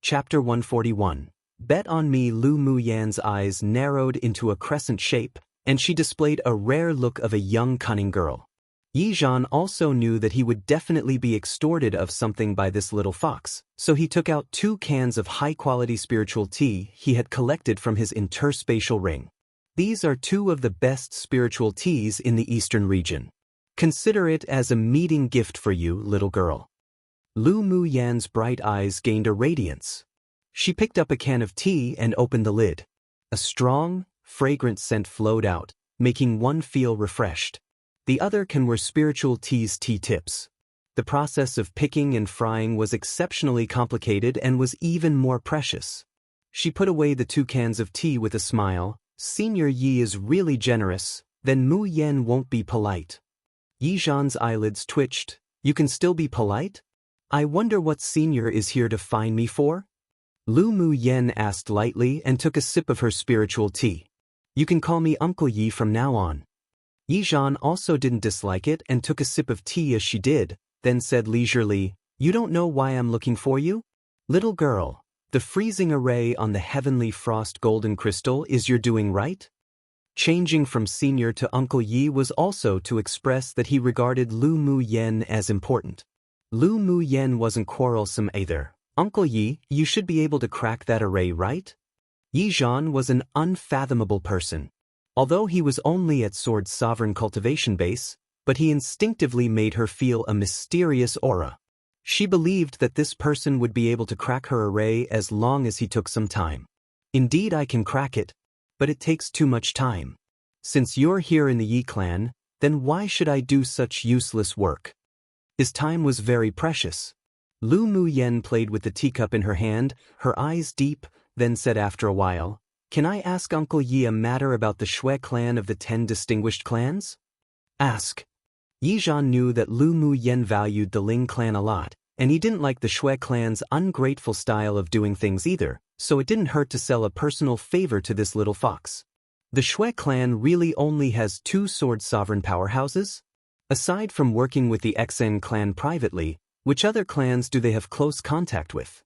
Chapter 141. Bet on me. Lu Muyan's eyes narrowed into a crescent shape, and she displayed a rare look of a young cunning girl. Yi Zhan also knew that he would definitely be extorted of something by this little fox, so he took out 2 cans of high-quality spiritual tea he had collected from his interspatial ring. These are 2 of the best spiritual teas in the eastern region. Consider it as a meeting gift for you, little girl. Lu Muyan's bright eyes gained a radiance. She picked up a can of tea and opened the lid. A strong, fragrant scent flowed out, making one feel refreshed. The other can were spiritual tea's tea tips. The process of picking and frying was exceptionally complicated and was even more precious. She put away the 2 cans of tea with a smile. Senior Yi is really generous, then Mu Yan won't be polite. Yi Zhan's eyelids twitched. You can still be polite? I wonder what Senior is here to find me for? Lu Muyan asked lightly and took a sip of her spiritual tea. You can call me Uncle Yi from now on. Yi Zhan also didn't dislike it and took a sip of tea as she did, then said leisurely, You don't know why I'm looking for you? Little girl, the freezing array on the heavenly frost golden crystal is your doing, right? Changing from Senior to Uncle Yi was also to express that he regarded Lu Muyan as important. Lu Muyan wasn't quarrelsome either. Uncle Yi, you should be able to crack that array, right? Yi Zhan was an unfathomable person. Although he was only at Sword Sovereign Cultivation base, but he instinctively made her feel a mysterious aura. She believed that this person would be able to crack her array as long as he took some time. Indeed, I can crack it, but it takes too much time. Since you're here in the Yi clan, then why should I do such useless work? His time was very precious. Lu Muyan played with the teacup in her hand, her eyes deep, then said after a while, Can I ask Uncle Yi a matter about the Shui clan of the 10 distinguished clans? Ask. Yi Zhan knew that Lu Muyan valued the Ling clan a lot, and he didn't like the Shui clan's ungrateful style of doing things either, so it didn't hurt to sell a personal favor to this little fox. The Shui clan really only has 2 sword sovereign powerhouses? Aside from working with the Xen clan privately, which other clans do they have close contact with?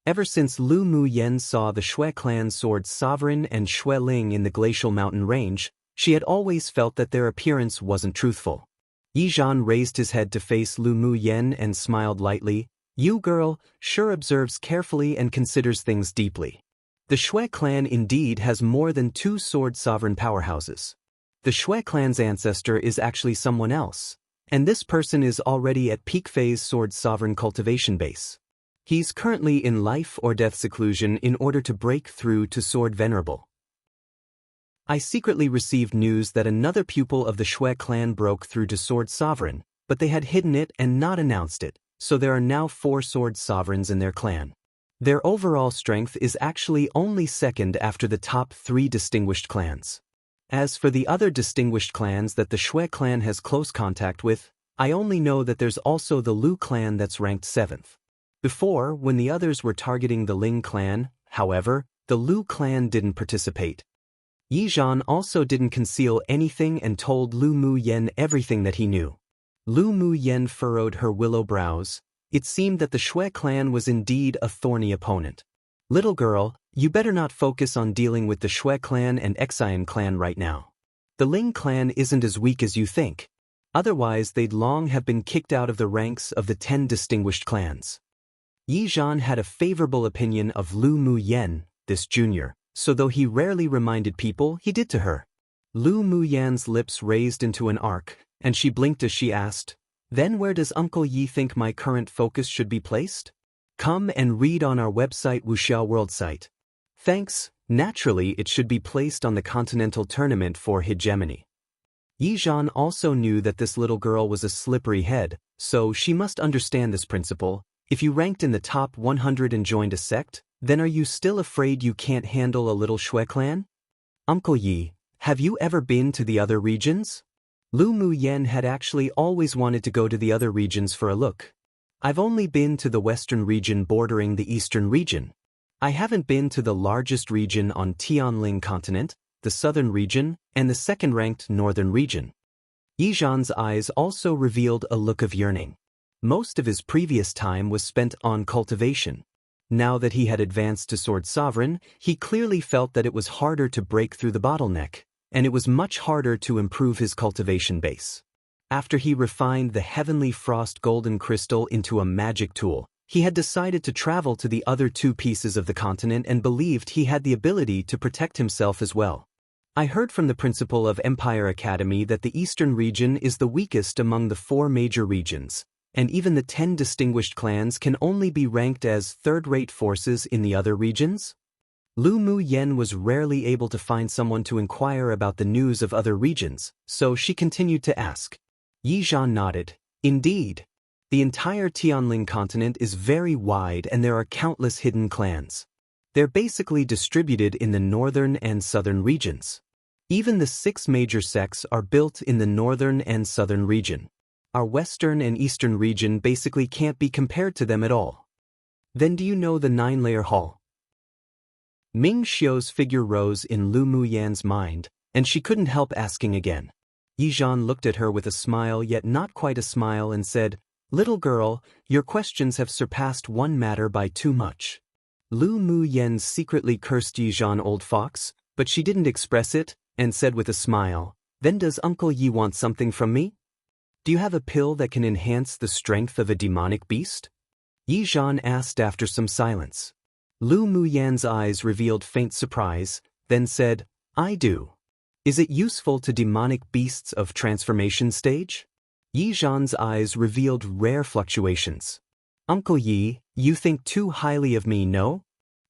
Ever since Lu Muyan saw the Shui clan's sword sovereign and Shui Ling in the glacial mountain range, she had always felt that their appearance wasn't truthful. Yi Zhan raised his head to face Lu Muyan and smiled lightly. You girl, sure observes carefully and considers things deeply. The Shui clan indeed has more than 2 sword sovereign powerhouses. The Shui clan's ancestor is actually someone else, and this person is already at peak phase Sword Sovereign Cultivation base. He's currently in life or death seclusion in order to break through to Sword Venerable. I secretly received news that another pupil of the Shui clan broke through to Sword Sovereign, but they had hidden it and not announced it, so there are now 4 Sword Sovereigns in their clan. Their overall strength is actually only second after the top 3 distinguished clans. As for the other distinguished clans that the Shui clan has close contact with, I only know that there's also the Lu clan that's ranked 7th. Before, when the others were targeting the Ling clan, however, the Lu clan didn't participate. Yi Zhan also didn't conceal anything and told Lu Muyan everything that he knew. Lu Muyan furrowed her willow brows. It seemed that the Shui clan was indeed a thorny opponent. Little girl, you better not focus on dealing with the Shui clan and Xian clan right now. The Ling clan isn't as weak as you think. Otherwise, they'd long have been kicked out of the ranks of the 10 distinguished clans. Yi Zhan had a favorable opinion of Lu Muyan, this junior, so though he rarely reminded people, he did to her. Lu Muyan's lips raised into an arc, and she blinked as she asked, Then where does Uncle Yi think my current focus should be placed? Come and read on our website Wuxia World site. Thanks, naturally it should be placed on the Continental Tournament for Hegemony. Yi Zhan also knew that this little girl was a slippery head, so she must understand this principle. If you ranked in the top 100 and joined a sect, then are you still afraid you can't handle a little Shui clan? Uncle Yi, have you ever been to the other regions? Lu Muyan had actually always wanted to go to the other regions for a look. I've only been to the western region bordering the eastern region. I haven't been to the largest region on Tianling continent, the southern region, and the second-ranked northern region. Yi Zhan's eyes also revealed a look of yearning. Most of his previous time was spent on cultivation. Now that he had advanced to Sword Sovereign, he clearly felt that it was harder to break through the bottleneck, and it was much harder to improve his cultivation base. After he refined the Heavenly Frost Golden Crystal into a magic tool, he had decided to travel to the other two pieces of the continent and believed he had the ability to protect himself as well. I heard from the principal of Empire Academy that the Eastern region is the weakest among the 4 major regions, and even the 10 distinguished clans can only be ranked as third-rate forces in the other regions? Lu Mu Yen was rarely able to find someone to inquire about the news of other regions, so she continued to ask. Yi Zhan nodded. Indeed. The entire Tianling continent is very wide and there are countless hidden clans. They're basically distributed in the northern and southern regions. Even the 6 major sects are built in the northern and southern region. Our western and eastern region basically can't be compared to them at all. Then do you know the 9-layer hall? Ming Xiu's figure rose in Lu Muyan's mind, and she couldn't help asking again. Yi Zhan looked at her with a smile yet not quite a smile and said, "Little girl, your questions have surpassed one matter by too much." Lu Muyan secretly cursed Yi Zhan old fox, but she didn't express it, and said with a smile, "Then does Uncle Yi want something from me? Do you have a pill that can enhance the strength of a demonic beast?" Yi Zhan asked after some silence. Lu Muyan's eyes revealed faint surprise, then said, "I do. Is it useful to demonic beasts of transformation stage?" Yi Zhan's eyes revealed rare fluctuations. "Uncle Yi, you think too highly of me, no?"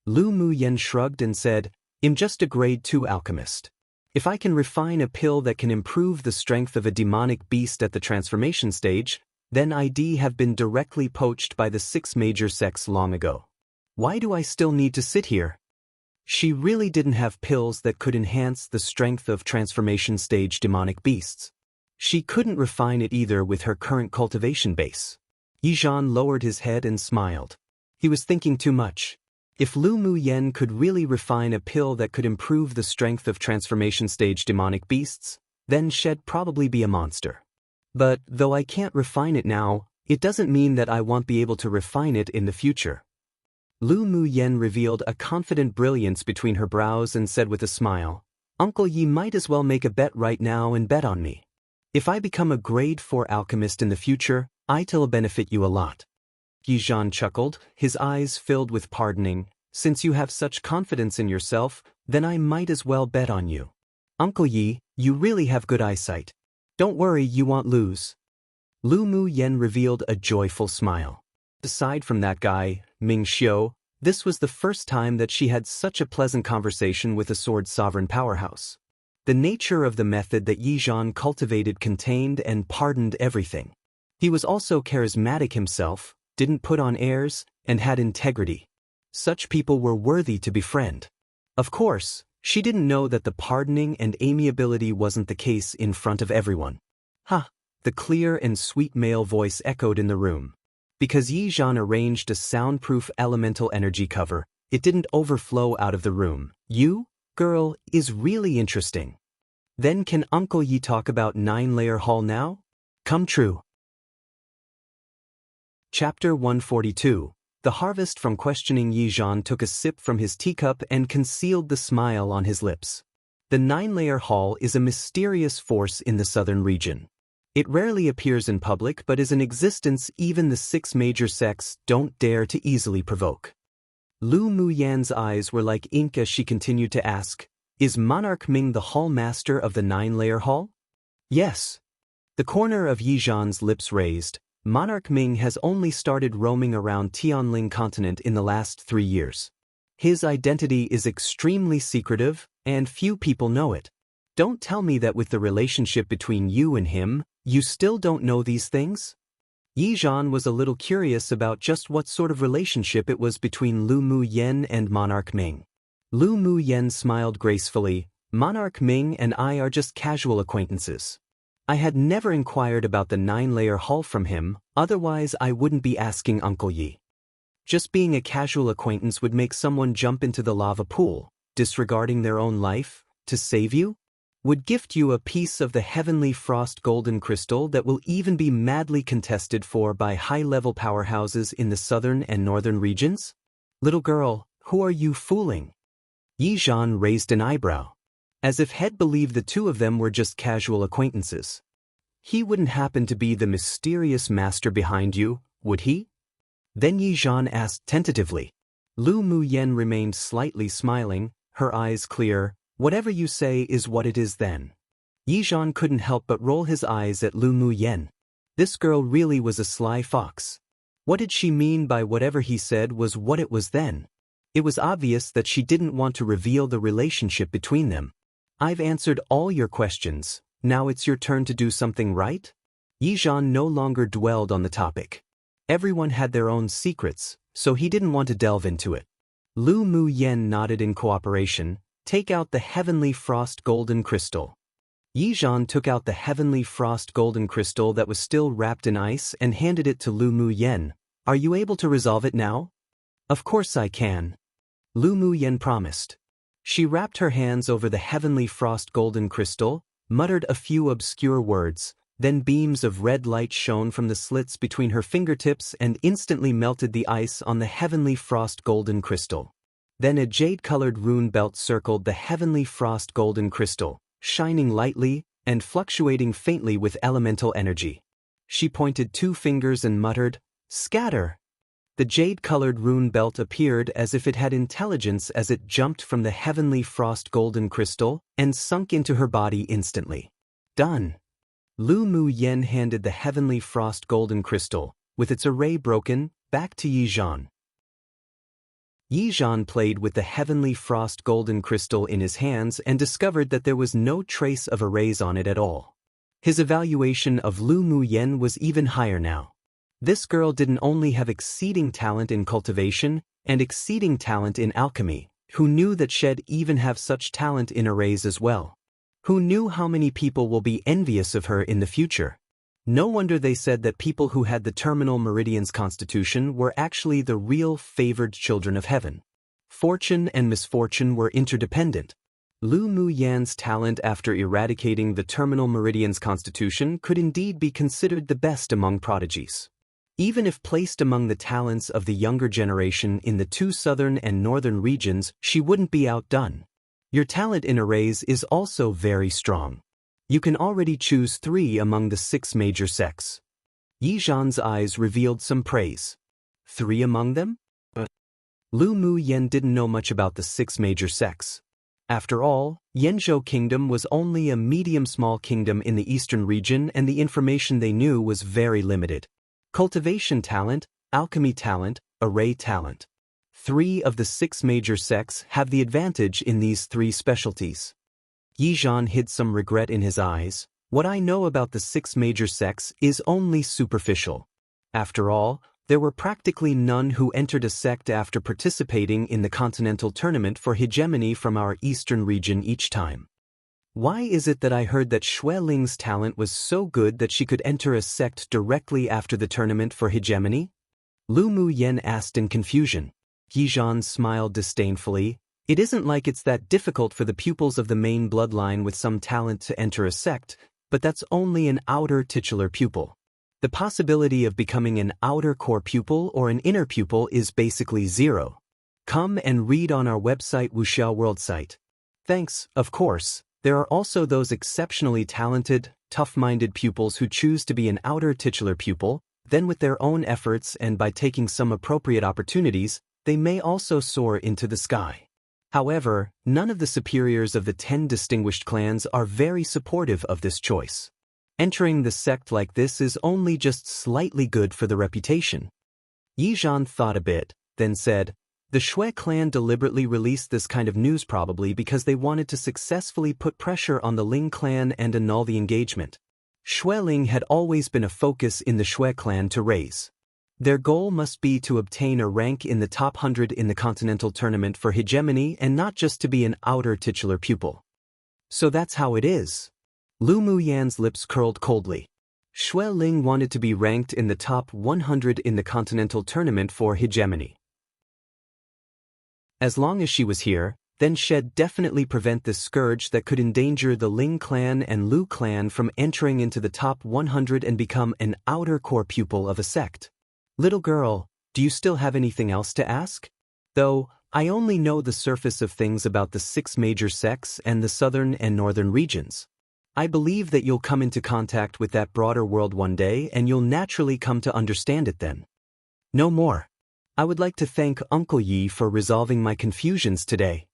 Lu Muyan shrugged and said, "I'm just a grade 2 alchemist. If I can refine a pill that can improve the strength of a demonic beast at the transformation stage, then I'd have been directly poached by the 6 major sects long ago. Why do I still need to sit here?" She really didn't have pills that could enhance the strength of transformation stage demonic beasts. She couldn't refine it either with her current cultivation base. Yi Zhan lowered his head and smiled. He was thinking too much. If Lu Muyan could really refine a pill that could improve the strength of transformation stage demonic beasts, then she'd probably be a monster. But though I can't refine it now, it doesn't mean that I won't be able to refine it in the future. Lu Muyan revealed a confident brilliance between her brows and said with a smile, "Uncle Yi might as well make a bet right now and bet on me. If I become a grade 4 alchemist in the future, it'll benefit you a lot." Yi Zhan chuckled, his eyes filled with pardoning. "Since you have such confidence in yourself, then I might as well bet on you. Uncle Yi, you really have good eyesight. Don't worry, you won't lose." Lu Muyan revealed a joyful smile. Aside from that guy, Ming Xiu, this was the first time that she had such a pleasant conversation with a sword sovereign powerhouse. The nature of the method that Yi Zhan cultivated contained and pardoned everything. He was also charismatic himself, didn't put on airs, and had integrity. Such people were worthy to befriend. Of course, she didn't know that the pardoning and amiability wasn't the case in front of everyone. "Ha!" The clear and sweet male voice echoed in the room. Because Yi Zhan arranged a soundproof elemental energy cover, it didn't overflow out of the room. "You, girl, is really interesting. Then can Uncle Yi talk about 9-layer hall now? Come true." Chapter 142. The harvest. From questioning, Yi Zhan took a sip from his teacup and concealed the smile on his lips. The 9-layer hall is a mysterious force in the southern region. It rarely appears in public but is an existence even the 6 major sects don't dare to easily provoke. Lu Muyan's eyes were like ink as she continued to ask, "Is Monarch Ming the hall master of the 9-layer hall?" "Yes." The corner of Yi Zhan's lips raised. Monarch Ming has only started roaming around Tianling continent in the last 3 years. His identity is extremely secretive, and few people know it. Don't tell me that with the relationship between you and him, you still don't know these things? Yi Zhan was a little curious about just what sort of relationship it was between Lu Muyan and Monarch Ming. Lu Muyan smiled gracefully. "Monarch Ming and I are just casual acquaintances. I had never inquired about the 9-layer hall from him, otherwise I wouldn't be asking Uncle Yi. Just being a casual acquaintance would make someone jump into the lava pool, disregarding their own life, to save you? Would gift you a piece of the Heavenly Frost Golden Crystal that will even be madly contested for by high-level powerhouses in the southern and northern regions? Little girl, who are you fooling? Yi Zhan raised an eyebrow. As if Head believed the two of them were just casual acquaintances. He wouldn't happen to be the mysterious master behind you, would he? Then Yi Zhan asked tentatively. Lu Muyen remained slightly smiling, her eyes clear. Whatever you say is what it is then. Yi Zhan couldn't help but roll his eyes at Lu Muyen. This girl really was a sly fox. What did she mean by whatever he said was what it was then? It was obvious that she didn't want to reveal the relationship between them. I've answered all your questions, now it's your turn to do something right? Yi Zhan no longer dwelled on the topic. Everyone had their own secrets, so he didn't want to delve into it. Lu Muyen nodded in cooperation. Take out the heavenly frost golden crystal. Yi Zhan took out the heavenly frost golden crystal that was still wrapped in ice and handed it to Lu Muyen. Are you able to resolve it now? Of course I can. Lu Muyen promised. She wrapped her hands over the heavenly frost golden crystal, muttered a few obscure words, then beams of red light shone from the slits between her fingertips and instantly melted the ice on the heavenly frost golden crystal. Then a jade-colored rune belt circled the heavenly frost golden crystal, shining lightly and fluctuating faintly with elemental energy. She pointed two fingers and muttered, "Scatter!" The jade-colored rune belt appeared as if it had intelligence as it jumped from the heavenly frost golden crystal and sunk into her body instantly. Done. Lu Muyen handed the heavenly frost golden crystal, with its array broken, back to Yi Zhan. Yi Zhan played with the heavenly frost golden crystal in his hands and discovered that there was no trace of arrays on it at all. His evaluation of Lu Muyen was even higher now. This girl didn't only have exceeding talent in cultivation and exceeding talent in alchemy, who knew that she'd even have such talent in arrays as well. Who knew how many people will be envious of her in the future? No wonder they said that people who had the terminal meridian's constitution were actually the real favored children of heaven. Fortune and misfortune were interdependent. Lu Muyen's talent after eradicating the terminal meridian's constitution could indeed be considered the best among prodigies. Even if placed among the talents of the younger generation in the two southern and northern regions, she wouldn't be outdone. Your talent in arrays is also very strong. You can already choose 3 among the 6 major sects. Yi Zhan's eyes revealed some praise. 3 among them? Lu Muyen didn't know much about the 6 major sects. After all, Yanzhou Kingdom was only a medium-small kingdom in the eastern region and the information they knew was very limited. Cultivation talent, alchemy talent, array talent. 3 of the 6 major sects have the advantage in these 3 specialties. Yi Zhan hid some regret in his eyes. What I know about the 6 major sects is only superficial. After all, there were practically none who entered a sect after participating in the continental tournament for hegemony from our eastern region each time. Why is it that I heard that Xue Ling's talent was so good that she could enter a sect directly after the tournament for hegemony? Lu Muyen asked in confusion. Yi Zhan smiled disdainfully. It isn't like it's that difficult for the pupils of the main bloodline with some talent to enter a sect, but that's only an outer titular pupil. The possibility of becoming an outer core pupil or an inner pupil is basically 0. Come and read on our website Wuxia World site. Thanks, of course. There are also those exceptionally talented, tough-minded pupils who choose to be an outer titular pupil, then with their own efforts and by taking some appropriate opportunities, they may also soar into the sky. However, none of the superiors of the 10 distinguished clans are very supportive of this choice. Entering the sect like this is only just slightly good for the reputation. Yi Zhan thought a bit, then said, the Xue clan deliberately released this kind of news probably because they wanted to successfully put pressure on the Ling clan and annul the engagement. Xue Ling had always been a focus in the Xue clan to raise. Their goal must be to obtain a rank in the top 100 in the continental tournament for hegemony and not just to be an outer titular pupil. So that's how it is. Lu Muyen's lips curled coldly. Xue Ling wanted to be ranked in the top 100 in the continental tournament for hegemony. As long as she was here, then she'd definitely prevent this scourge that could endanger the Ling clan and Lu clan from entering into the top 100 and become an outer core pupil of a sect. Little girl, do you still have anything else to ask? Though, I only know the surface of things about the 6 major sects and the southern and northern regions. I believe that you'll come into contact with that broader world one day and you'll naturally come to understand it then. No more. I would like to thank Uncle Yi for resolving my confusions today.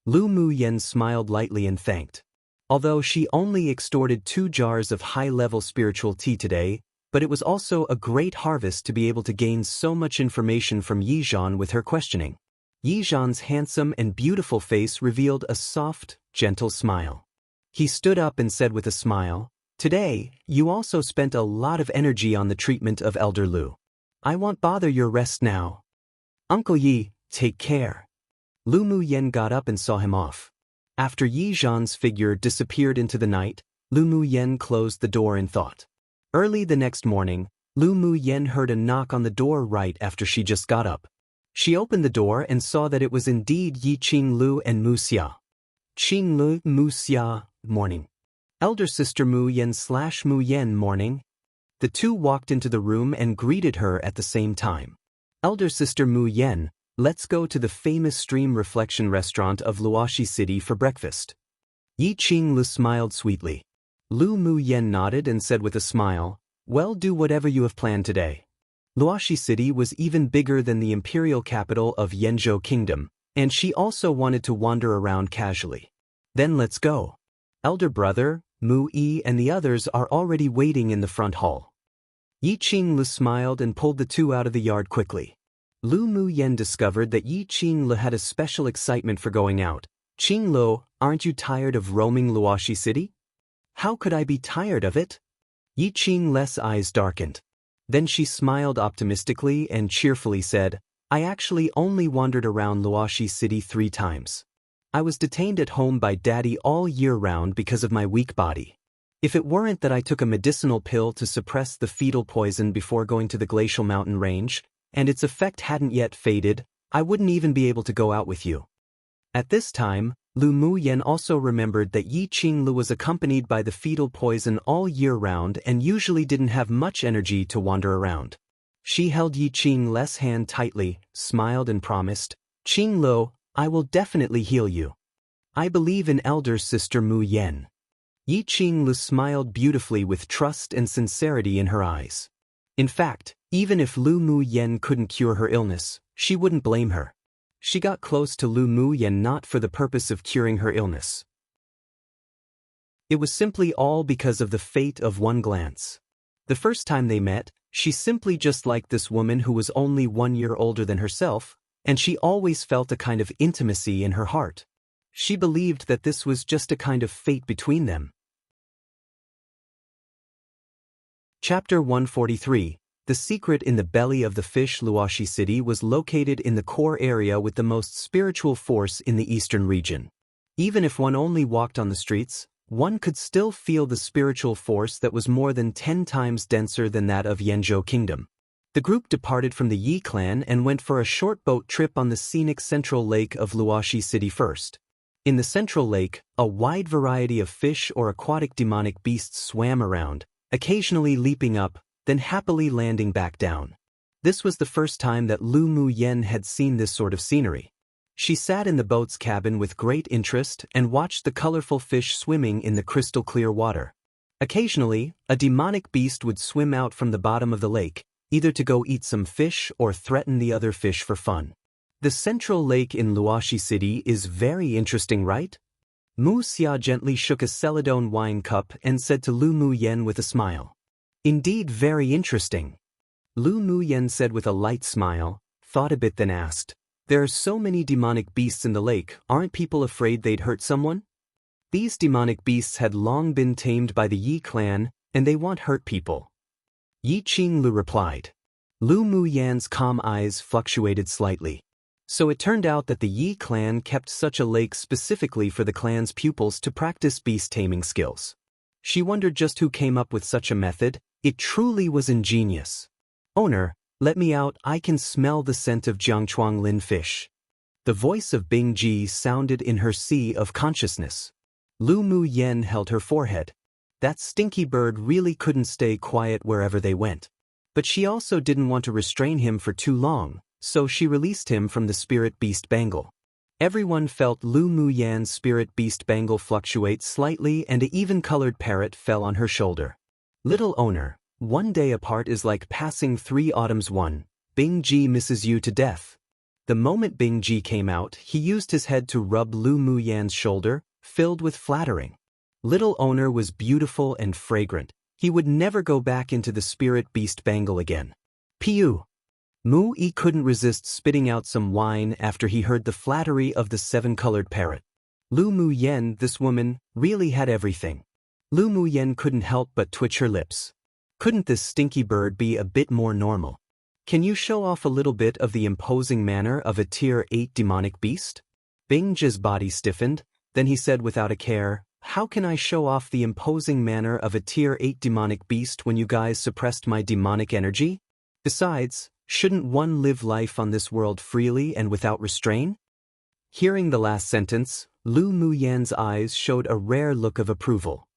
Lu Muyen smiled lightly and thanked. Although she only extorted 2 jars of high-level spiritual tea today, but it was also a great harvest to be able to gain so much information from Yizhan with her questioning. Yizhan's handsome and beautiful face revealed a soft, gentle smile. He stood up and said with a smile, "Today, you also spent a lot of energy on the treatment of Elder Lu. I won't bother your rest now. Uncle Yi, take care." Lu Muyen got up and saw him off. After Yizhan's figure disappeared into the night, Lu Muyen closed the door in thought. Early the next morning, Lu Muyen heard a knock on the door right after she just got up. She opened the door and saw that it was indeed Yi Qinglu and Wuxia. Qinglu, Wuxia, morning. Elder Sister Muyen/Muyen, morning. The two walked into the room and greeted her at the same time. Elder Sister Muyen, let's go to the famous stream reflection restaurant of Luoxi City for breakfast. Yi Qinglu smiled sweetly. Lu Muyen nodded and said with a smile, "Well, do whatever you have planned today." Luoxi City was even bigger than the imperial capital of Yanzhou Kingdom, and she also wanted to wander around casually. Then let's go. Elder brother, Mu Yi and the others are already waiting in the front hall. Yi Qinglu smiled and pulled the two out of the yard quickly. Lu Muyen discovered that Yi Qinglu had a special excitement for going out. "Qinglu, aren't you tired of roaming Luoxi City?" "How could I be tired of it?" Yi Qinglu's eyes darkened. Then she smiled optimistically and cheerfully said, "I actually only wandered around Luoxi City 3 times. I was detained at home by Daddy all year round because of my weak body. If it weren't that I took a medicinal pill to suppress the fetal poison before going to the glacial mountain range, and its effect hadn't yet faded, I wouldn't even be able to go out with you." At this time, Lu Muyen also remembered that Yi Qinglu was accompanied by the fetal poison all year round and usually didn't have much energy to wander around. She held Yi Qinglu's hand tightly, smiled and promised, "Qinglu, I will definitely heal you. I believe in Elder Sister Muyen." Yi Qinglu smiled beautifully with trust and sincerity in her eyes. In fact, even if Lu Muyen couldn't cure her illness, she wouldn't blame her. She got close to Lu Muyen not for the purpose of curing her illness. It was simply all because of the fate of one glance. The first time they met, she simply just liked this woman who was only 1 year older than herself, and she always felt a kind of intimacy in her heart. She believed that this was just a kind of fate between them. Chapter 143. The secret in the belly of the fish. Luoxi City was located in the core area with the most spiritual force in the eastern region. Even if one only walked on the streets, one could still feel the spiritual force that was more than 10 times denser than that of Yanzhou Kingdom. The group departed from the Yi clan and went for a short boat trip on the scenic central lake of Luoxi City first. In the central lake, a wide variety of fish or aquatic demonic beasts swam around, occasionally leaping up, then happily landing back down. This was the first time that Lu Muyen had seen this sort of scenery. She sat in the boat's cabin with great interest and watched the colorful fish swimming in the crystal-clear water. Occasionally, a demonic beast would swim out from the bottom of the lake, either to go eat some fish or threaten the other fish for fun. The central lake in Luoxi City is very interesting, right? Mu Xia gently shook a Celadone wine cup and said to Lu Muyen with a smile. "Indeed, very interesting." Lu Muyen said with a light smile, thought a bit then asked, "There are so many demonic beasts in the lake, aren't people afraid they'd hurt someone?" These demonic beasts had long been tamed by the Yi clan, and they won't hurt people. Yi Qinglu replied. Lu Muyen's calm eyes fluctuated slightly. So it turned out that the Yi clan kept such a lake specifically for the clan's pupils to practice beast-taming skills. She wondered just who came up with such a method. It truly was ingenious. "Owner, let me out, I can smell the scent of Wang Lin fish." The voice of Bing Ji sounded in her sea of consciousness. Lu Muyen held her forehead. That stinky bird really couldn't stay quiet wherever they went. But she also didn't want to restrain him for too long, so she released him from the spirit beast bangle. Everyone felt Lu Muyan's spirit beast bangle fluctuate slightly, and an even-colored parrot fell on her shoulder. Little owner, one day apart is like passing 3 autumns. One, Bing Ji misses you to death. The moment Bing Ji came out, he used his head to rub Lu Muyan's shoulder, filled with flattering. Little owner was beautiful and fragrant. He would never go back into the spirit beast bangle again. Piu! Mu Yi couldn't resist spitting out some wine after he heard the flattery of the 7-colored parrot. Lu Muyan, this woman, really had everything. Lu Muyan couldn't help but twitch her lips. Couldn't this stinky bird be a bit more normal? Can you show off a little bit of the imposing manner of a tier 8 demonic beast? Bing Ji's body stiffened, then he said without a care, "How can I show off the imposing manner of a tier 8 demonic beast when you guys suppressed my demonic energy? Besides, shouldn't one live life on this world freely and without restraint?" Hearing the last sentence, Lu Muyan's eyes showed a rare look of approval.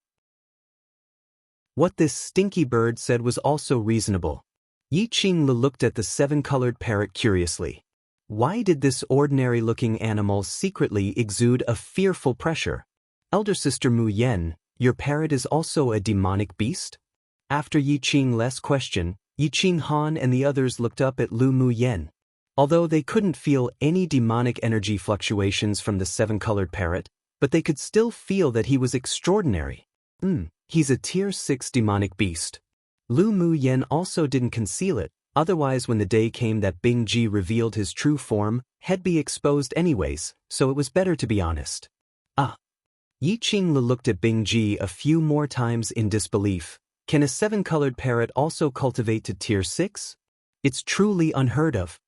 What this stinky bird said was also reasonable. Yi Qingli looked at the 7-colored parrot curiously. Why did this ordinary-looking animal secretly exude a fearful pressure? Elder sister Mu Yan, your parrot is also a demonic beast? After Yi Qingle's question, Yi Qinghan and the others looked up at Lu Muyan. Although they couldn't feel any demonic energy fluctuations from the 7-colored parrot, but they could still feel that he was extraordinary. He's a tier 6 demonic beast. Lu Muyan also didn't conceal it, otherwise when the day came that Bing Ji revealed his true form, he'd be exposed anyways, so it was better to be honest. Yi Qingli looked at Bing Ji a few more times in disbelief. Can a 7-colored parrot also cultivate to tier 6? It's truly unheard of.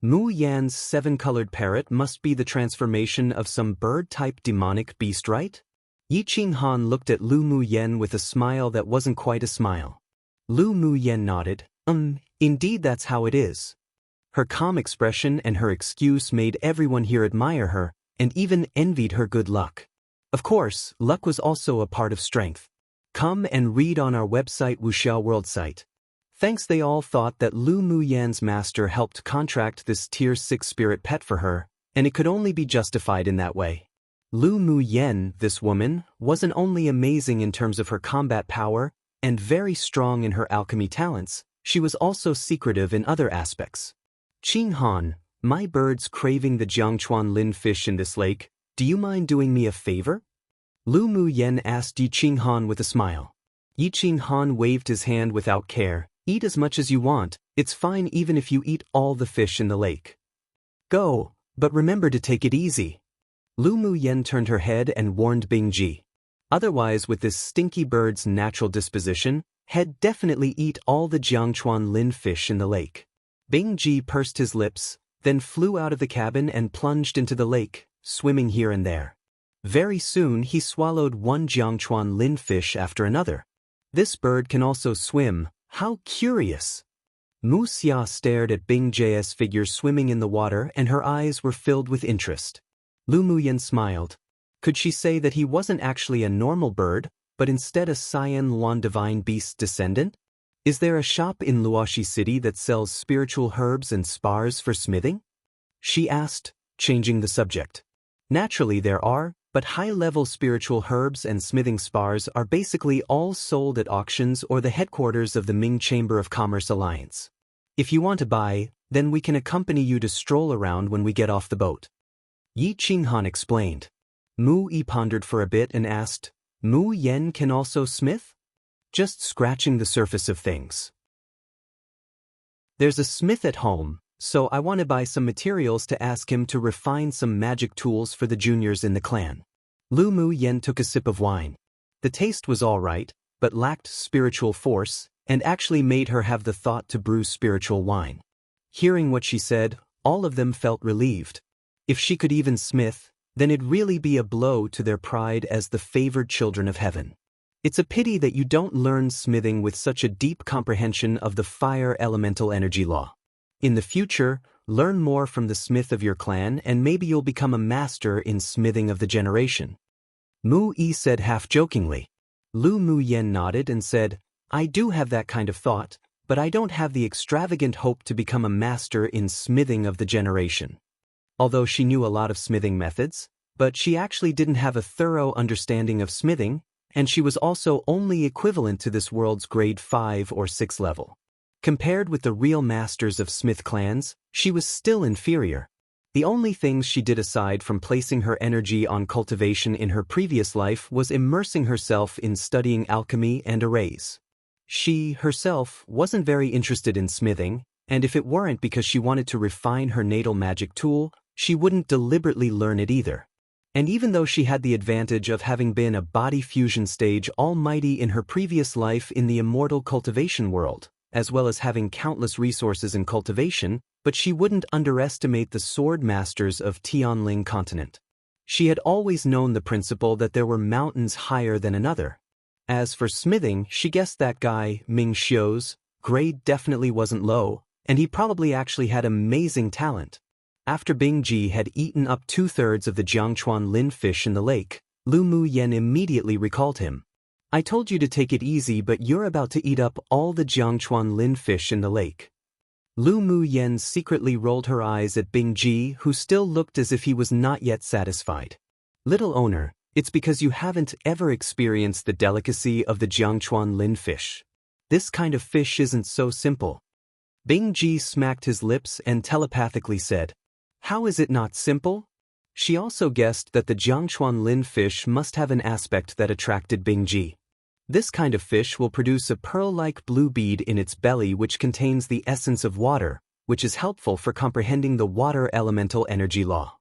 Mu Yan's 7-colored parrot must be the transformation of some bird-type demonic beast, right? Yi Qinghan looked at Lu Muyan with a smile that wasn't quite a smile. Lu Muyan nodded. Indeed that's how it is. Her calm expression and her excuse made everyone here admire her, and even envied her good luck. Of course, luck was also a part of strength. Come and read on our website Wuxia World site. Thanks, they all thought that Lu Muyan's master helped contract this tier 6 spirit pet for her, and it could only be justified in that way. Lu Muyan, this woman, wasn't only amazing in terms of her combat power, and very strong in her alchemy talents, she was also secretive in other aspects. Qinghan, my bird's craving the Jiangchuan Lin fish in this lake, do you mind doing me a favor? Lu Muyan asked Yi Qinghan with a smile. Yi Qinghan waved his hand without care. Eat as much as you want, it's fine even if you eat all the fish in the lake. Go, but remember to take it easy. Lu Muyan turned her head and warned Bing Ji. Otherwise, with this stinky bird's natural disposition, he'd definitely eat all the Jiangchuan Lin fish in the lake. Bing Ji pursed his lips, then flew out of the cabin and plunged into the lake, swimming here and there. Very soon he swallowed one Jiangchuan Lin fish after another. This bird can also swim. How curious! Mu Xia stared at Bing Ji's figure swimming in the water, and her eyes were filled with interest. Lu Muyan smiled. Could she say that he wasn't actually a normal bird, but instead a Cyan Luan divine beast descendant? Is there a shop in Luoxi City that sells spiritual herbs and spars for smithing? She asked, changing the subject. Naturally there are, but high-level spiritual herbs and smithing spars are basically all sold at auctions or the headquarters of the Ming Chamber of Commerce Alliance. If you want to buy, then we can accompany you to stroll around when we get off the boat. Yi Qinghan explained. Mu Yi pondered for a bit and asked, Mu Yan can also smith? Just scratching the surface of things. There's a smith at home, so I want to buy some materials to ask him to refine some magic tools for the juniors in the clan. Lu Muyan took a sip of wine. The taste was all right, but lacked spiritual force, and actually made her have the thought to brew spiritual wine. Hearing what she said, all of them felt relieved. If she could even smith, then it'd really be a blow to their pride as the favored children of heaven. It's a pity that you don't learn smithing with such a deep comprehension of the fire elemental energy law. In the future, learn more from the smith of your clan and maybe you'll become a master in smithing of the generation. Mu Yi said half-jokingly. Lu Muyan nodded and said, I do have that kind of thought, but I don't have the extravagant hope to become a master in smithing of the generation. Although she knew a lot of smithing methods, but she actually didn't have a thorough understanding of smithing, and she was also only equivalent to this world's grade 5 or 6 level. Compared with the real masters of smith clans, she was still inferior. The only things she did aside from placing her energy on cultivation in her previous life was immersing herself in studying alchemy and arrays. She, herself, wasn't very interested in smithing, and if it weren't because she wanted to refine her natal magic tool, she wouldn't deliberately learn it either. And even though she had the advantage of having been a body fusion stage almighty in her previous life in the immortal cultivation world, as well as having countless resources in cultivation, but she wouldn't underestimate the sword masters of Tianling continent. She had always known the principle that there were mountains higher than another. As for smithing, she guessed that guy, Ming Xiu's, grade definitely wasn't low, and he probably actually had amazing talent. After Bing Ji had eaten up 2/3 of the Jiangchuan Lin fish in the lake, Lu Muyen immediately recalled him. I told you to take it easy, but you're about to eat up all the Jiangchuan Lin fish in the lake. Lu Muyen secretly rolled her eyes at Bing Ji, who still looked as if he was not yet satisfied. Little owner, it's because you haven't ever experienced the delicacy of the Jiangchuan Lin fish. This kind of fish isn't so simple. Bing Ji smacked his lips and telepathically said, "How is it not simple?" She also guessed that the Jiangchuan Lin fish must have an aspect that attracted Bing Ji. This kind of fish will produce a pearl-like blue bead in its belly which contains the essence of water, which is helpful for comprehending the water elemental energy law.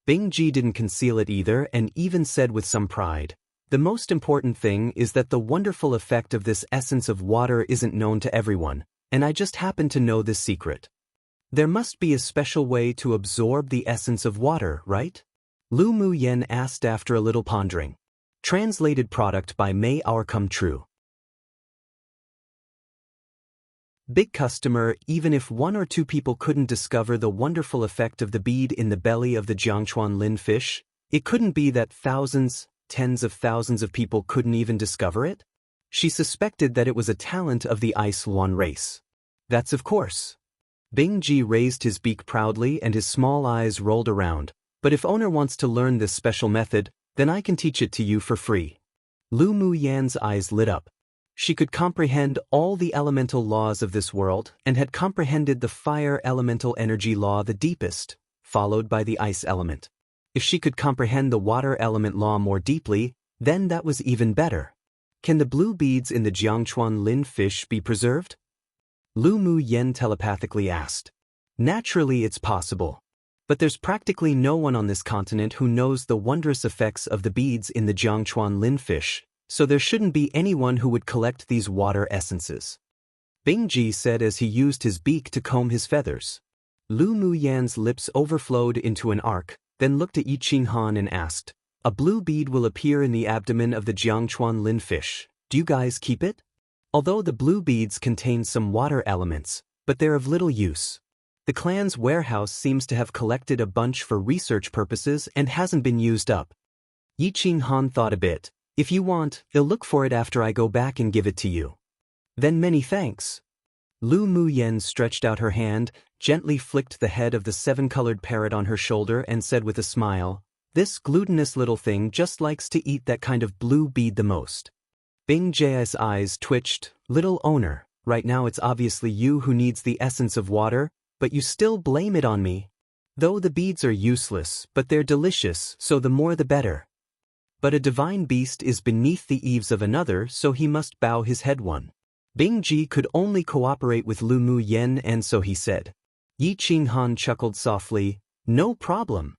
Bing Ji didn't conceal it either and even said with some pride, "The most important thing is that the wonderful effect of this essence of water isn't known to everyone, and I just happen to know this secret. There must be a special way to absorb the essence of water, right?" Lu Muyen asked after a little pondering. Translated product by May Our Come True. Big customer. Even if 1 or 2 people couldn't discover the wonderful effect of the bead in the belly of the Jiangchuan Lin fish, it couldn't be that thousands, tens of thousands of people couldn't even discover it? She suspected that it was a talent of the Ice Luan race. That's of course. Bing Ji raised his beak proudly and his small eyes rolled around. But if owner wants to learn this special method, then I can teach it to you for free. Lu Muyan's eyes lit up. She could comprehend all the elemental laws of this world and had comprehended the fire elemental energy law the deepest, followed by the ice element. If she could comprehend the water element law more deeply, then that was even better. Can the blue beads in the Jiangchuan Lin fish be preserved? Lu Muyen telepathically asked. Naturally it's possible. But there's practically no one on this continent who knows the wondrous effects of the beads in the Jiangchuan Lin fish, so there shouldn't be anyone who would collect these water essences. Bing Ji said as he used his beak to comb his feathers. Lu Muyan's lips overflowed into an arc, then looked at Yi Qinghan and asked, "A blue bead will appear in the abdomen of the Jiangchuan Lin fish. Do you guys keep it?" Although the blue beads contain some water elements, but they're of little use. The clan's warehouse seems to have collected a bunch for research purposes and hasn't been used up. Yi Qinghan thought a bit. "If you want, I'll look for it after I go back and give it to you." "Then many thanks." Lu Muyen stretched out her hand, gently flicked the head of the 7-colored parrot on her shoulder and said with a smile, "This glutinous little thing just likes to eat that kind of blue bead the most." Bing Ji's eyes twitched. "Little owner, right now it's obviously you who needs the essence of water, but you still blame it on me. Though the beads are useless, but they're delicious, so the more the better. But a divine beast is beneath the eaves of another, so he must bow his head one." Bing Ji could only cooperate with Lu Muyen, and so he said. Yi Qinghan chuckled softly, "No problem.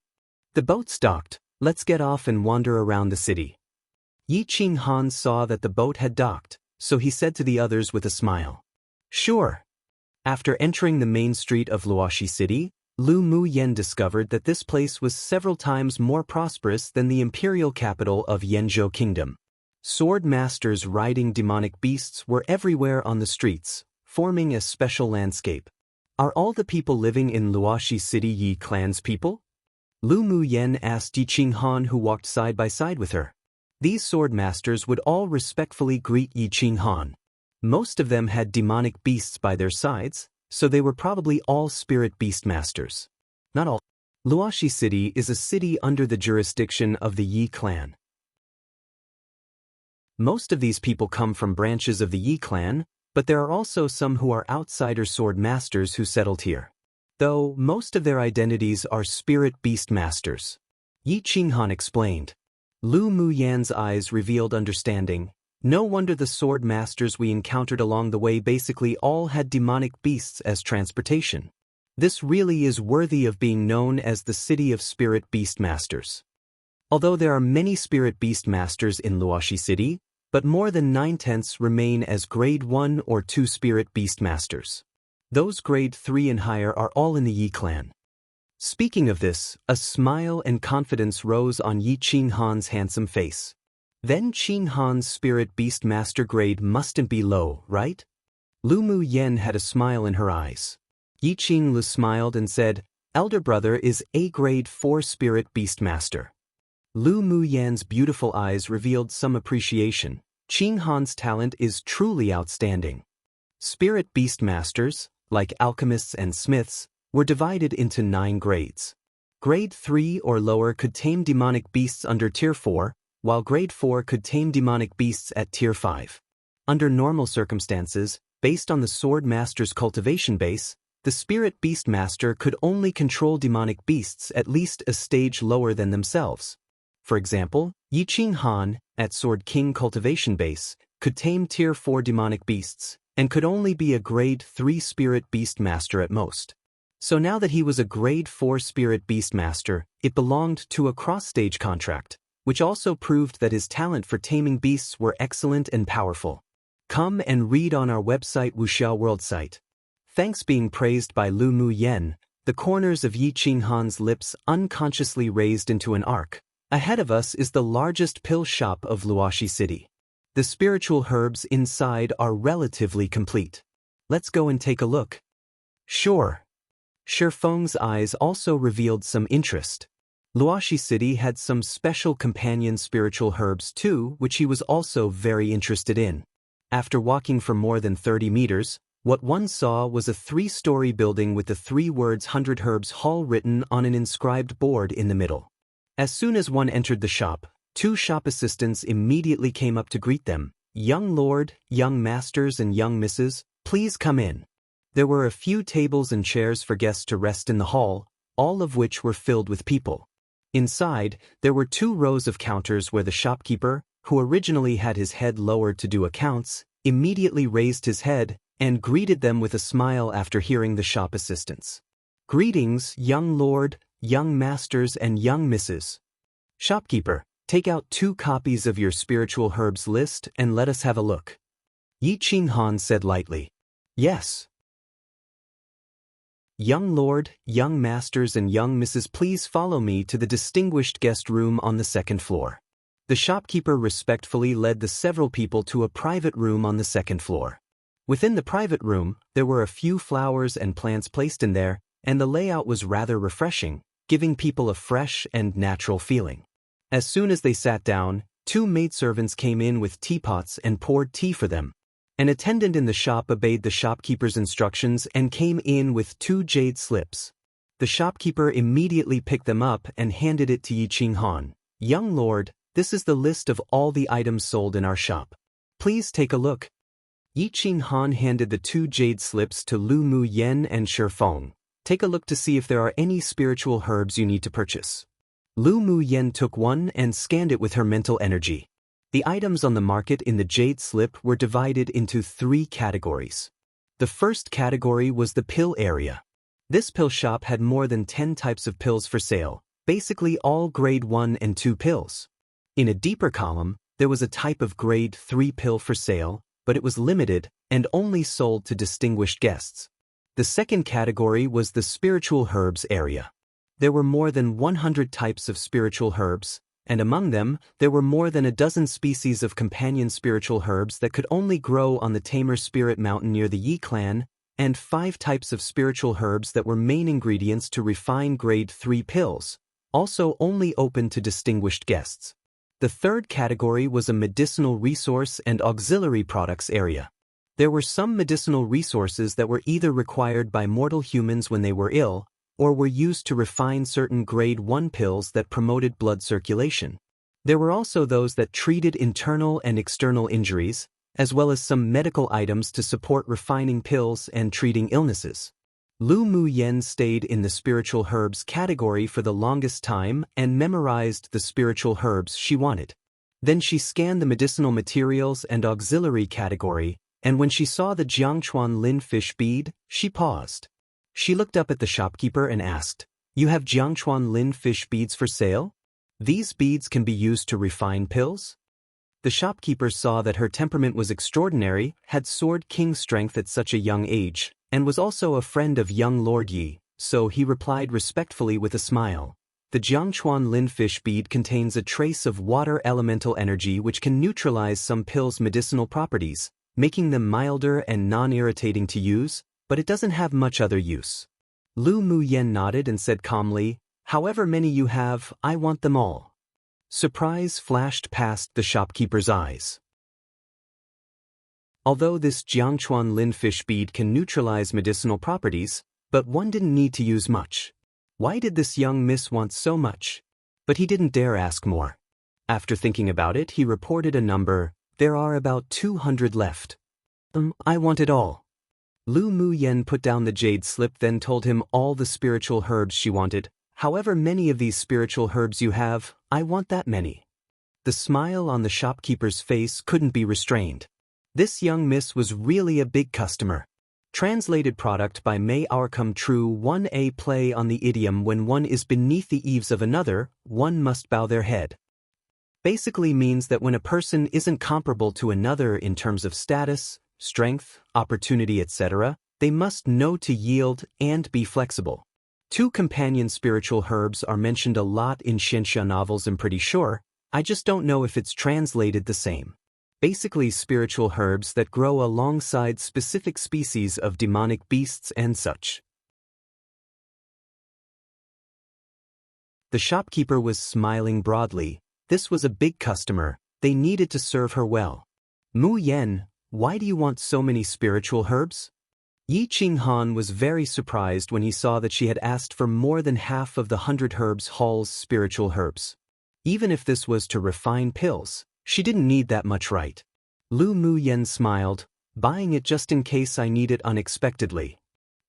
The boat's docked, let's get off and wander around the city." Yi Qinghan saw that the boat had docked, so he said to the others with a smile, "Sure." After entering the main street of Luoxi City, Lu Muyen discovered that this place was several times more prosperous than the imperial capital of Yanzhou Kingdom. Sword masters riding demonic beasts were everywhere on the streets, forming a special landscape. "Are all the people living in Luoxi City Yi clan's people?" Lu Muyen asked Yi Qinghan, who walked side by side with her. These sword masters would all respectfully greet Yi Qinghan. Most of them had demonic beasts by their sides, so they were probably all spirit beast masters. Not all. Luoxi City is a city under the jurisdiction of the Yi clan. Most of these people come from branches of the Yi clan, but there are also some who are outsider sword masters who settled here. Though most of their identities are spirit beast masters. Yi Qinghan explained. Lu Muyan's eyes revealed understanding. No wonder the sword masters we encountered along the way basically all had demonic beasts as transportation. This really is worthy of being known as the City of Spirit Beast Masters. Although there are many Spirit Beast Masters in Luoxi City, but more than 9/10 remain as Grade 1 or 2 Spirit Beast Masters. Those Grade 3 and higher are all in the Yi clan. Speaking of this, a smile and confidence rose on Yi Qinghan's handsome face. Then Qinghan's Spirit Beast Master grade mustn't be low, right? Lu Muyan had a smile in her eyes. Yi Qinglu smiled and said, Elder brother is a Grade 4 Spirit Beast Master. Lu Muyan's beautiful eyes revealed some appreciation. Qinghan's talent is truly outstanding. Spirit Beast Masters, like alchemists and smiths, were divided into 9 grades. Grade 3 or lower could tame demonic beasts under Tier 4, while Grade 4 could tame demonic beasts at Tier 5. Under normal circumstances, based on the Sword Master's cultivation base, the Spirit Beast Master could only control demonic beasts at least a stage lower than themselves. For example, Yi Qinghan, at Sword King cultivation base, could tame Tier 4 demonic beasts, and could only be a Grade 3 Spirit Beast Master at most. So now that he was a Grade 4 Spirit Beast Master, it belonged to a cross-stage contract, which also proved that his talent for taming beasts were excellent and powerful. Come and read on our website Wuxia World site. Thanks being praised by Lu Muyan, the corners of Yi Qinghan's lips unconsciously raised into an arc. Ahead of us is the largest pill shop of Luoxi City. The spiritual herbs inside are relatively complete. Let's go and take a look. Sure. Shifeng's eyes also revealed some interest. Luoxi City had some special companion spiritual herbs too, which he was also very interested in. After walking for more than 30 meters, what one saw was a 3-story building with the 3 words 100 Herbs Hall written on an inscribed board in the middle. As soon as one entered the shop, 2 shop assistants immediately came up to greet them. Young Lord, young Masters and young Misses, please come in. There were a few tables and chairs for guests to rest in the hall, all of which were filled with people. Inside, there were 2 rows of counters where the shopkeeper, who originally had his head lowered to do accounts, immediately raised his head and greeted them with a smile after hearing the shop assistants. Greetings, young Lord, young Masters and young Misses. Shopkeeper, take out 2 copies of your spiritual herbs list and let us have a look. Yi Qinghan said lightly. Yes. Young Lord, young Masters and young Misses, please follow me to the distinguished guest room on the 2nd floor. The shopkeeper respectfully led the several people to a private room on the 2nd floor. Within the private room, there were a few flowers and plants placed in there, and the layout was rather refreshing, giving people a fresh and natural feeling. As soon as they sat down, 2 maidservants came in with teapots and poured tea for them. An attendant in the shop obeyed the shopkeeper's instructions and came in with 2 jade slips. The shopkeeper immediately picked them up and handed it to Yi Qinghan. Young Lord, this is the list of all the items sold in our shop. Please take a look. Yi Qinghan handed the 2 jade slips to Lu Muyan and Shifeng. Take a look to see if there are any spiritual herbs you need to purchase. Lu Muyan took one and scanned it with her mental energy. The items on the market in the jade slip were divided into 3 categories. The first category was the pill area. This pill shop had more than 10 types of pills for sale, basically all Grade 1 and 2 pills. In a deeper column, there was a type of Grade 3 pill for sale, but it was limited and only sold to distinguished guests. The second category was the spiritual herbs area. There were more than 100 types of spiritual herbs, and among them, there were more than a dozen species of companion spiritual herbs that could only grow on the Tamer Spirit Mountain near the Yi clan, and 5 types of spiritual herbs that were main ingredients to refine Grade 3 pills, also only open to distinguished guests. The third category was a medicinal resource and auxiliary products area. There were some medicinal resources that were either required by mortal humans when they were ill, or were used to refine certain grade 1 pills that promoted blood circulation. There were also those that treated internal and external injuries, as well as some medical items to support refining pills and treating illnesses. Lu Muyen stayed in the spiritual herbs category for the longest time and memorized the spiritual herbs she wanted. Then she scanned the medicinal materials and auxiliary category, and when she saw the Jiangchuan Lin fish bead, she paused. She looked up at the shopkeeper and asked, "You have Jiangchuan Lin fish beads for sale? These beads can be used to refine pills?" The shopkeeper saw that her temperament was extraordinary, had Sword King strength at such a young age, and was also a friend of young Lord Yi, so he replied respectfully with a smile. The Jiangchuan Lin fish bead contains a trace of water elemental energy which can neutralize some pills' medicinal properties, making them milder and non-irritating to use, but it doesn't have much other use. Lu Muyen nodded and said calmly, "However many you have, I want them all." Surprise flashed past the shopkeeper's eyes. Although this Jiangchuan Lin fish bead can neutralize medicinal properties, but one didn't need to use much. Why did this young miss want so much? But he didn't dare ask more. After thinking about it, he reported a number. "There are about 200 left." I want it all." Lu Muyen put down the jade slip, then told him all the spiritual herbs she wanted. "However many of these spiritual herbs you have, I want that many." The smile on the shopkeeper's face couldn't be restrained. This young miss was really a big customer. Translated product by May Our Come True 1A play on the idiom "when one is beneath the eaves of another, one must bow their head." Basically means that when a person isn't comparable to another in terms of status, strength, opportunity, etc., they must know to yield and be flexible. 2 companion spiritual herbs are mentioned a lot in Xianxia novels, I'm pretty sure, I just don't know if it's translated the same. Basically spiritual herbs that grow alongside specific species of demonic beasts and such. The shopkeeper was smiling broadly. This was a big customer, they needed to serve her well. "Mu Yen, why do you want so many spiritual herbs?" Yi Qinghan was very surprised when he saw that she had asked for more than half of the 100 herbs hall's spiritual herbs. Even if this was to refine pills, she didn't need that much, right? Lu Muyen smiled, "Buying it just in case I need it unexpectedly."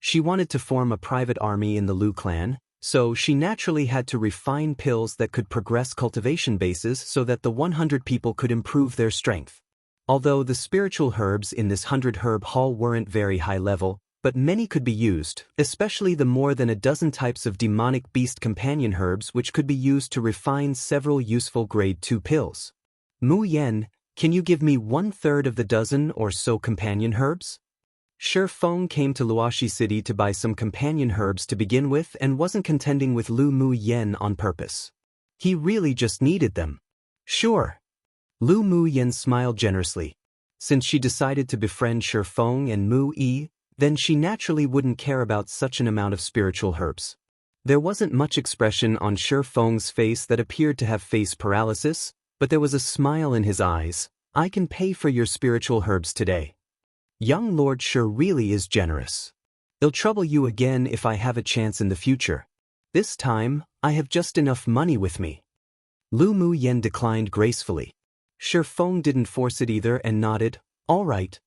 She wanted to form a private army in the Lu clan, so she naturally had to refine pills that could progress cultivation bases so that the 100 people could improve their strength. Although the spiritual herbs in this 100 herb hall weren't very high level, but many could be used, especially the more than a dozen types of demonic beast companion herbs which could be used to refine several useful grade 2 pills. "Mu Yen, can you give me 1/3 of the dozen or so companion herbs?" Shi Feng came to Luoxi City to buy some companion herbs to begin with and wasn't contending with Lu Muyen on purpose. He really just needed them. "Sure." Lu Muyen smiled generously. Since she decided to befriend Shi Feng and Mu Yi, then she naturally wouldn't care about such an amount of spiritual herbs. There wasn't much expression on Shi Feng's face that appeared to have face paralysis, but there was a smile in his eyes. "I can pay for your spiritual herbs today. Young Lord Shi really is generous. I'll trouble you again if I have a chance in the future. This time, I have just enough money with me." Lu Muyen declined gracefully. Shi Feng didn't force it either and nodded, "All right."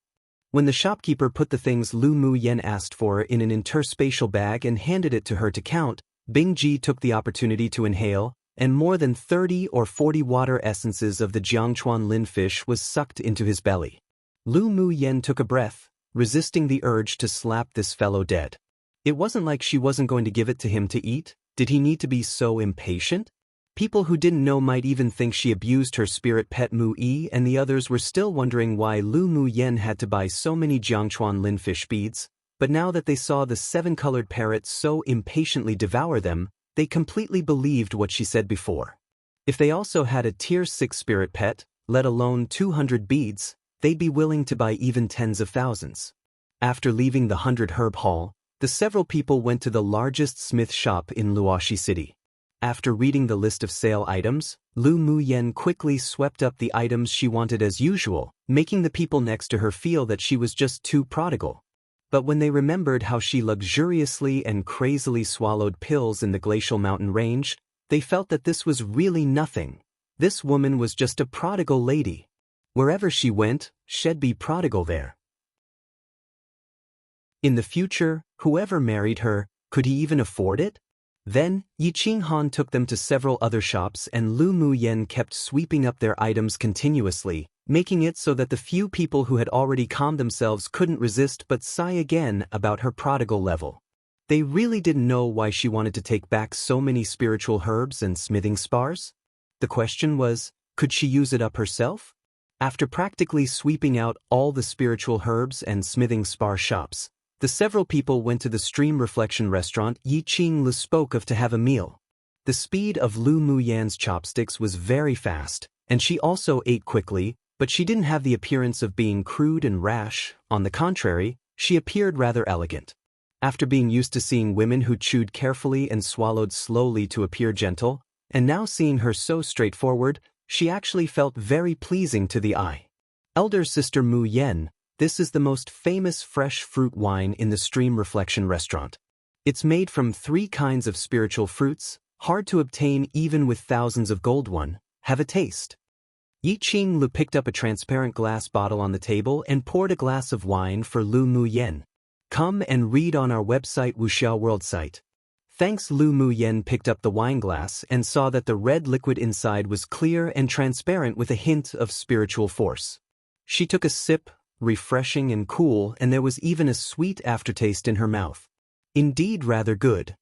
When the shopkeeper put the things Lu Muyen asked for in an interspatial bag and handed it to her to count, Bing Ji took the opportunity to inhale, and more than 30 or 40 water essences of the Jiangchuan Lin fish was sucked into his belly. Lu Muyen took a breath, resisting the urge to slap this fellow dead. It wasn't like she wasn't going to give it to him to eat. Did he need to be so impatient? People who didn't know might even think she abused her spirit pet Mu Yi, and the others were still wondering why Lu Muyen had to buy so many Jiangchuan Lin fish beads, but now that they saw the 7-colored parrot so impatiently devour them, they completely believed what she said before. If they also had a tier 6 spirit pet, let alone 200 beads, they'd be willing to buy even tens of thousands. After leaving the 100 herb hall, the several people went to the largest smith shop in Luoxi City. After reading the list of sale items, Lu Muyen quickly swept up the items she wanted as usual, making the people next to her feel that she was just too prodigal. But when they remembered how she luxuriously and crazily swallowed pills in the glacial mountain range, they felt that this was really nothing. This woman was just a prodigal lady. Wherever she went, she'd be prodigal there. In the future, whoever married her, could he even afford it? Then, Yi Qinghan took them to several other shops and Lu Muyen kept sweeping up their items continuously, making it so that the few people who had already calmed themselves couldn't resist but sigh again about her prodigal level. They really didn't know why she wanted to take back so many spiritual herbs and smithing spars. The question was, could she use it up herself? After practically sweeping out all the spiritual herbs and smithing spar shops, the several people went to the stream reflection restaurant Yi Qinglu spoke of to have a meal. The speed of Lu Muyan's chopsticks was very fast, and she also ate quickly, but she didn't have the appearance of being crude and rash. On the contrary, she appeared rather elegant. After being used to seeing women who chewed carefully and swallowed slowly to appear gentle, and now seeing her so straightforward, she actually felt very pleasing to the eye. Elder sister Mu Yen, this is the most famous fresh fruit wine in the Stream Reflection restaurant. It's made from 3 kinds of spiritual fruits, hard to obtain even with thousands of gold one. Have a taste. Yi Qinglu picked up a transparent glass bottle on the table and poured a glass of wine for Lu Muyen. Come and read on our website Wuxia World site. Thanks. Lu Muyen picked up the wine glass and saw that the red liquid inside was clear and transparent with a hint of spiritual force. She took a sip, refreshing and cool, and there was even a sweet aftertaste in her mouth. Indeed rather good.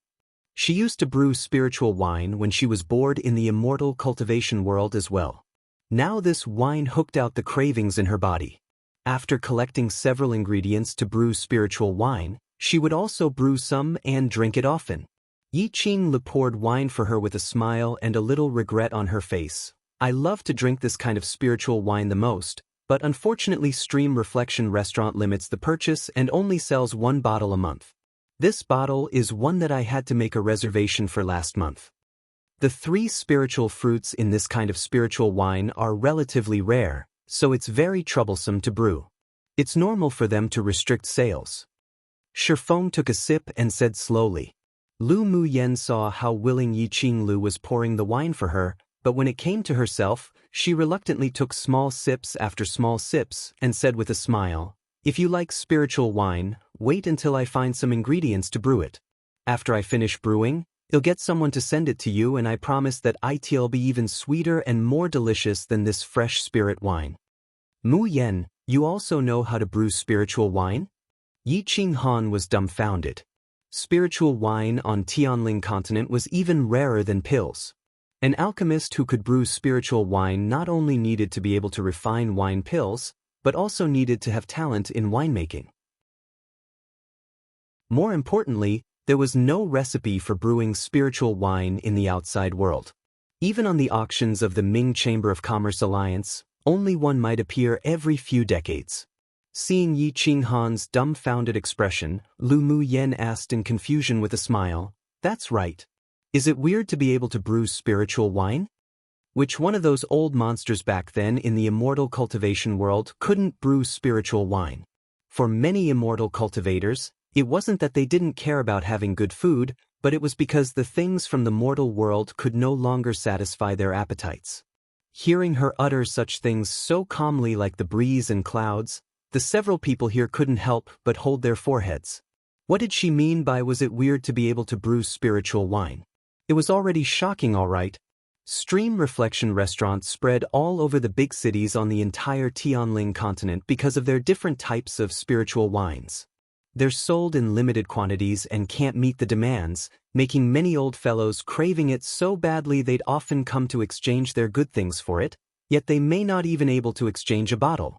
She used to brew spiritual wine when she was bored in the Immortal cultivation world as well. Now this wine hooked out the cravings in her body. After collecting several ingredients to brew spiritual wine, she would also brew some and drink it often. Yi Qinglu poured wine for her with a smile and a little regret on her face. I love to drink this kind of spiritual wine the most, but unfortunately Stream Reflection restaurant limits the purchase and only sells 1 bottle a month. This bottle is one that I had to make a reservation for last month. The 3 spiritual fruits in this kind of spiritual wine are relatively rare, so it's very troublesome to brew. It's normal for them to restrict sales. Shifeng took a sip and said slowly. Lu Muyen saw how willing Yi Qinglu was pouring the wine for her, but when it came to herself, she reluctantly took small sips after small sips and said with a smile, "If you like spiritual wine, wait until I find some ingredients to brew it. After I finish brewing, you'll get someone to send it to you, and I promise that it'll be even sweeter and more delicious than this fresh spirit wine." Mu Yen, you also know how to brew spiritual wine? Yi Qinghan was dumbfounded. Spiritual wine on Tianling continent was even rarer than pills. An alchemist who could brew spiritual wine not only needed to be able to refine wine pills, but also needed to have talent in winemaking. More importantly, there was no recipe for brewing spiritual wine in the outside world. Even on the auctions of the Ming Chamber of Commerce Alliance, only one might appear every few decades. Seeing Yi Qinghan's dumbfounded expression, Lu Muyen asked in confusion with a smile, "That's right. Is it weird to be able to brew spiritual wine? Which one of those old monsters back then in the immortal cultivation world couldn't brew spiritual wine?" For many immortal cultivators, it wasn't that they didn't care about having good food, but it was because the things from the mortal world could no longer satisfy their appetites. Hearing her utter such things so calmly like the breeze and clouds, the several people here couldn't help but hold their foreheads. What did she mean by was it weird to be able to brew spiritual wine? It was already shocking, all right. Stream Reflection restaurants spread all over the big cities on the entire Tianling continent because of their different types of spiritual wines. They're sold in limited quantities and can't meet the demands, making many old fellows craving it so badly they'd often come to exchange their good things for it, yet they may not even able to exchange a bottle.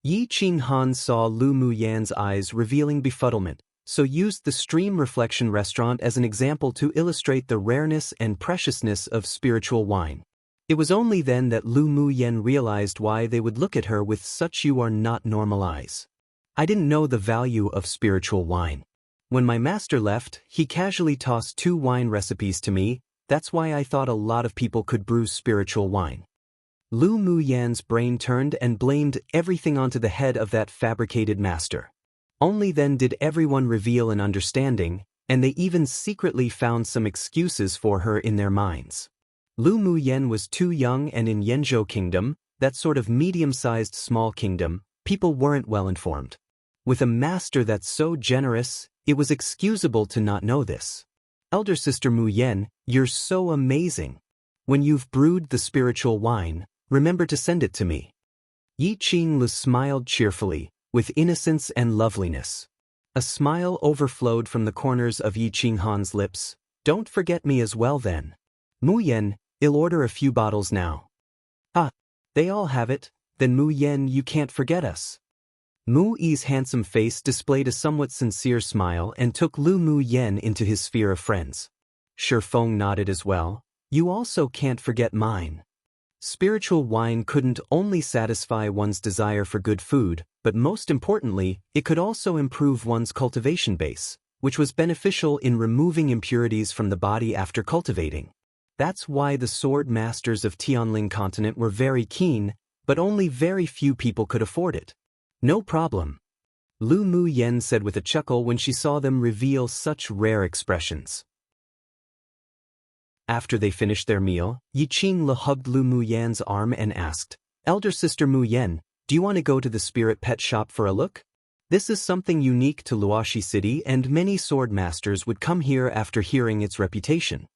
Yi Qinghan saw Lu Muyan's eyes revealing befuddlement, so used the Stream Reflection restaurant as an example to illustrate the rareness and preciousness of spiritual wine. It was only then that Lu Muyen realized why they would look at her with such "you are not normal" eyes. I didn't know the value of spiritual wine. When my master left, he casually tossed 2 wine recipes to me, That's why I thought a lot of people could brew spiritual wine. Lu Muyan's brain turned and blamed everything onto the head of that fabricated master. Only then did everyone reveal an understanding, and they even secretly found some excuses for her in their minds. Lu Muyan was too young, and in Yanzhou Kingdom, that sort of medium-sized small kingdom, people weren't well informed. With a master that's so generous, it was excusable to not know this. Elder Sister Muyan, you're so amazing. When you've brewed the spiritual wine, remember to send it to me. Yi Qinglu smiled cheerfully, with innocence and loveliness. A smile overflowed from the corners of Yi Qinghan's lips. Don't forget me as well then. Muyan, I'll order a few bottles now. Ah, they all have it, then Muyan, you can't forget us. Mu Yi's handsome face displayed a somewhat sincere smile and took Lu Muyan into his sphere of friends. Shifeng nodded as well. You also can't forget mine. Spiritual wine couldn't only satisfy one's desire for good food, but most importantly, it could also improve one's cultivation base, which was beneficial in removing impurities from the body after cultivating. That's why the sword masters of Tianling continent were very keen, but only very few people could afford it. No problem. Lu Muyan said with a chuckle when she saw them reveal such rare expressions. After they finished their meal, Yi Qinglu hugged Lu Muyan's arm and asked, Elder Sister Muyan, do you want to go to the spirit pet shop for a look? This is something unique to Luoxi City, and many sword masters would come here after hearing its reputation.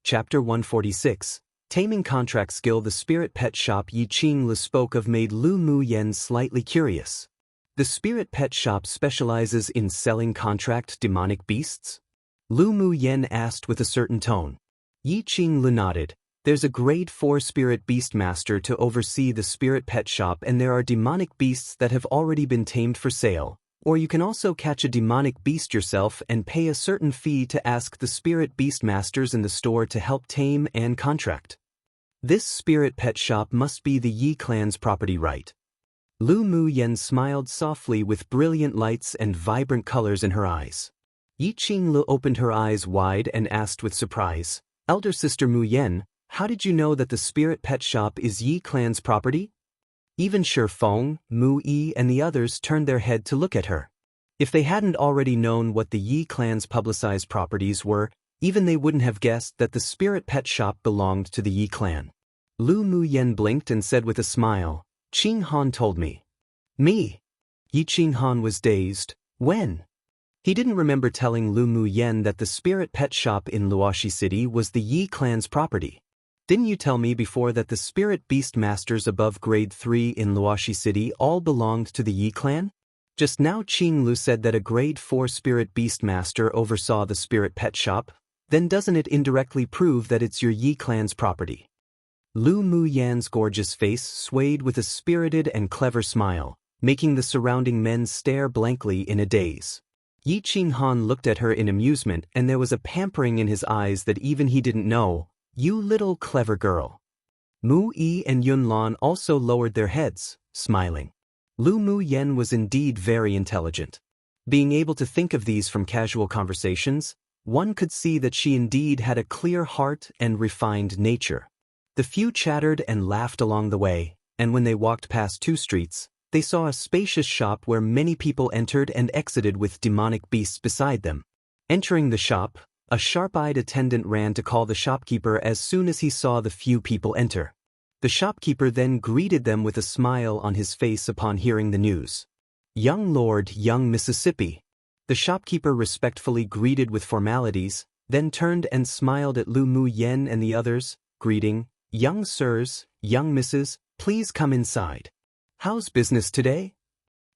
Chapter 146. Taming contract skill. The spirit pet shop Yi Qinglu spoke of made Lu Muyan slightly curious. The spirit pet shop specializes in selling contract demonic beasts? Lu Muyan asked with a certain tone. Yi Qinglu nodded. There's a grade 4 spirit beast master to oversee the spirit pet shop, and there are demonic beasts that have already been tamed for sale, or you can also catch a demonic beast yourself and pay a certain fee to ask the spirit beast masters in the store to help tame and contract. This spirit pet shop must be the Yi clan's property, right? Lu Muyan smiled softly with brilliant lights and vibrant colors in her eyes. Yi Qinglu opened her eyes wide and asked with surprise, Elder Sister Muyan, how did you know that the spirit pet shop is Yi clan's property? Even Shifeng, Mu Yi, and the others turned their head to look at her. If they hadn't already known what the Yi clan's publicized properties were, even they wouldn't have guessed that the spirit pet shop belonged to the Yi clan. Lu Muyan blinked and said with a smile, Qinghan told me. Me? Yi Qinghan was dazed. When? He didn't remember telling Lu Muyan that the spirit pet shop in Luoxi City was the Yi clan's property. Didn't you tell me before that the spirit beast masters above grade 3 in Luoxi City all belonged to the Yi clan? Just now Qinglu said that a grade 4 spirit beast master oversaw the spirit pet shop. Then doesn't it indirectly prove that it's your Yi clan's property? Lu Muyan's gorgeous face swayed with a spirited and clever smile, making the surrounding men stare blankly in a daze. Yi Qinghan looked at her in amusement, and there was a pampering in his eyes that even he didn't know. You little clever girl. Mu Yi and Yunlan also lowered their heads, smiling. Lu Muyan was indeed very intelligent. Being able to think of these from casual conversations, one could see that she indeed had a clear heart and refined nature. The few chattered and laughed along the way, and when they walked past 2 streets, they saw a spacious shop where many people entered and exited with demonic beasts beside them. Entering the shop, a sharp-eyed attendant ran to call the shopkeeper as soon as he saw the few people enter. The shopkeeper then greeted them with a smile on his face upon hearing the news. Young Lord, young Mississippi. The shopkeeper respectfully greeted with formalities, then turned and smiled at Lu Muyan and the others, greeting, Young sirs, young misses, please come inside. How's business today?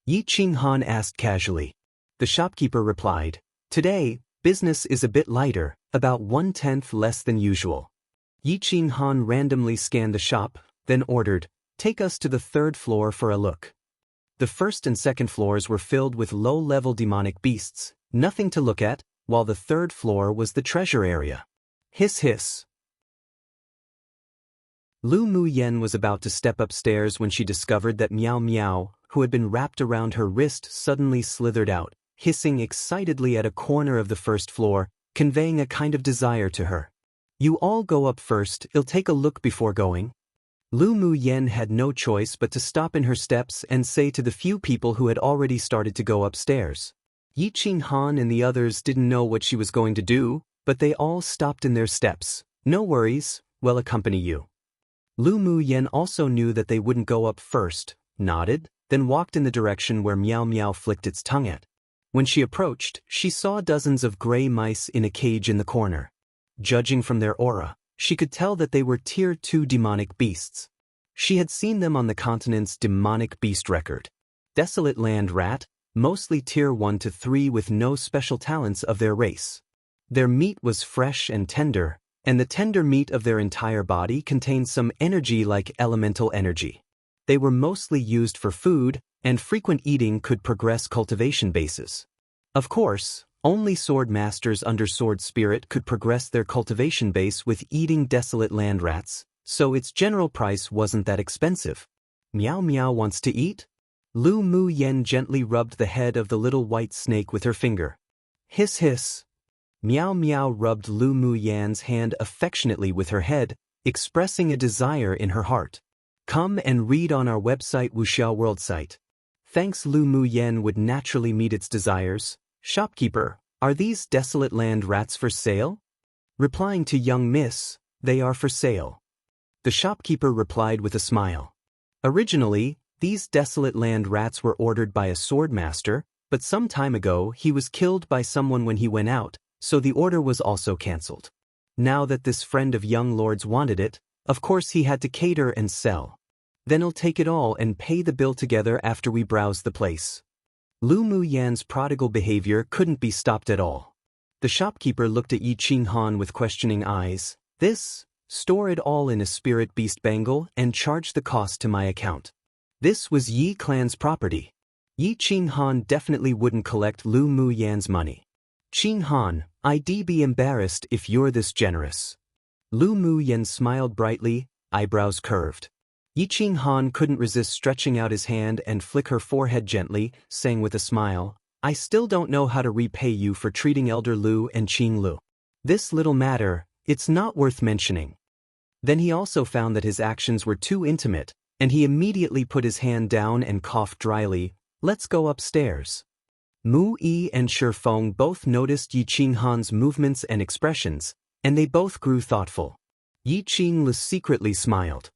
Yi Qinghan asked casually. The shopkeeper replied, Today, business is a bit lighter, about 1/10 less than usual. Yi Qinghan randomly scanned the shop, then ordered, Take us to the 3rd floor for a look. The 1st and 2nd floors were filled with low-level demonic beasts, nothing to look at, while the 3rd floor was the treasure area. Hiss hiss. Lu Muyan was about to step upstairs when she discovered that Meow Meow, who had been wrapped around her wrist, suddenly slithered out, hissing excitedly at a corner of the first floor, conveying a kind of desire to her. You all go up first, I'll take a look before going. Lu Mu Yen had no choice but to stop in her steps and say to the few people who had already started to go upstairs. Yi Qing Han and the others didn't know what she was going to do, but they all stopped in their steps. No worries, we'll accompany you. Lu Mu Yen also knew that they wouldn't go up first, nodded, then walked in the direction where Meow Meow flicked its tongue at. When she approached, she saw dozens of gray mice in a cage in the corner. Judging from their aura, she could tell that they were Tier 2 demonic beasts. She had seen them on the continent's demonic beast record. Desolate land rat, mostly Tier 1 to 3 with no special talents of their race. Their meat was fresh and tender, and the tender meat of their entire body contained some energy like elemental energy. They were mostly used for food, and frequent eating could progress cultivation bases. Of course, only sword masters under sword spirit could progress their cultivation base with eating desolate land rats, so its general price wasn't that expensive. Meow Meow wants to eat? Lu Mu Yen gently rubbed the head of the little white snake with her finger. Hiss hiss. Meow Meow rubbed Lu Mu Yan's hand affectionately with her head, expressing a desire in her heart. Come and read on our website Wuxia World site. Thanks. Lu Mu Yen would naturally meet its desires. Shopkeeper, are these desolate land rats for sale? Replying to young miss, they are for sale. The shopkeeper replied with a smile. Originally, these desolate land rats were ordered by a sword master, but some time ago he was killed by someone when he went out, so the order was also cancelled. Now that this friend of young lord's wanted it, of course he had to cater and sell. Then I'll take it all and pay the bill together after we browse the place. Lu Mu Yan's prodigal behavior couldn't be stopped at all. The shopkeeper looked at Yi Qing Han with questioning eyes. This? Store it all in a spirit beast bangle and charge the cost to my account. This was Yi clan's property. Yi Qing Han definitely wouldn't collect Lu Mu Yan's money. Qing Han, I'd be embarrassed if you're this generous. Lu Mu Yan smiled brightly, eyebrows curved. Yi Qing Han couldn't resist stretching out his hand and flick her forehead gently, saying with a smile, I still don't know how to repay you for treating Elder Lu and Qing Lu. This little matter, it's not worth mentioning. Then he also found that his actions were too intimate, and he immediately put his hand down and coughed dryly. Let's go upstairs. Mu Yi and Shifeng both noticed Yi Qing Han's movements and expressions, and they both grew thoughtful. Yi Qing Lu secretly smiled.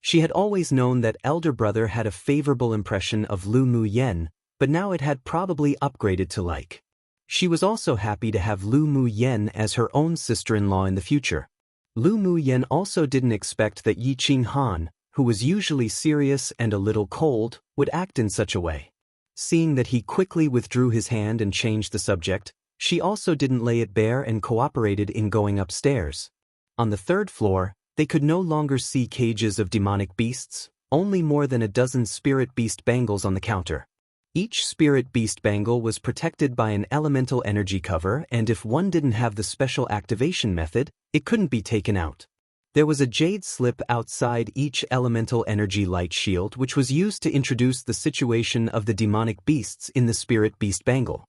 She had always known that elder brother had a favorable impression of Lu Mu Yen, but now it had probably upgraded to like. She was also happy to have Lu Mu Yen as her own sister-in-law in the future. Lu Mu Yen also didn't expect that Yi Qing Han, who was usually serious and a little cold, would act in such a way. Seeing that he quickly withdrew his hand and changed the subject, she also didn't lay it bare and cooperated in going upstairs. On the third floor, they could no longer see cages of demonic beasts, only more than a dozen spirit beast bangles on the counter. Each spirit beast bangle was protected by an elemental energy cover, and if one didn't have the special activation method, it couldn't be taken out. There was a jade slip outside each elemental energy light shield, which was used to introduce the situation of the demonic beasts in the spirit beast bangle.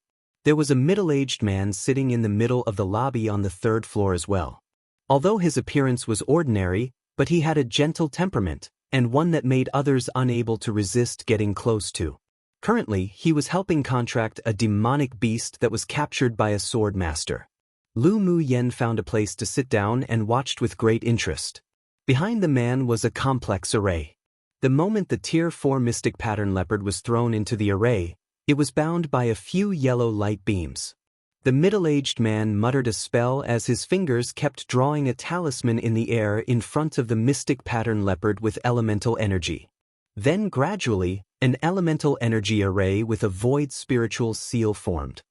There was a middle-aged man sitting in the middle of the lobby on the third floor as well. Although his appearance was ordinary, but he had a gentle temperament, and one that made others unable to resist getting close to. Currently, he was helping contract a demonic beast that was captured by a sword master. Lu Mu Yen found a place to sit down and watched with great interest. Behind the man was a complex array. The moment the Tier 4 mystic pattern leopard was thrown into the array, it was bound by a few yellow light beams. The middle-aged man muttered a spell as his fingers kept drawing a talisman in the air in front of the mystic pattern leopard with elemental energy. Then gradually, an elemental energy array with a void spiritual seal formed.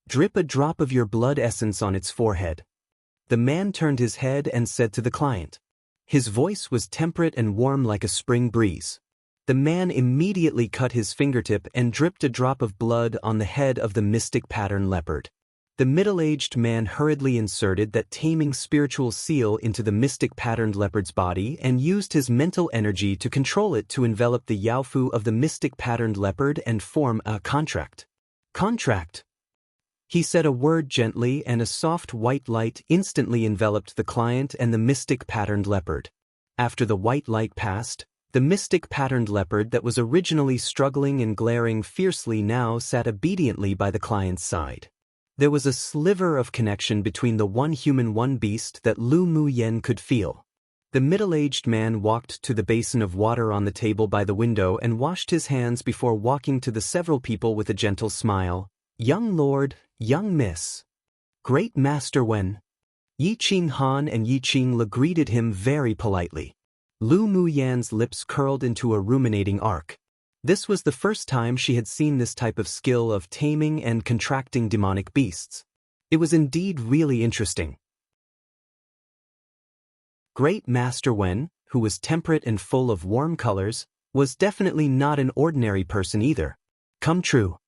Drip a drop of your blood essence on its forehead. The man turned his head and said to the client. His voice was temperate and warm like a spring breeze. The man immediately cut his fingertip and dripped a drop of blood on the head of the mystic pattern leopard. The middle-aged man hurriedly inserted that taming spiritual seal into the mystic patterned leopard's body and used his mental energy to control it to envelop the yaofu of the mystic patterned leopard and form a contract. Contract. He said a word gently and a soft white light instantly enveloped the client and the mystic patterned leopard. After the white light passed, the mystic patterned leopard that was originally struggling and glaring fiercely now sat obediently by the client's side. There was a sliver of connection between the one human one beast that Lu Muyen could feel. The middle-aged man walked to the basin of water on the table by the window and washed his hands before walking to the several people with a gentle smile. Young lord, young miss. Great master Wen. Yi Qing Han and Yi Qing Le greeted him very politely. Lu Muyan's lips curled into a ruminating arc. This was the first time she had seen this type of skill of taming and contracting demonic beasts. It was indeed really interesting. Great Master Wen, who was temperate and full of warm colors, was definitely not an ordinary person either. Come true.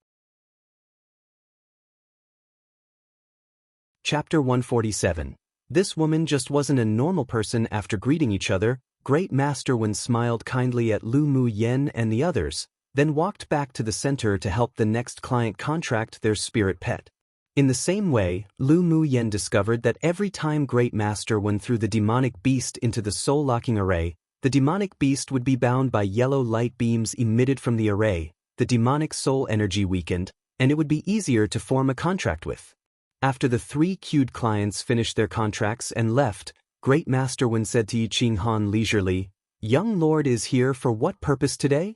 Chapter 147. This woman just wasn't a normal person. After greeting each other, Great Master Wen smiled kindly at Lu Muyen and the others, then walked back to the center to help the next client contract their spirit pet. In the same way, Lu Muyen discovered that every time Great Master Wen threw the demonic beast into the soul-locking array, the demonic beast would be bound by yellow light beams emitted from the array, the demonic soul energy weakened, and it would be easier to form a contract with. After the three queued clients finished their contracts and left, Great Master Wen said to Yi Qing Han leisurely, "Young lord is here for what purpose today?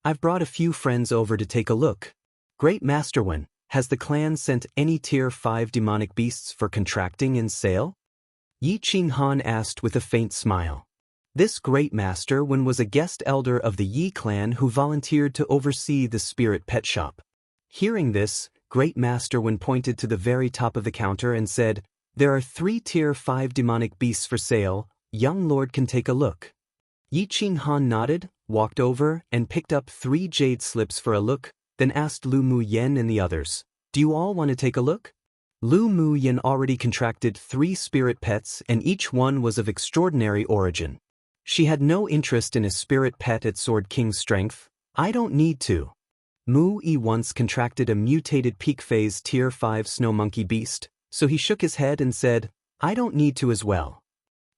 I've brought a few friends over to take a look. Great Master Wen, has the clan sent any tier 5 demonic beasts for contracting and sale?" Yi Qing Han asked with a faint smile. This Great Master Wen was a guest elder of the Yi clan who volunteered to oversee the spirit pet shop. Hearing this, Great Master Wen pointed to the very top of the counter and said, "There are 3 tier 5 demonic beasts for sale. Young lord can take a look." Yi Qing Han nodded, walked over, and picked up 3 jade slips for a look, then asked Lu Muyen and the others, "Do you all want to take a look?" Lu Muyen already contracted 3 spirit pets and each one was of extraordinary origin. She had no interest in a spirit pet at Sword King's strength. "I don't need to." Mu Yi once contracted a mutated peak phase tier 5 snow monkey beast, so he shook his head and said, "I don't need to as well."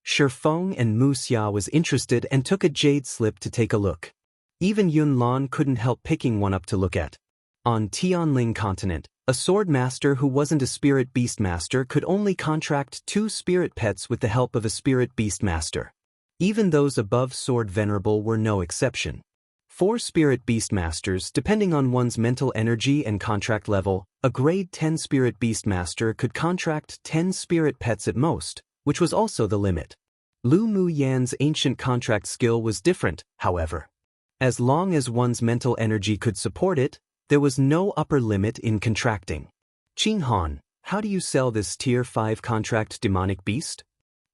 Shifeng and Mu Xia was interested and took a jade slip to take a look. Even Yun Lan couldn't help picking one up to look at. On Tianling continent, a sword master who wasn't a spirit beast master could only contract 2 spirit pets with the help of a spirit beast master. Even those above sword venerable were no exception. 4 spirit beast masters, depending on one's mental energy and contract level, a grade 10 spirit beast master could contract 10 spirit pets at most, which was also the limit. Lu Muyan's ancient contract skill was different, however. As long as one's mental energy could support it, there was no upper limit in contracting. "Qing Han, how do you sell this tier 5 contract demonic beast?"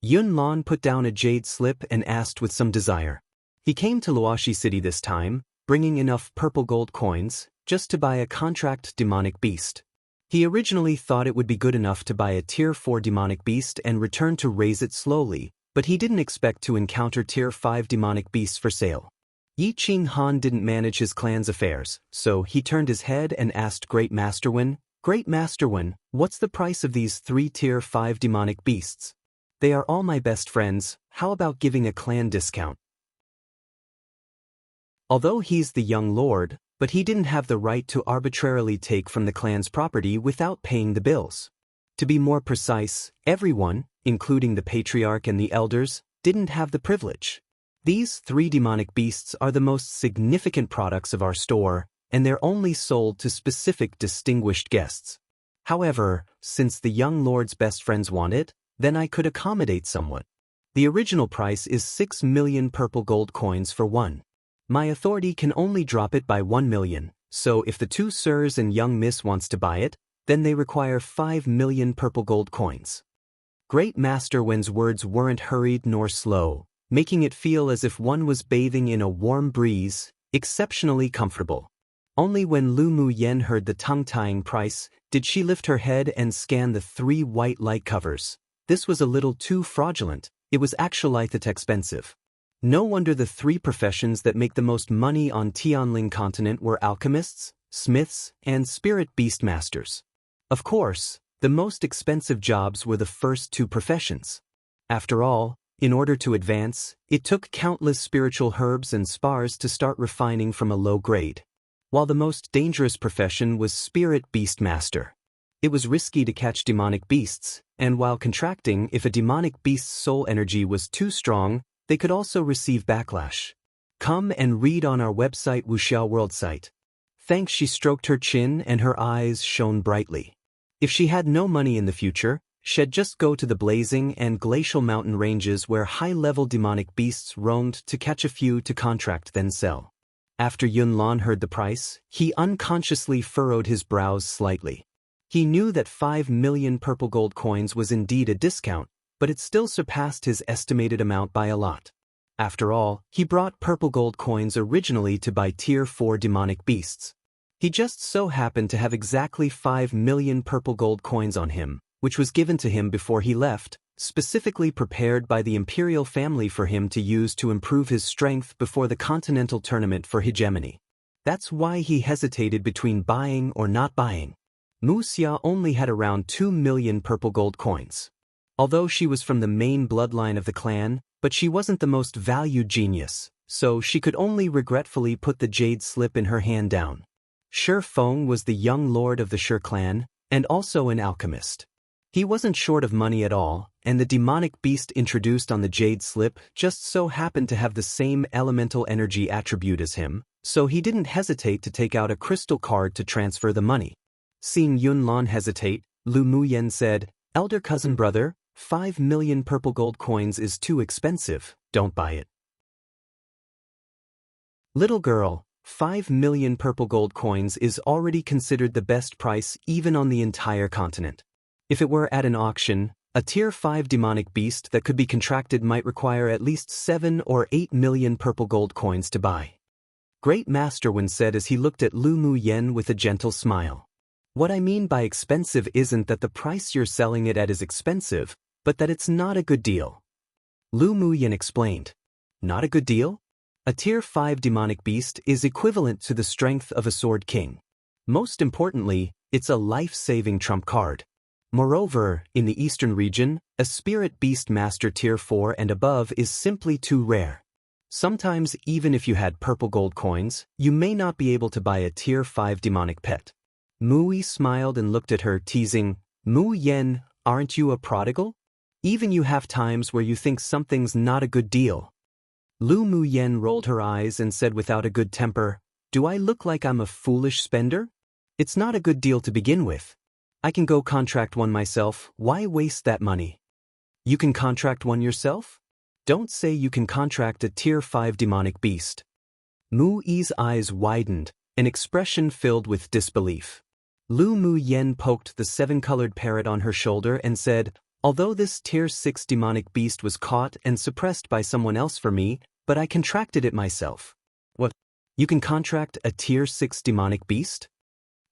Yun Lan put down a jade slip and asked with some desire. He came to Luoshi City this time, bringing enough purple gold coins, just to buy a contract demonic beast. He originally thought it would be good enough to buy a tier 4 demonic beast and return to raise it slowly, but he didn't expect to encounter tier 5 demonic beasts for sale. Yi Qing Han didn't manage his clan's affairs, so he turned his head and asked Great Master Wen, "Great Master Wen, what's the price of these 3 tier 5 demonic beasts? They are all my best friends, how about giving a clan discount?" Although he's the young lord, but he didn't have the right to arbitrarily take from the clan's property without paying the bills. To be more precise, everyone, including the patriarch and the elders, didn't have the privilege. These 3 demonic beasts are the most significant products of our store, and they're only sold to specific distinguished guests. However, since the young lord's best friends want it, then I could accommodate somewhat. The original price is 6 million purple gold coins for one. My authority can only drop it by 1 million, so if the 2 sirs and young miss wants to buy it, then they require 5 million purple gold coins. Great Master Wen's words weren't hurried nor slow, making it feel as if one was bathing in a warm breeze, exceptionally comfortable. Only when Lu Mu Yen heard the tongue-tying price did she lift her head and scan the 3 white light covers. This was a little too fraudulent. It was actually expensive. No wonder the 3 professions that make the most money on Tianling continent were alchemists, smiths, and spirit beast masters. Of course, the most expensive jobs were the first 2 professions. After all, in order to advance, it took countless spiritual herbs and spars to start refining from a low grade. While the most dangerous profession was spirit beast master. It was risky to catch demonic beasts, and while contracting, if a demonic beast's soul energy was too strong, they could also receive backlash. Come and read on our website Wuxia World site. Thanks. She stroked her chin and her eyes shone brightly. If she had no money in the future, she'd just go to the blazing and glacial mountain ranges where high-level demonic beasts roamed to catch a few to contract then sell. After Yunlan heard the price, he unconsciously furrowed his brows slightly. He knew that 5 million purple gold coins was indeed a discount, but it still surpassed his estimated amount by a lot. After all, he brought purple gold coins originally to buy Tier 4 demonic beasts. He just so happened to have exactly 5 million purple gold coins on him, which was given to him before he left, specifically prepared by the imperial family for him to use to improve his strength before the continental tournament for hegemony. That's why he hesitated between buying or not buying. Wuxia only had around 2 million purple gold coins. Although she was from the main bloodline of the clan, but she wasn't the most valued genius, so she could only regretfully put the jade slip in her hand down. Shi Feng was the young lord of the Shi clan, and also an alchemist. He wasn't short of money at all, and the demonic beast introduced on the jade slip just so happened to have the same elemental energy attribute as him, so he didn't hesitate to take out a crystal card to transfer the money. Seeing Yunlan hesitate, Lu Muyen said, "Elder cousin brother, 5 million purple gold coins is too expensive, don't buy it." Little girl, 5 million purple gold coins is already considered the best price even on the entire continent. If it were at an auction, a Tier 5 demonic beast that could be contracted might require at least 7 or 8 million purple gold coins to buy. Great Master Wen said as he looked at Lu Muyen with a gentle smile. What I mean by expensive isn't that the price you're selling it at is expensive, but that it's not a good deal. Lu Muyen explained. Not a good deal? A Tier 5 demonic beast is equivalent to the strength of a Sword King. Most importantly, it's a life-saving trump card. Moreover, in the eastern region, a Spirit Beast Master Tier 4 and above is simply too rare. Sometimes even if you had purple gold coins, you may not be able to buy a Tier 5 demonic pet. Mui smiled and looked at her, teasing, "Mu Yen, aren't you a prodigal? Even you have times where you think something's not a good deal." Lu Muyen rolled her eyes and said without a good temper, "Do I look like I'm a foolish spender? It's not a good deal to begin with. I can go contract one myself, why waste that money?" "You can contract one yourself? Don't say you can contract a Tier 5 demonic beast." Mui's eyes widened, an expression filled with disbelief. Lu Muyen poked the 7-colored parrot on her shoulder and said, "Although this Tier 6 demonic beast was caught and suppressed by someone else for me, but I contracted it myself." "What? You can contract a Tier 6 demonic beast?"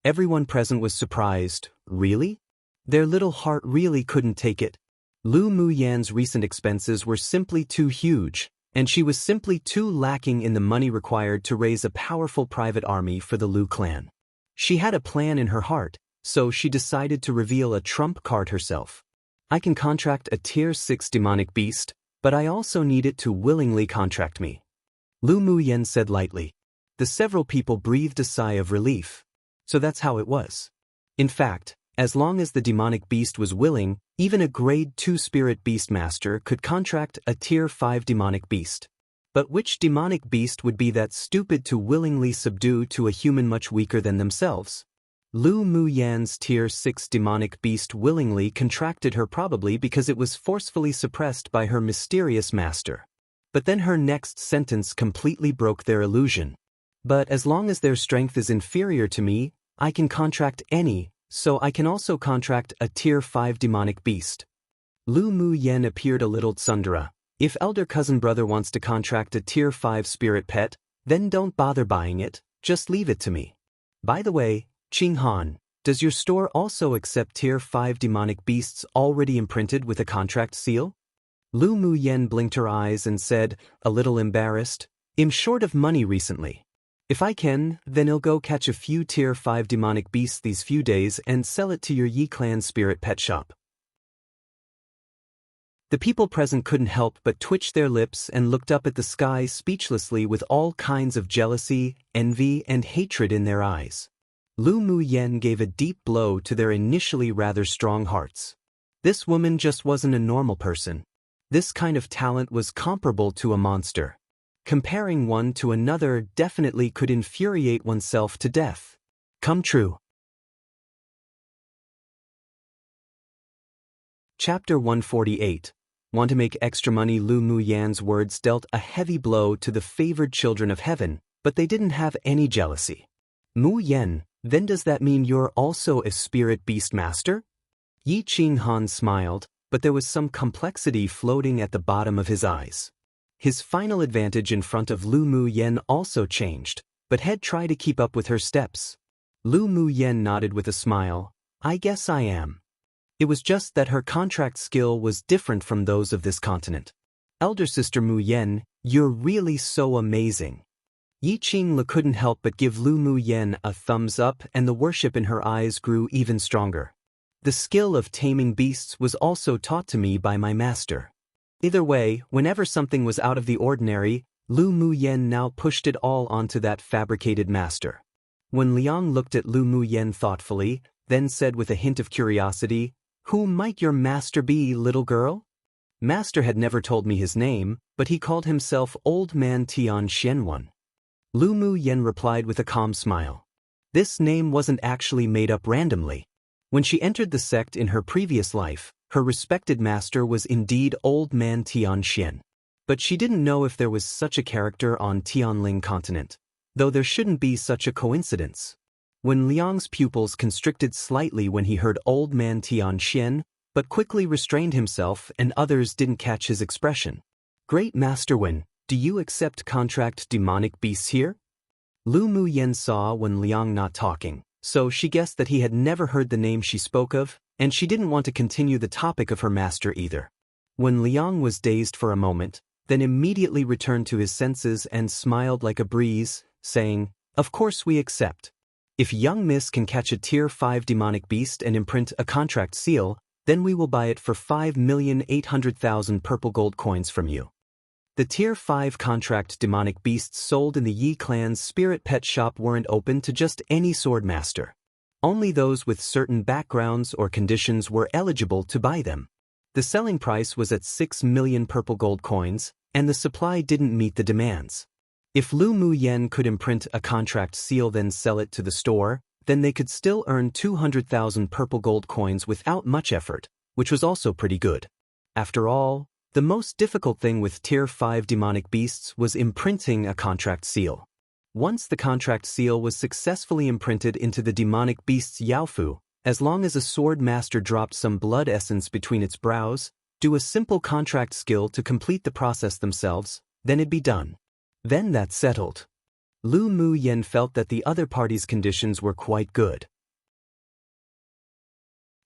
Everyone present was surprised. Really? Their little heart really couldn't take it. Lu Muyen's recent expenses were simply too huge, and she was simply too lacking in the money required to raise a powerful private army for the Lu clan. She had a plan in her heart, so she decided to reveal a trump card herself. "I can contract a Tier 6 demonic beast, but I also need it to willingly contract me," Lu Muyen said lightly. The several people breathed a sigh of relief. So that's how it was. In fact, as long as the demonic beast was willing, even a Grade 2 Spirit Beast Master could contract a Tier 5 demonic beast. But which demonic beast would be that stupid to willingly subdue to a human much weaker than themselves? Lu Muyen's Tier 6 demonic beast willingly contracted her probably because it was forcefully suppressed by her mysterious master. But then her next sentence completely broke their illusion. "But as long as their strength is inferior to me, I can contract any, so I can also contract a Tier 5 demonic beast." Lu Muyen appeared a little tsundere. "If elder cousin brother wants to contract a Tier 5 spirit pet, then don't bother buying it, just leave it to me." By the way, Qing Han, does your store also accept Tier 5 demonic beasts already imprinted with a contract seal? Lu Muyen blinked her eyes and said, a little embarrassed, I'm short of money recently. If I can, then I'll go catch a few Tier 5 demonic beasts these few days and sell it to your Yi Clan spirit pet shop. The people present couldn't help but twitch their lips and looked up at the sky speechlessly with all kinds of jealousy, envy, and hatred in their eyes. Lu Muyen gave a deep blow to their initially rather strong hearts. This woman just wasn't a normal person. This kind of talent was comparable to a monster. Comparing one to another definitely could infuriate oneself to death. Come true. Chapter 148. Want to make extra money? Lu Muyan's words dealt a heavy blow to the favored children of heaven, but they didn't have any jealousy. Mu Yen, then does that mean you're also a spirit beast master? Yi Qing Han smiled, but there was some complexity floating at the bottom of his eyes. His final advantage in front of Lu Muyen also changed, but had tried to keep up with her steps. Lu Muyen nodded with a smile. I guess I am. It was just that her contract skill was different from those of this continent. Elder sister Muyen, you're really so amazing. Yi Qing couldn't help but give Lu Muyen a thumbs up, and the worship in her eyes grew even stronger. The skill of taming beasts was also taught to me by my master. Either way, whenever something was out of the ordinary, Lu Muyen now pushed it all onto that fabricated master. When Liang looked at Lu Muyen thoughtfully, then said with a hint of curiosity, who might your master be, little girl? Master had never told me his name, but he called himself Old Man Tian Xianwan. Lu Muyen replied with a calm smile. This name wasn't actually made up randomly. When she entered the sect in her previous life, her respected master was indeed Old Man Tian Xian. But she didn't know if there was such a character on Tianling continent, though there shouldn't be such a coincidence. When Liang's pupils constricted slightly when he heard Old Man Tian Xian, but quickly restrained himself and others didn't catch his expression. Great Master Wen, do you accept contract demonic beasts here? Lu Muyen saw when Liang not talking, so she guessed that he had never heard the name she spoke of, and she didn't want to continue the topic of her master either. When Liang was dazed for a moment, then immediately returned to his senses and smiled like a breeze, saying, of course we accept. If young miss can catch a Tier 5 demonic beast and imprint a contract seal, then we will buy it for 5,800,000 purple gold coins from you. The Tier 5 contract demonic beasts sold in the Yi clan's spirit pet shop weren't open to just any sword master. Only those with certain backgrounds or conditions were eligible to buy them. The selling price was at 6 million purple gold coins, and the supply didn't meet the demands. If Lu Muyen could imprint a contract seal then sell it to the store, then they could still earn 200,000 purple gold coins without much effort, which was also pretty good. After all, the most difficult thing with Tier 5 demonic beasts was imprinting a contract seal. Once the contract seal was successfully imprinted into the demonic beast's yaofu, as long as a sword master dropped some blood essence between its brows, do a simple contract skill to complete the process themselves, then it'd be done. Then that's settled. Lu Muyen felt that the other party's conditions were quite good.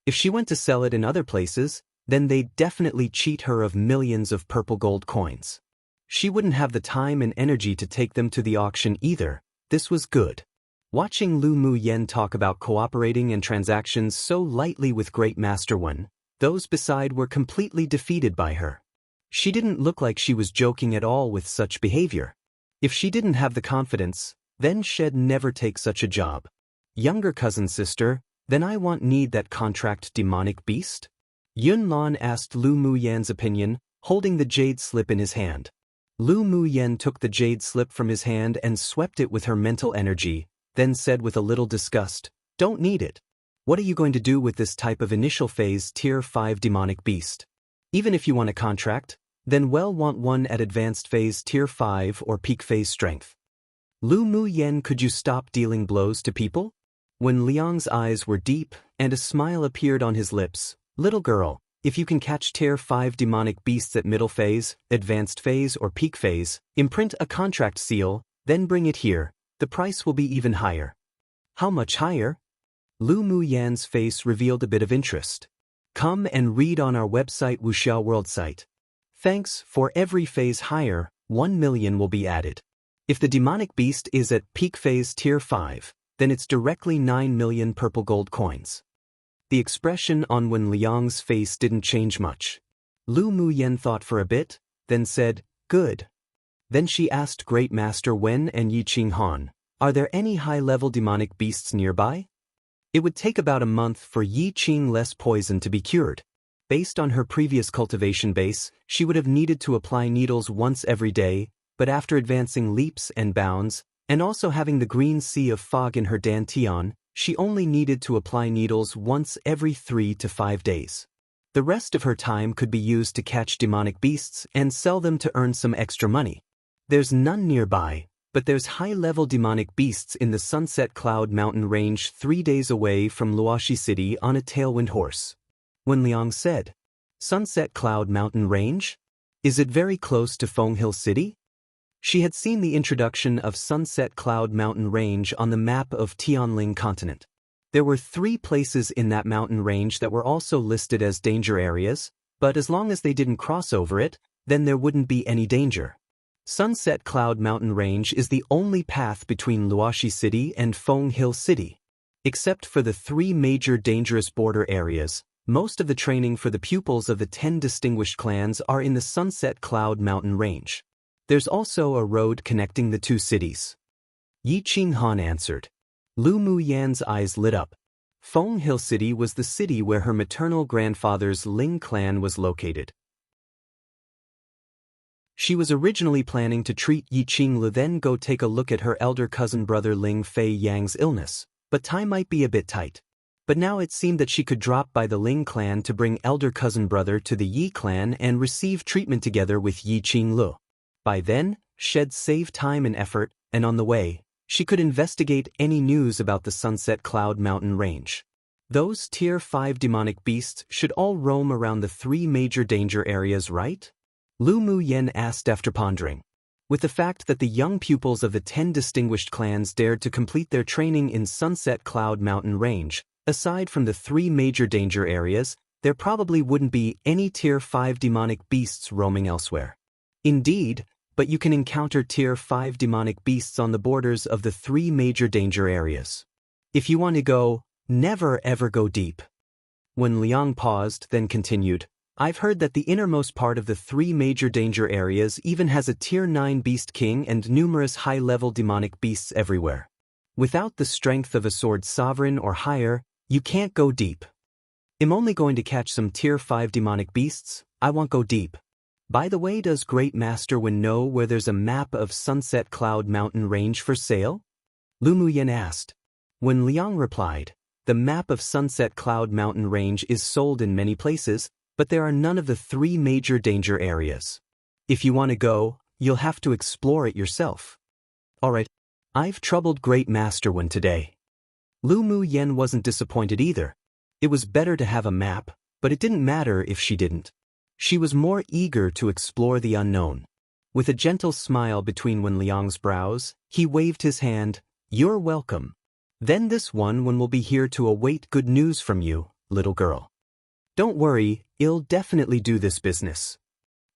If she went to sell it in other places, then they'd definitely cheat her of millions of purple gold coins. She wouldn't have the time and energy to take them to the auction either. This was good. Watching Lu Muyen talk about cooperating and transactions so lightly with Great Master Wen, those beside were completely defeated by her. She didn't look like she was joking at all with such behavior. If she didn't have the confidence, then she'd never take such a job. Younger cousin sister, then I need that contract demonic beast? Yun Lan asked Lu Muyen's opinion, holding the jade slip in his hand. Lu Muyen took the jade slip from his hand and swept it with her mental energy, then said with a little disgust, don't need it. What are you going to do with this type of initial phase Tier 5 demonic beast? Even if you want a contract, then want one at advanced phase Tier 5 or peak phase strength. Lu Muyen, could you stop dealing blows to people? When Liang's eyes were deep and a smile appeared on his lips, little girl, if you can catch Tier 5 demonic beasts at middle phase, advanced phase or peak phase, imprint a contract seal, then bring it here, the price will be even higher. How much higher? Lu Muyan's face revealed a bit of interest. Come and read on our website Wuxia World site. Thanks, for every phase higher, 1 million will be added. If the demonic beast is at peak phase tier 5, then it's directly 9 million purple gold coins. The expression on Wen Liang's face didn't change much. Lu Muyan thought for a bit, then said, good. Then she asked Great Master Wen and Yi Qinghan, are there any high-level demonic beasts nearby? It would take about a month for Yi Qing's poison to be cured. Based on her previous cultivation base, she would have needed to apply needles once every day, but after advancing leaps and bounds, and also having the green sea of fog in her dantian, she only needed to apply needles once every 3 to 5 days. The rest of her time could be used to catch demonic beasts and sell them to earn some extra money. There's none nearby, but there's high-level demonic beasts in the Sunset Cloud Mountain range 3 days away from Luoxi City on a tailwind horse. Wen Liang said, Sunset Cloud Mountain range? Is it very close to Feng Hill City? She had seen the introduction of Sunset Cloud Mountain range on the map of Tianling continent. There were 3 places in that mountain range that were also listed as danger areas, but as long as they didn't cross over it, then there wouldn't be any danger. Sunset Cloud Mountain range is the only path between Luoxi City and Feng Hill City. Except for the 3 major dangerous border areas, most of the training for the pupils of the 10 distinguished clans are in the Sunset Cloud Mountain range. There's also a road connecting the 2 cities. Yi Qinghan answered. Lu Muyan's eyes lit up. Feng Hill City was the city where her maternal grandfather's Ling clan was located. She was originally planning to treat Yi Qinglu then go take a look at her elder cousin brother Ling Fei Yang's illness, but time might be a bit tight. But now it seemed that she could drop by the Ling clan to bring elder cousin brother to the Yi clan and receive treatment together with Yi Qinglu. By then, she'd save time and effort, and on the way, she could investigate any news about the Sunset Cloud Mountain range. Those Tier 5 demonic beasts should all roam around the 3 major danger areas, right? Lu Muyan asked after pondering. With the fact that the young pupils of the 10 distinguished clans dared to complete their training in Sunset Cloud Mountain range, aside from the 3 major danger areas, there probably wouldn't be any Tier 5 demonic beasts roaming elsewhere. Indeed, but you can encounter Tier 5 demonic beasts on the borders of the 3 major danger areas. If you want to go, never ever go deep. When Liang paused, then continued, I've heard that the innermost part of the 3 major danger areas even has a Tier 9 Beast King and numerous high-level demonic beasts everywhere. Without the strength of a sword sovereign or higher, you can't go deep. I'm only going to catch some Tier 5 demonic beasts, I won't go deep. By the way, does Great Master Wen know where there's a map of Sunset Cloud Mountain range for sale? Lu Muyan asked. When Liang replied, the map of Sunset Cloud Mountain range is sold in many places, but there are none of the 3 major danger areas. If you want to go, you'll have to explore it yourself. Alright, I've troubled Great Master Wen today. Lu Muyan wasn't disappointed either. It was better to have a map, but it didn't matter if she didn't. She was more eager to explore the unknown. With a gentle smile between Wen Liang's brows, he waved his hand, You're welcome. Then this one will be here to await good news from you, little girl. Don't worry, I'll definitely do this business.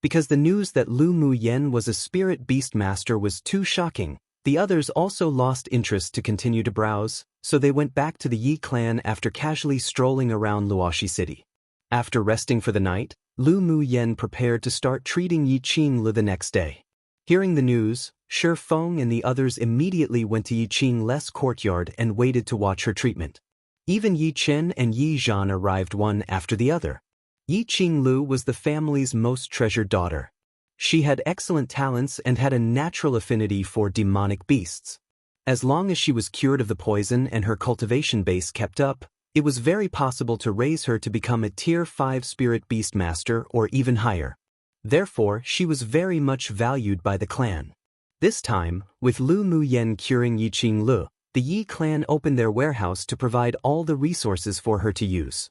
Because the news that Lu Muyan was a spirit beast master was too shocking, the others also lost interest to continue to browse, so they went back to the Yi clan after casually strolling around Luoxi City. After resting for the night, Lu Muyan prepared to start treating Yi Qinglu the next day. Hearing the news, Shi Feng and the others immediately went to Yi Qinglu's courtyard and waited to watch her treatment. Even Yi Chen and Yi Zhan arrived one after the other. Yi Qinglu was the family's most treasured daughter. She had excellent talents and had a natural affinity for demonic beasts. As long as she was cured of the poison and her cultivation base kept up, it was very possible to raise her to become a Tier 5 Spirit Beast Master or even higher. Therefore, she was very much valued by the clan. This time, with Lu Muyan curing Yi Qinglu, the Yi clan opened their warehouse to provide all the resources for her to use.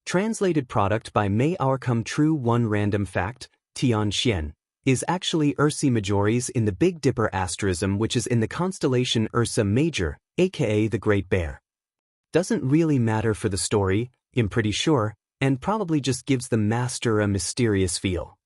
Translated product by May Our Come True. One random fact, Tian Xian is actually Ursae Majoris in the Big Dipper asterism, which is in the constellation Ursa Major, aka the Great Bear. Doesn't really matter for the story, I'm pretty sure, and probably just gives the master a mysterious feel.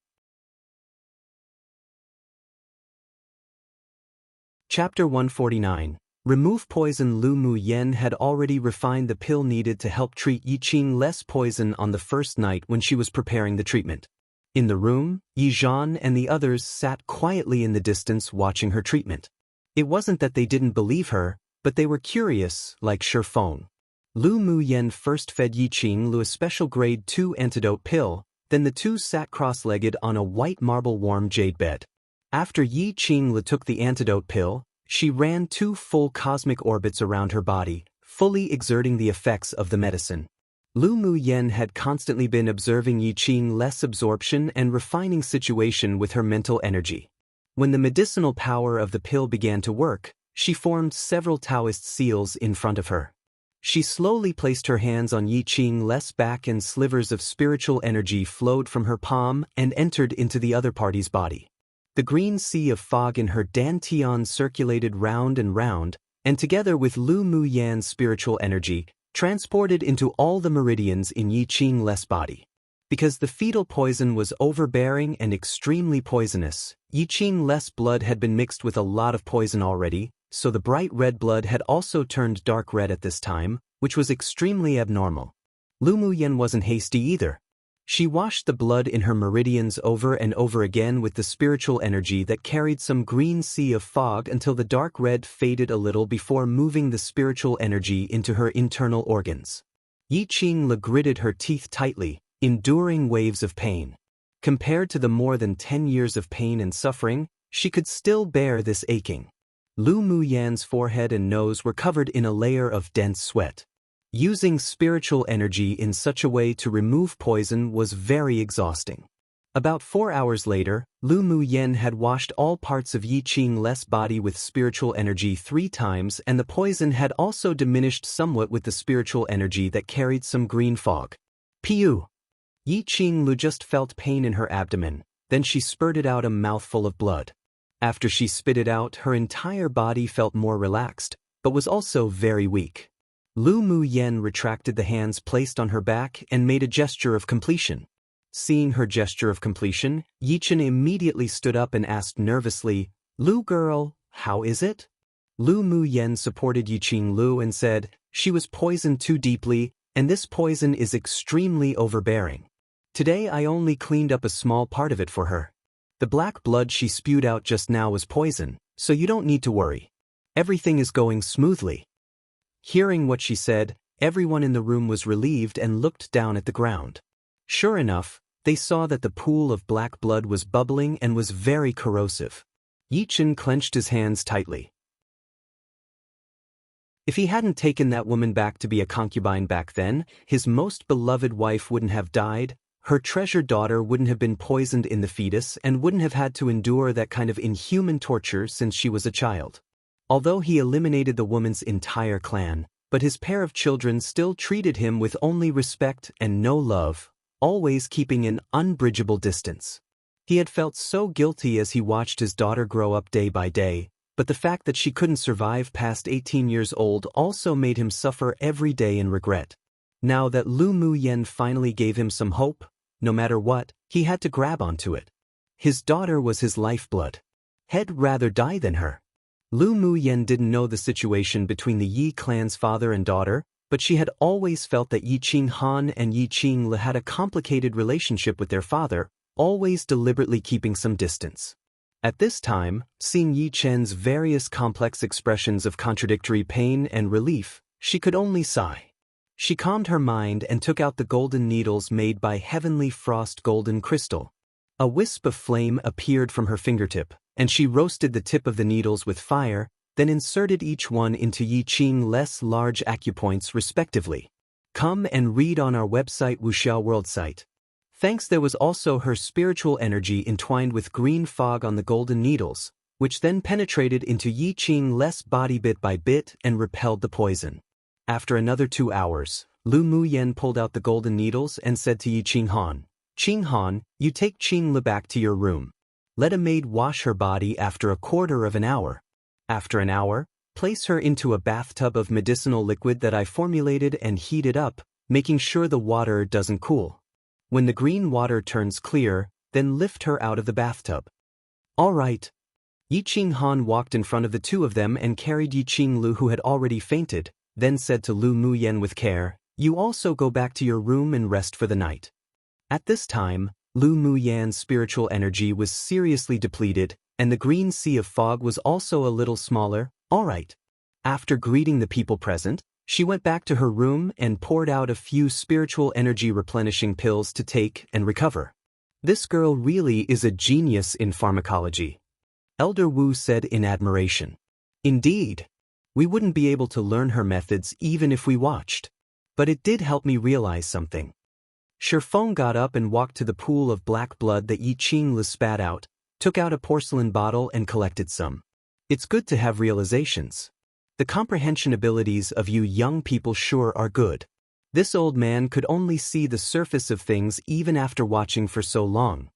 Chapter 149. Remove poison. Lu Muyen had already refined the pill needed to help treat Yiqing less poison on the first night when she was preparing the treatment. In the room, Yizhan and the others sat quietly in the distance watching her treatment. It wasn't that they didn't believe her, but they were curious, like Shifeng. Lu Muyen first fed Yiqing Lu a special grade 2 antidote pill, then the two sat cross-legged on a white marble warm jade bed. After Yiqing Lu took the antidote pill, she ran 2 full cosmic orbits around her body, fully exerting the effects of the medicine. Lu Muyen had constantly been observing Yiqing less absorption and refining situation with her mental energy. When the medicinal power of the pill began to work, she formed several Daoist seals in front of her. She slowly placed her hands on Yiqing less back and slivers of spiritual energy flowed from her palm and entered into the other party's body. The green sea of fog in her dantian circulated round and round, and together with Lu Muyan's spiritual energy, transported into all the meridians in Yiqing less body. Because the fetal poison was overbearing and extremely poisonous, Yiqing less blood had been mixed with a lot of poison already, so the bright red blood had also turned dark red at this time, which was extremely abnormal. Lu Muyen wasn't hasty either. She washed the blood in her meridians over and over again with the spiritual energy that carried some green sea of fog until the dark red faded a little before moving the spiritual energy into her internal organs. Yiqing Le gritted her teeth tightly, enduring waves of pain. Compared to the more than 10 years of pain and suffering, she could still bear this aching. Lu Muyan's forehead and nose were covered in a layer of dense sweat. Using spiritual energy in such a way to remove poison was very exhausting. About 4 hours later, Lu Muyen had washed all parts of Yiqing less body with spiritual energy 3 times, and the poison had also diminished somewhat with the spiritual energy that carried some green fog. Piu! Yiqing Lu just felt pain in her abdomen, then she spurted out a mouthful of blood. After she spit it out, her entire body felt more relaxed, but was also very weak. Lu Muyen retracted the hands placed on her back and made a gesture of completion. Seeing her gesture of completion, Yiqing immediately stood up and asked nervously, "Lu girl, how is it?" Lu Muyen supported Yiqing Lu and said, "She was poisoned too deeply, and this poison is extremely overbearing. Today I only cleaned up a small part of it for her. The black blood she spewed out just now was poison, so you don't need to worry. Everything is going smoothly." Hearing what she said, everyone in the room was relieved and looked down at the ground. Sure enough, they saw that the pool of black blood was bubbling and was very corrosive. Yiqing clenched his hands tightly. If he hadn't taken that woman back to be a concubine back then, his most beloved wife wouldn't have died, her treasured daughter wouldn't have been poisoned in the fetus, and wouldn't have had to endure that kind of inhuman torture since she was a child. Although he eliminated the woman's entire clan, but his pair of children still treated him with only respect and no love, always keeping an unbridgeable distance. He had felt so guilty as he watched his daughter grow up day by day, but the fact that she couldn't survive past 18 years old also made him suffer every day in regret. Now that Lu Muyen finally gave him some hope, no matter what, he had to grab onto it. His daughter was his lifeblood. He'd rather die than her. Lu Muyen didn't know the situation between the Yi clan's father and daughter, but she had always felt that Yiqing Han and Yiqing Le had a complicated relationship with their father, always deliberately keeping some distance. At this time, seeing Yi Chen's various complex expressions of contradictory pain and relief, she could only sigh. She calmed her mind and took out the golden needles made by heavenly frost golden crystal. A wisp of flame appeared from her fingertip, and she roasted the tip of the needles with fire, then inserted each one into Yiqing less large acupoints respectively. Come and read on our website Wuxia World site. Thanks. There was also her spiritual energy entwined with green fog on the golden needles, which then penetrated into Yiqing less body bit by bit and repelled the poison. After another 2 hours, Lu Muyen pulled out the golden needles and said to Yiqing Han, "Qing Han, you take Qing Le back to your room. Let a maid wash her body after a quarter of an hour. After an hour, place her into a bathtub of medicinal liquid that I formulated and heat it up, making sure the water doesn't cool. When the green water turns clear, then lift her out of the bathtub. All right. Yi Qing Han walked in front of the two of them and carried Yi Qing Lu, who had already fainted, then said to Lu Muyen with care, "You also go back to your room and rest for the night." At this time, Lu Muyan's spiritual energy was seriously depleted, and the green sea of fog was also a little smaller. All right. After greeting the people present, she went back to her room and poured out a few spiritual energy replenishing pills to take and recover. This girl really is a genius in pharmacology, Elder Wu said in admiration. Indeed. We wouldn't be able to learn her methods even if we watched. But it did help me realize something. Shifeng got up and walked to the pool of black blood that Yi Qing Lu spat out, took out a porcelain bottle and collected some. It's good to have realizations. The comprehension abilities of you young people sure are good. This old man could only see the surface of things even after watching for so long.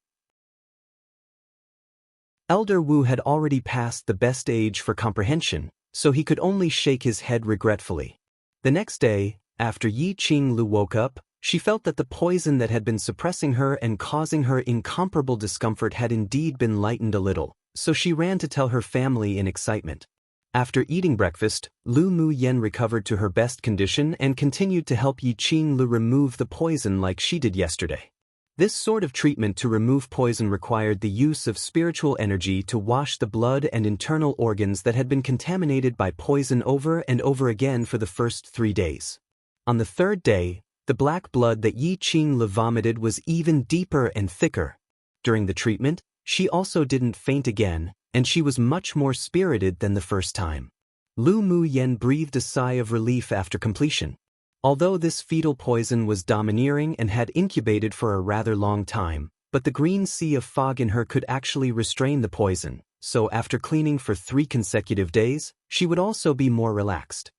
Elder Wu had already passed the best age for comprehension, so he could only shake his head regretfully. The next day, after Yi Qing Lu woke up, she felt that the poison that had been suppressing her and causing her incomparable discomfort had indeed been lightened a little, so she ran to tell her family in excitement. After eating breakfast, Lu Muyen recovered to her best condition and continued to help Yi Qing Lu remove the poison like she did yesterday. This sort of treatment to remove poison required the use of spiritual energy to wash the blood and internal organs that had been contaminated by poison over and over again for the first 3 days. On the third day, the black blood that Yi Qing Lu vomited was even deeper and thicker. During the treatment, she also didn't faint again, and she was much more spirited than the first time. Lu Muyen breathed a sigh of relief after completion. Although this fetal poison was domineering and had incubated for a rather long time, but the green sea of fog in her could actually restrain the poison, so after cleaning for 3 consecutive days, she would also be more relaxed.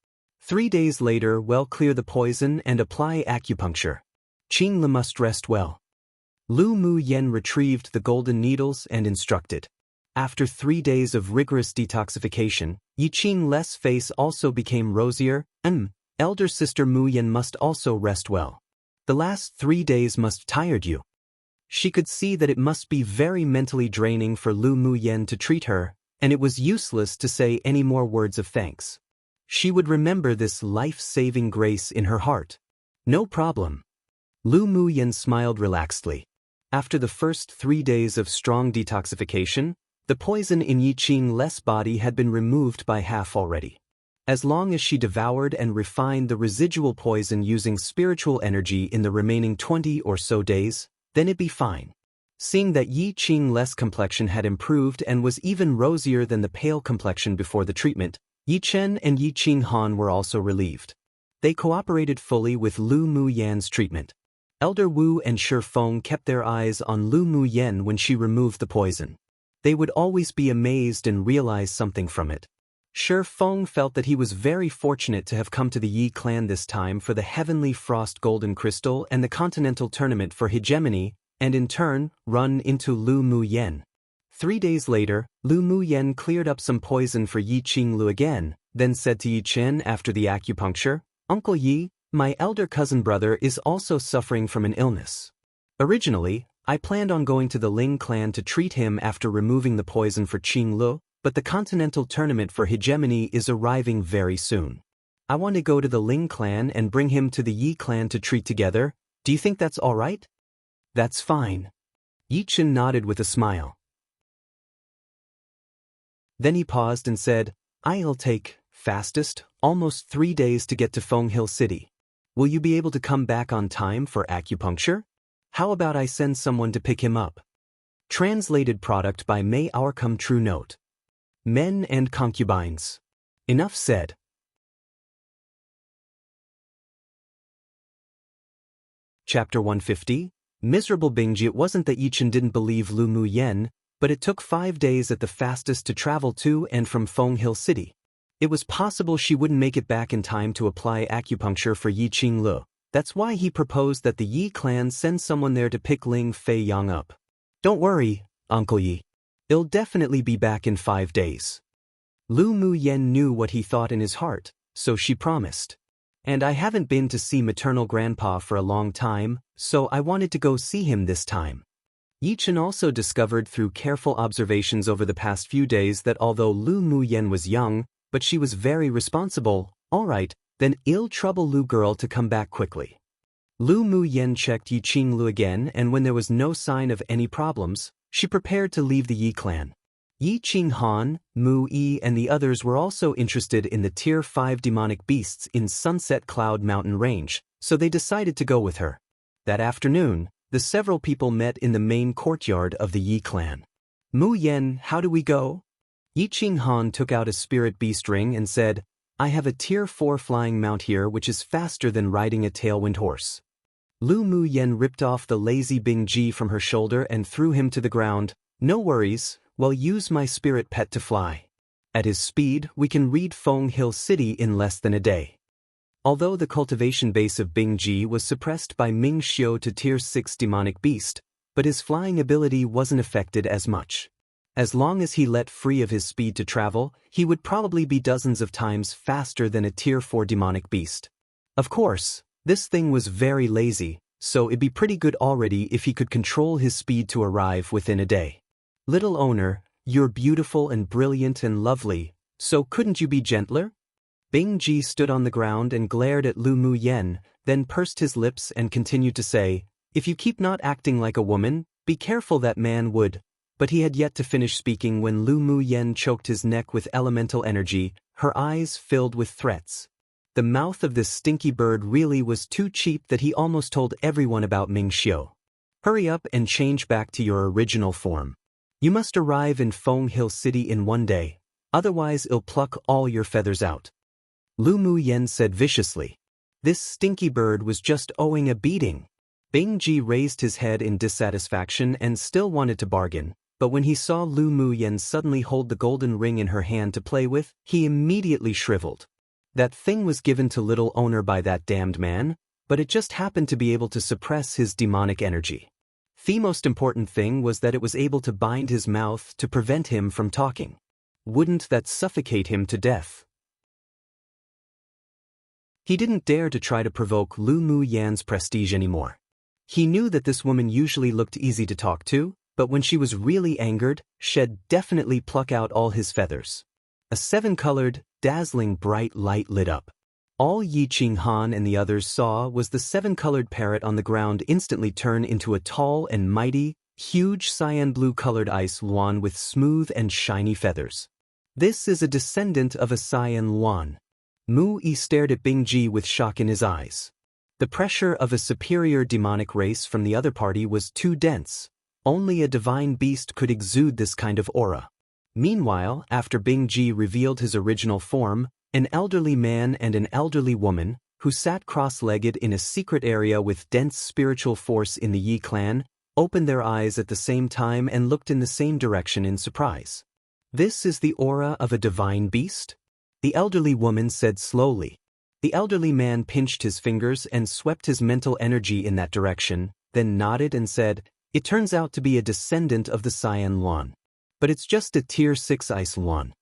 3 days later, clear the poison and apply acupuncture. Qing Lu must rest well. Lu Muyen retrieved the golden needles and instructed. After 3 days of rigorous detoxification, Yi Qing Lu's face also became rosier. Elder sister Muyen must also rest well. The last 3 days must tired you. She could see that it must be very mentally draining for Lu Muyen to treat her, and it was useless to say any more words of thanks. She would remember this life-saving grace in her heart. No problem. Lu Muyen smiled relaxedly. After the first 3 days of strong detoxification, the poison in Yi Qing Lu's body had been removed by half already. As long as she devoured and refined the residual poison using spiritual energy in the remaining 20 or so days, then it'd be fine. Seeing that Yi Qing Lu's complexion had improved and was even rosier than the pale complexion before the treatment, Yi Chen and Yi Qing Han were also relieved. They cooperated fully with Lu Muyen's treatment. Elder Wu and Shifeng kept their eyes on Lu Muyen when she removed the poison. They would always be amazed and realize something from it. Shifeng felt that he was very fortunate to have come to the Yi clan this time for the Heavenly Frost Golden Crystal and the Continental Tournament for Hegemony, and in turn, run into Lu Muyen. 3 days later, Lu Muyen cleared up some poison for Yi Qing Lu again, then said to Yi Chen after the acupuncture, "Uncle Yi, my elder cousin brother is also suffering from an illness. Originally, I planned on going to the Ling clan to treat him after removing the poison for Qing Lu, but the Continental Tournament for Hegemony is arriving very soon. I want to go to the Ling clan and bring him to the Yi clan to treat together. Do you think that's all right?" "That's fine." Yi Chen nodded with a smile. Then he paused and said, "I'll take, fastest, almost 3 days to get to Feng Hill City. Will you be able to come back on time for acupuncture? How about I send someone to pick him up?" Translated product by May Outcome. True note. Men and concubines. Enough said. Chapter 150. Miserable Bingji. It wasn't that Yi Chen didn't believe Lu Muyen, but it took 5 days at the fastest to travel to and from Feng Hill City. It was possible she wouldn't make it back in time to apply acupuncture for Yi Qing Lu. That's why he proposed that the Yi clan send someone there to pick Ling Fei Yang up. "Don't worry, Uncle Yi. I'll definitely be back in 5 days. Lu Muyen knew what he thought in his heart, so she promised. And I haven't been to see maternal grandpa for a long time, so I wanted to go see him this time. Yichen also discovered through careful observations over the past few days that although Lu Muyen was young, but she was very responsible. Alright, then I'll trouble Lu girl to come back quickly. Lu Muyen checked Yi Qinglu again, and when there was no sign of any problems, she prepared to leave the Yi clan. Yi Qinghan, Mu Yi and the others were also interested in the Tier 5 demonic beasts in Sunset Cloud Mountain Range, so they decided to go with her. That afternoon, the several people met in the main courtyard of the Yi clan. Mu Yen, how do we go? Yi Qinghan took out a spirit beast ring and said, I have a Tier 4 flying mount here which is faster than riding a tailwind horse. Lu Mu Yen ripped off the lazy Bing Ji from her shoulder and threw him to the ground. No worries, well use my spirit pet to fly. At his speed, we can read Feng Hill City in less than a day. Although the cultivation base of Bing Ji was suppressed by Ming Xiu to Tier 6 demonic beast, but his flying ability wasn't affected as much. As long as he let free of his speed to travel, he would probably be dozens of times faster than a Tier 4 demonic beast. Of course, this thing was very lazy, so it'd be pretty good already if he could control his speed to arrive within a day. Little owner, you're beautiful and brilliant and lovely, so couldn't you be gentler? Bing Ji stood on the ground and glared at Lu Mu Yen, then pursed his lips and continued to say, if you keep not acting like a woman, be careful that man would. But he had yet to finish speaking when Lu Mu Yen choked his neck with elemental energy, her eyes filled with threats. The mouth of this stinky bird really was too cheap that he almost told everyone about Ming Xiu. Hurry up and change back to your original form. You must arrive in Feng Hill City in 1 day, otherwise I'll pluck all your feathers out. Lu Mu Yen said viciously. This stinky bird was just owing a beating. Bing Ji raised his head in dissatisfaction and still wanted to bargain, but when he saw Lu Mu Yen suddenly hold the golden ring in her hand to play with, he immediately shriveled. That thing was given to little owner by that damned man, but it just happened to be able to suppress his demonic energy. The most important thing was that it was able to bind his mouth to prevent him from talking. Wouldn't that suffocate him to death? He didn't dare to try to provoke Lu Mu Yan's prestige anymore. He knew that this woman usually looked easy to talk to, but when she was really angered, she'd definitely pluck out all his feathers. A 7-colored, dazzling bright light lit up. All Yi Qinghan and the others saw was the 7-colored parrot on the ground instantly turn into a tall and mighty, huge cyan blue-colored ice luan with smooth and shiny feathers. This is a descendant of a cyan luan. Mu Yi stared at Bing Ji with shock in his eyes. The pressure of a superior demonic race from the other party was too dense. Only a divine beast could exude this kind of aura. Meanwhile, after Bing Ji revealed his original form, an elderly man and an elderly woman, who sat cross-legged in a secret area with dense spiritual force in the Yi clan, opened their eyes at the same time and looked in the same direction in surprise. This is the aura of a divine beast? The elderly woman said slowly. The elderly man pinched his fingers and swept his mental energy in that direction, then nodded and said, it turns out to be a descendant of the Cyan Luan. But it's just a Tier 6 Ice Luan.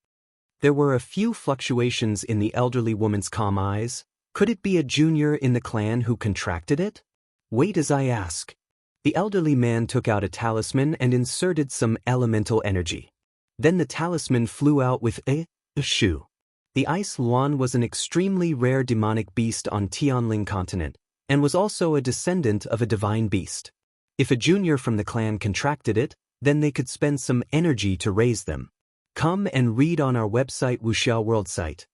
There were a few fluctuations in the elderly woman's calm eyes. Could it be a junior in the clan who contracted it? Wait as I ask. The elderly man took out a talisman and inserted some elemental energy. Then the talisman flew out with a shoo. The Ice Luan was an extremely rare demonic beast on Tianling continent, and was also a descendant of a divine beast. If a junior from the clan contracted it, then they could spend some energy to raise them. Come and read on our website Wuxia World site.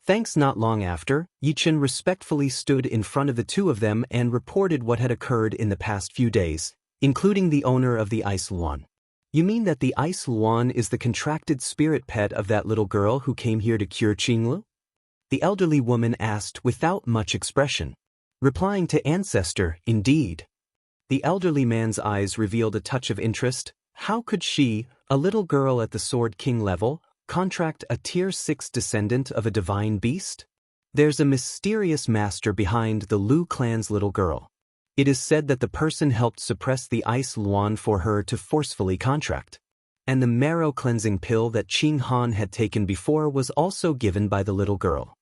Thanks. Not long after, Yichen respectfully stood in front of the two of them and reported what had occurred in the past few days, including the owner of the Ice Luan. You mean that the Ice Luan is the contracted spirit pet of that little girl who came here to cure Qinglu? The elderly woman asked without much expression. Replying to ancestor, indeed. The elderly man's eyes revealed a touch of interest. How could she, a little girl at the Sword King level, contract a Tier 6 descendant of a divine beast? There's a mysterious master behind the Lu clan's little girl. It is said that the person helped suppress the Ice Luan for her to forcefully contract. and the marrow-cleansing pill that Qing Han had taken before was also given by the little girl.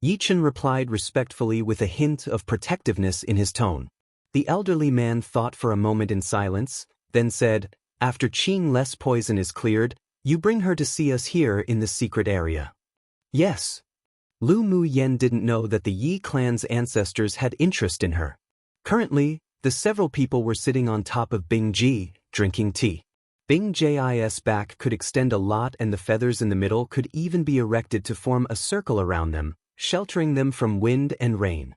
Yichen replied respectfully with a hint of protectiveness in his tone. The elderly man thought for a moment in silence, then said, "After Qing Le's poison is cleared, you bring her to see us here in the secret area." "Yes." Lu Muyen didn't know that the Yi clan's ancestors had interest in her. Currently, the several people were sitting on top of Bing Ji, drinking tea. Bing Ji's back could extend a lot and the feathers in the middle could even be erected to form a circle around them, sheltering them from wind and rain.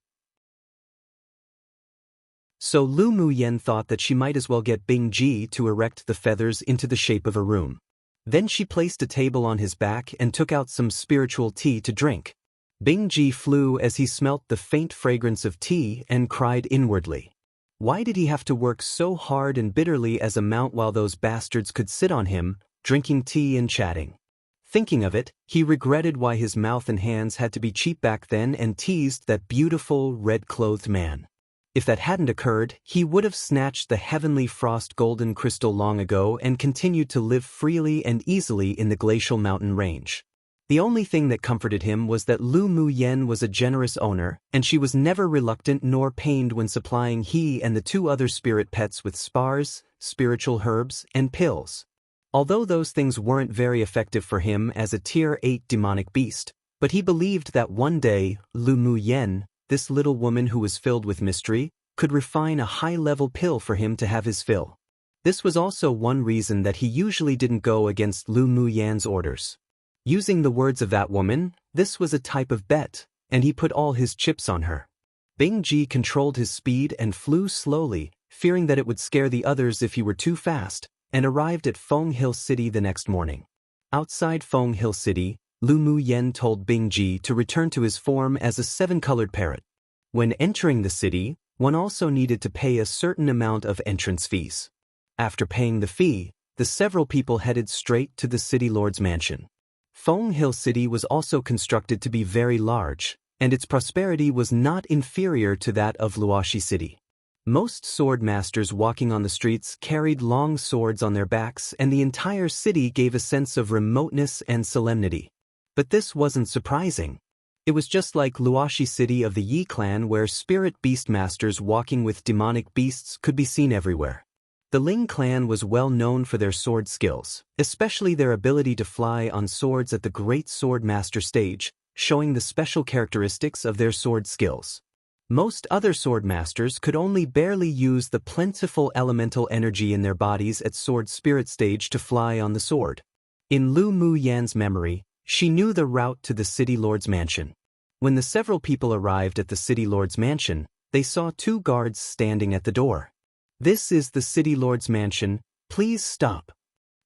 So Lu Muyen thought that she might as well get Bing Ji to erect the feathers into the shape of a room. Then she placed a table on his back and took out some spiritual tea to drink. Bing Ji flew as he smelt the faint fragrance of tea and cried inwardly. Why did he have to work so hard and bitterly as a mount while those bastards could sit on him, drinking tea and chatting? Thinking of it, he regretted why his mouth and hands had to be cheap back then and teased that beautiful, red-clothed man. If that hadn't occurred, he would have snatched the heavenly frost golden crystal long ago and continued to live freely and easily in the glacial mountain range. The only thing that comforted him was that Lu Muyen was a generous owner, and she was never reluctant nor pained when supplying he and the two other spirit pets with spars, spiritual herbs, and pills. Although those things weren't very effective for him as a Tier 8 demonic beast, but he believed that one day, Lu Muyen, this little woman who was filled with mystery, could refine a high-level pill for him to have his fill. This was also one reason that he usually didn't go against Lu Muyen's orders. Using the words of that woman, this was a type of bet, and he put all his chips on her. Bing Ji controlled his speed and flew slowly, fearing that it would scare the others if he were too fast, and arrived at Feng Hill City the next morning. Outside Feng Hill City, Lu Muyen told Bing Ji to return to his form as a seven-colored parrot. When entering the city, one also needed to pay a certain amount of entrance fees. After paying the fee, the several people headed straight to the city lord's mansion. Feng Hill City was also constructed to be very large, and its prosperity was not inferior to that of Luoxi City. Most sword masters walking on the streets carried long swords on their backs, and the entire city gave a sense of remoteness and solemnity. But this wasn't surprising. It was just like Luoxi City of the Yi clan, where spirit beast masters walking with demonic beasts could be seen everywhere. The Ling clan was well known for their sword skills, especially their ability to fly on swords at the Great Sword Master stage, showing the special characteristics of their sword skills. Most other sword masters could only barely use the plentiful elemental energy in their bodies at sword spirit stage to fly on the sword. In Lu Muyen's memory, she knew the route to the city lord's mansion. When the several people arrived at the city lord's mansion, they saw two guards standing at the door. "This is the city lord's mansion, please stop."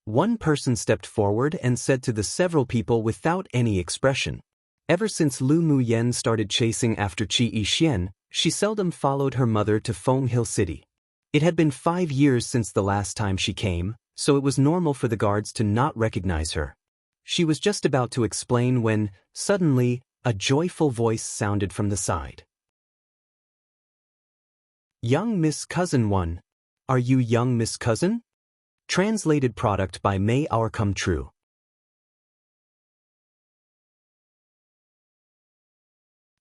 One person stepped forward and said to the several people without any expression. Ever since Lu Muyen started chasing after Qi Yixian, she seldom followed her mother to Feng Hill City. It had been 5 years since the last time she came, so it was normal for the guards to not recognize her. She was just about to explain when, suddenly, a joyful voice sounded from the side. "Young Miss Cousin One. Are you young Miss Cousin?" Translated product by May Our Come True.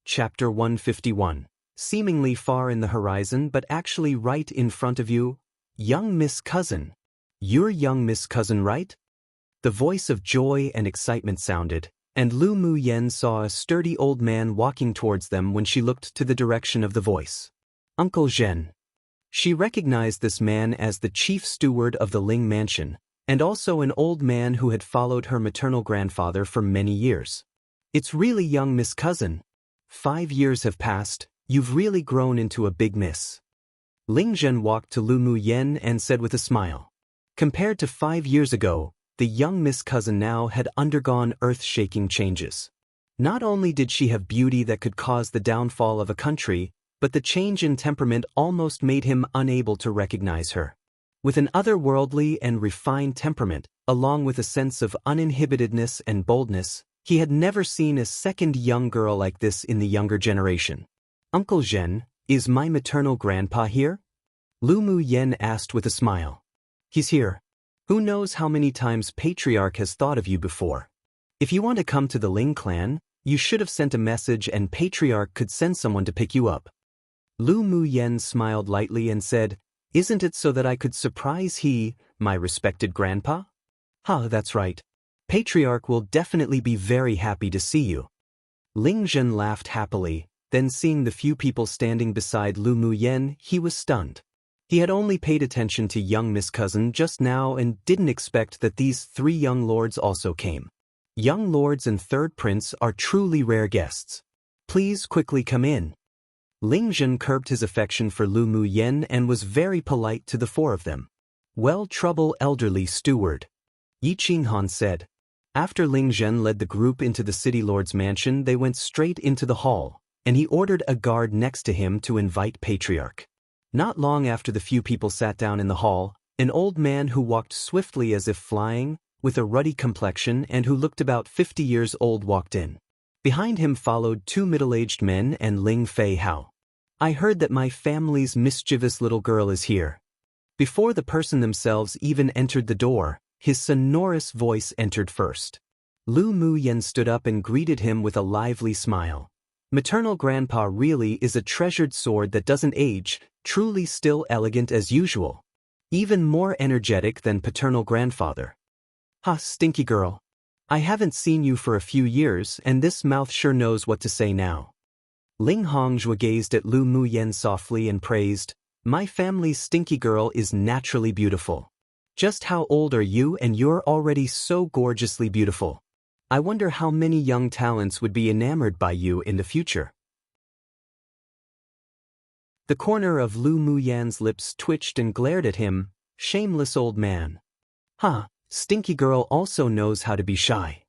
Chapter 151. Seemingly far in the horizon but actually right in front of you. "Young Miss Cousin. You're young Miss Cousin, right?" The voice of joy and excitement sounded, and Lu Muyen saw a sturdy old man walking towards them when she looked to the direction of the voice. Uncle Zhen. She recognized this man as the chief steward of the Ling mansion, and also an old man who had followed her maternal grandfather for many years. "It's really young Miss Cousin. 5 years have passed, you've really grown into a big miss." Ling Zhen walked to Lu Muyen and said with a smile. Compared to 5 years ago, the young Miss Cousin now had undergone earth-shaking changes. Not only did she have beauty that could cause the downfall of a country, but the change in temperament almost made him unable to recognize her. With an otherworldly and refined temperament, along with a sense of uninhibitedness and boldness, he had never seen a second young girl like this in the younger generation. "Uncle Zhen, is my maternal grandpa here?" Lu Muyen asked with a smile. "He's here." Who knows how many times Patriarch has thought of you before. If you want to come to the Ling clan, you should have sent a message and Patriarch could send someone to pick you up. Lu Muyen smiled lightly and said, "Isn't it so that I could surprise my respected grandpa?" That's right. Patriarch will definitely be very happy to see you." Ling Zhen laughed happily, then seeing the few people standing beside Lu Muyen, he was stunned. He had only paid attention to young Miss Cousin just now and didn't expect that these 3 young lords also came. Young lords and third prince are truly rare guests. Please quickly come in. Ling Zhen curbed his affection for Lu Muyen and was very polite to the 4 of them. "Well, trouble, elderly steward," Yi Qinghan said. After Ling Zhen led the group into the city lord's mansion, they went straight into the hall, and he ordered a guard next to him to invite Patriarch. Not long after the few people sat down in the hall, an old man who walked swiftly as if flying, with a ruddy complexion and who looked about 50 years old walked in. Behind him followed 2 middle-aged men and Ling Fei Hao. "I heard that my family's mischievous little girl is here." Before the person themselves even entered the door, his sonorous voice entered first. Lu Muyen stood up and greeted him with a lively smile. "Maternal grandpa really is a treasured sword that doesn't age, truly still elegant as usual. Even more energetic than paternal grandfather." Stinky girl. I haven't seen you for a few years and this mouth sure knows what to say now." Ling Hongzhou gazed at Lu Muyen softly and praised, "My family's stinky girl is naturally beautiful. Just how old are you and you're already so gorgeously beautiful? I wonder how many young talents would be enamored by you in the future." The corner of Lu Muyen's lips twitched and glared at him, shameless old man. Stinky girl also knows how to be shy.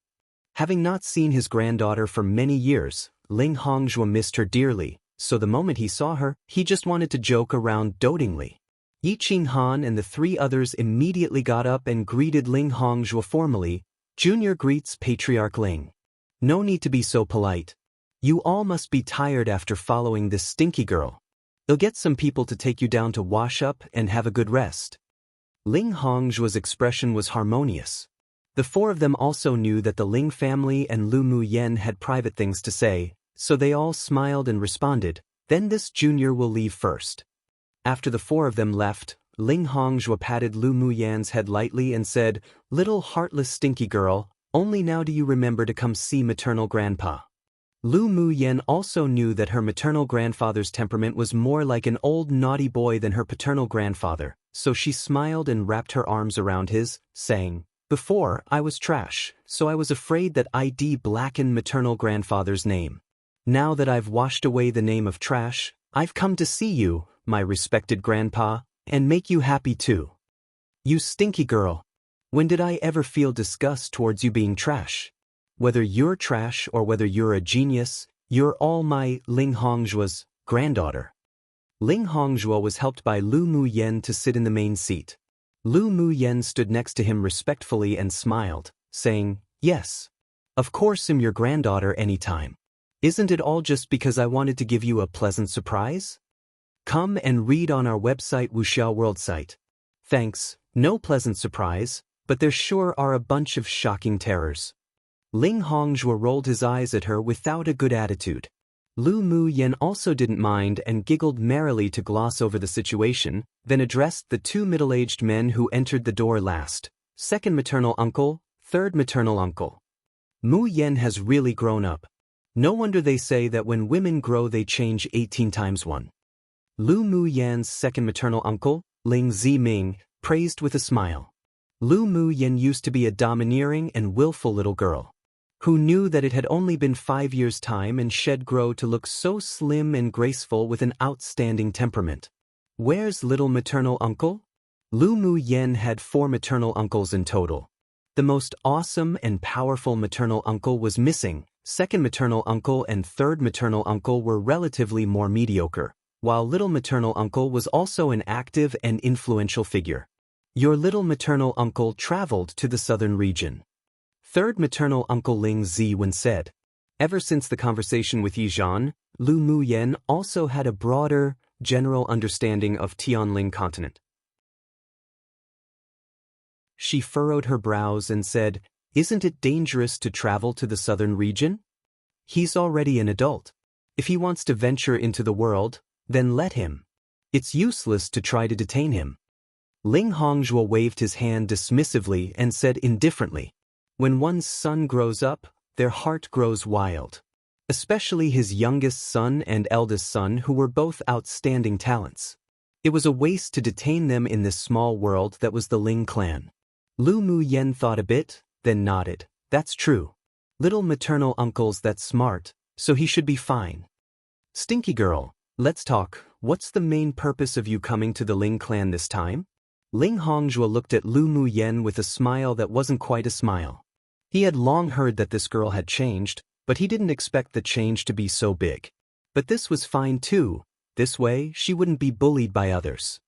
Having not seen his granddaughter for many years, Ling Hongzhou missed her dearly, so the moment he saw her, he just wanted to joke around dotingly. Yi Qinghan and the 3 others immediately got up and greeted Ling Hongzhou formally. "Junior greets Patriarch Ling. No need to be so polite. You all must be tired after following this stinky girl. You'll get some people to take you down to wash up and have a good rest." Ling Hongzhou's expression was harmonious. The 4 of them also knew that the Ling family and Lu Muyen had private things to say, so they all smiled and responded, "Then this junior will leave first." After the 4 of them left, Ling Hongzhou patted Lu Muyen's head lightly and said, "Little heartless stinky girl, only now do you remember to come see maternal grandpa." Lu Muyen also knew that her maternal grandfather's temperament was more like an old naughty boy than her paternal grandfather, so she smiled and wrapped her arms around his, saying, "Before, I was trash, so I was afraid that I'd blacken maternal grandfather's name. Now that I've washed away the name of trash, I've come to see you, my respected grandpa, and make you happy too. You stinky girl. When did I ever feel disgust towards you being trash? Whether you're trash or whether you're a genius, you're all my Ling Hongzhuo's granddaughter." Ling Hongzhuo was helped by Lu Muyen to sit in the main seat. Lu Muyen stood next to him respectfully and smiled, saying, "Yes. Of course I'm your granddaughter anytime. Isn't it all just because I wanted to give you a pleasant surprise? Come and read on our website Wuxia World site. Thanks, no pleasant surprise, but there sure are a bunch of shocking terrors." Ling Hongzhou rolled his eyes at her without a good attitude. Lu Muyen also didn't mind and giggled merrily to gloss over the situation, then addressed the 2 middle-aged men who entered the door last. "Second maternal uncle, third maternal uncle. Muyen has really grown up. No wonder they say that when women grow they change 18 times 1. Lu Muyen's second maternal uncle, Ling Ziming, praised with a smile. Lu Muyen used to be a domineering and willful little girl, who knew that it had only been 5 years' time and she'd grow to look so slim and graceful with an outstanding temperament. Where's little maternal uncle? Lu Muyen had 4 maternal uncles in total. The most awesome and powerful maternal uncle was missing. Second maternal uncle and third maternal uncle were relatively more mediocre, while little maternal uncle was also an active and influential figure. Your little maternal uncle traveled to the southern region. Third maternal uncle Ling Ziwen said. Ever since the conversation with Yizhan, Lu Muyen also had a broader, general understanding of Tianling continent. She furrowed her brows and said, "Isn't it dangerous to travel to the southern region? He's already an adult. If he wants to venture into the world, then let him. It's useless to try to detain him." Ling Hongzhuo waved his hand dismissively and said indifferently, "When one's son grows up, their heart grows wild. Especially his youngest son and eldest son, who were both outstanding talents. It was a waste to detain them in this small world that was the Ling clan." Lu Muyen thought a bit, then nodded. "That's true. Little maternal uncle's that smart, so he should be fine." "Stinky girl, let's talk. What's the main purpose of you coming to the Ling clan this time?" Ling Hongzhuo looked at Lu Muyen with a smile that wasn't quite a smile. He had long heard that this girl had changed, but he didn't expect the change to be so big. But this was fine too. This way, she wouldn't be bullied by others.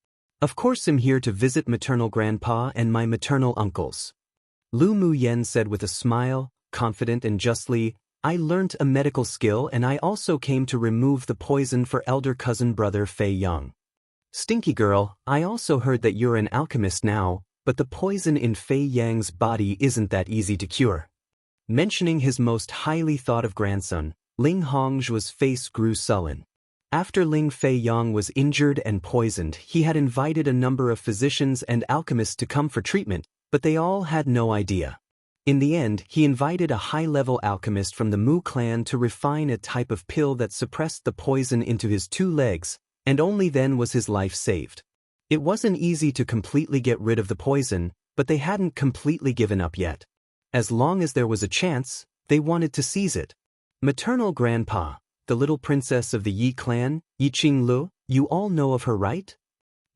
"Of course I'm here to visit maternal grandpa and my maternal uncles." Lu Muyen said with a smile, confident and justly, "I learnt a medical skill and I also came to remove the poison for elder cousin brother Fei Yang." "Stinky girl, I also heard that you're an alchemist now, but the poison in Fei Yang's body isn't that easy to cure." Mentioning his most highly thought-of grandson, Ling Hongzhuo's face grew sullen. After Ling Fei Yang was injured and poisoned, he had invited a number of physicians and alchemists to come for treatment, but they all had no idea. In the end, he invited a high-level alchemist from the Mu clan to refine a type of pill that suppressed the poison into his 2 legs, and only then was his life saved. It wasn't easy to completely get rid of the poison, but they hadn't completely given up yet. As long as there was a chance, they wanted to seize it. "Maternal grandpa, the little princess of the Yi clan, Yiqing Lu, you all know of her, right?"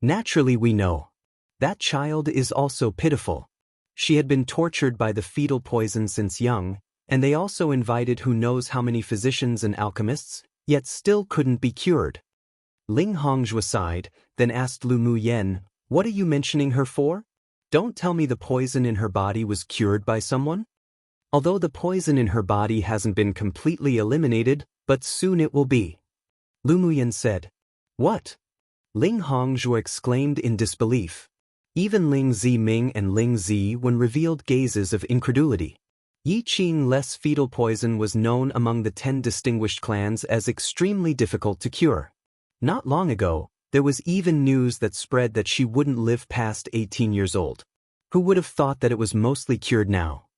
"Naturally we know. That child is also pitiful. She had been tortured by the fetal poison since young, and they also invited who knows how many physicians and alchemists, yet still couldn't be cured." Ling Hongzhuo sighed, then asked Lu Muyen, "What are you mentioning her for? Don't tell me the poison in her body was cured by someone?" "Although the poison in her body hasn't been completely eliminated, but soon it will be," Lu Muyen said. "What?" Ling Hongzhuo exclaimed in disbelief. Even Ling Ziming and Ling Zi when revealed gazes of incredulity. Yi Qing-less fetal poison was known among the 10 distinguished clans as extremely difficult to cure. Not long ago, there was even news that spread that she wouldn't live past 18 years old. Who would have thought that it was mostly cured now?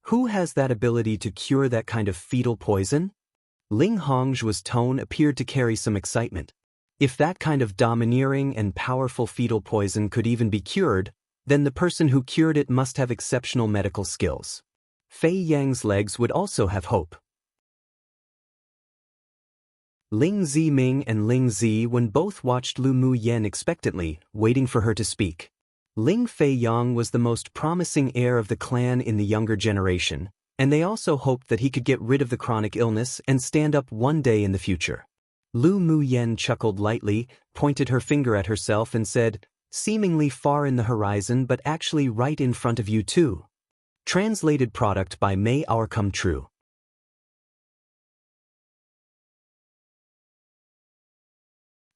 Who has that ability to cure that kind of fetal poison? Ling Hongzhuo's tone appeared to carry some excitement. If that kind of domineering and powerful fetal poison could even be cured, then the person who cured it must have exceptional medical skills. Fei Yang's legs would also have hope. Ling Ziming and Ling Zi when both watched Lu Muyen expectantly, waiting for her to speak. Ling Fei Yang was the most promising heir of the clan in the younger generation, and they also hoped that he could get rid of the chronic illness and stand up one day in the future. Lu Muyen chuckled lightly, pointed her finger at herself and said, "Seemingly far in the horizon but actually right in front of you too." Translated product by May Our Come True.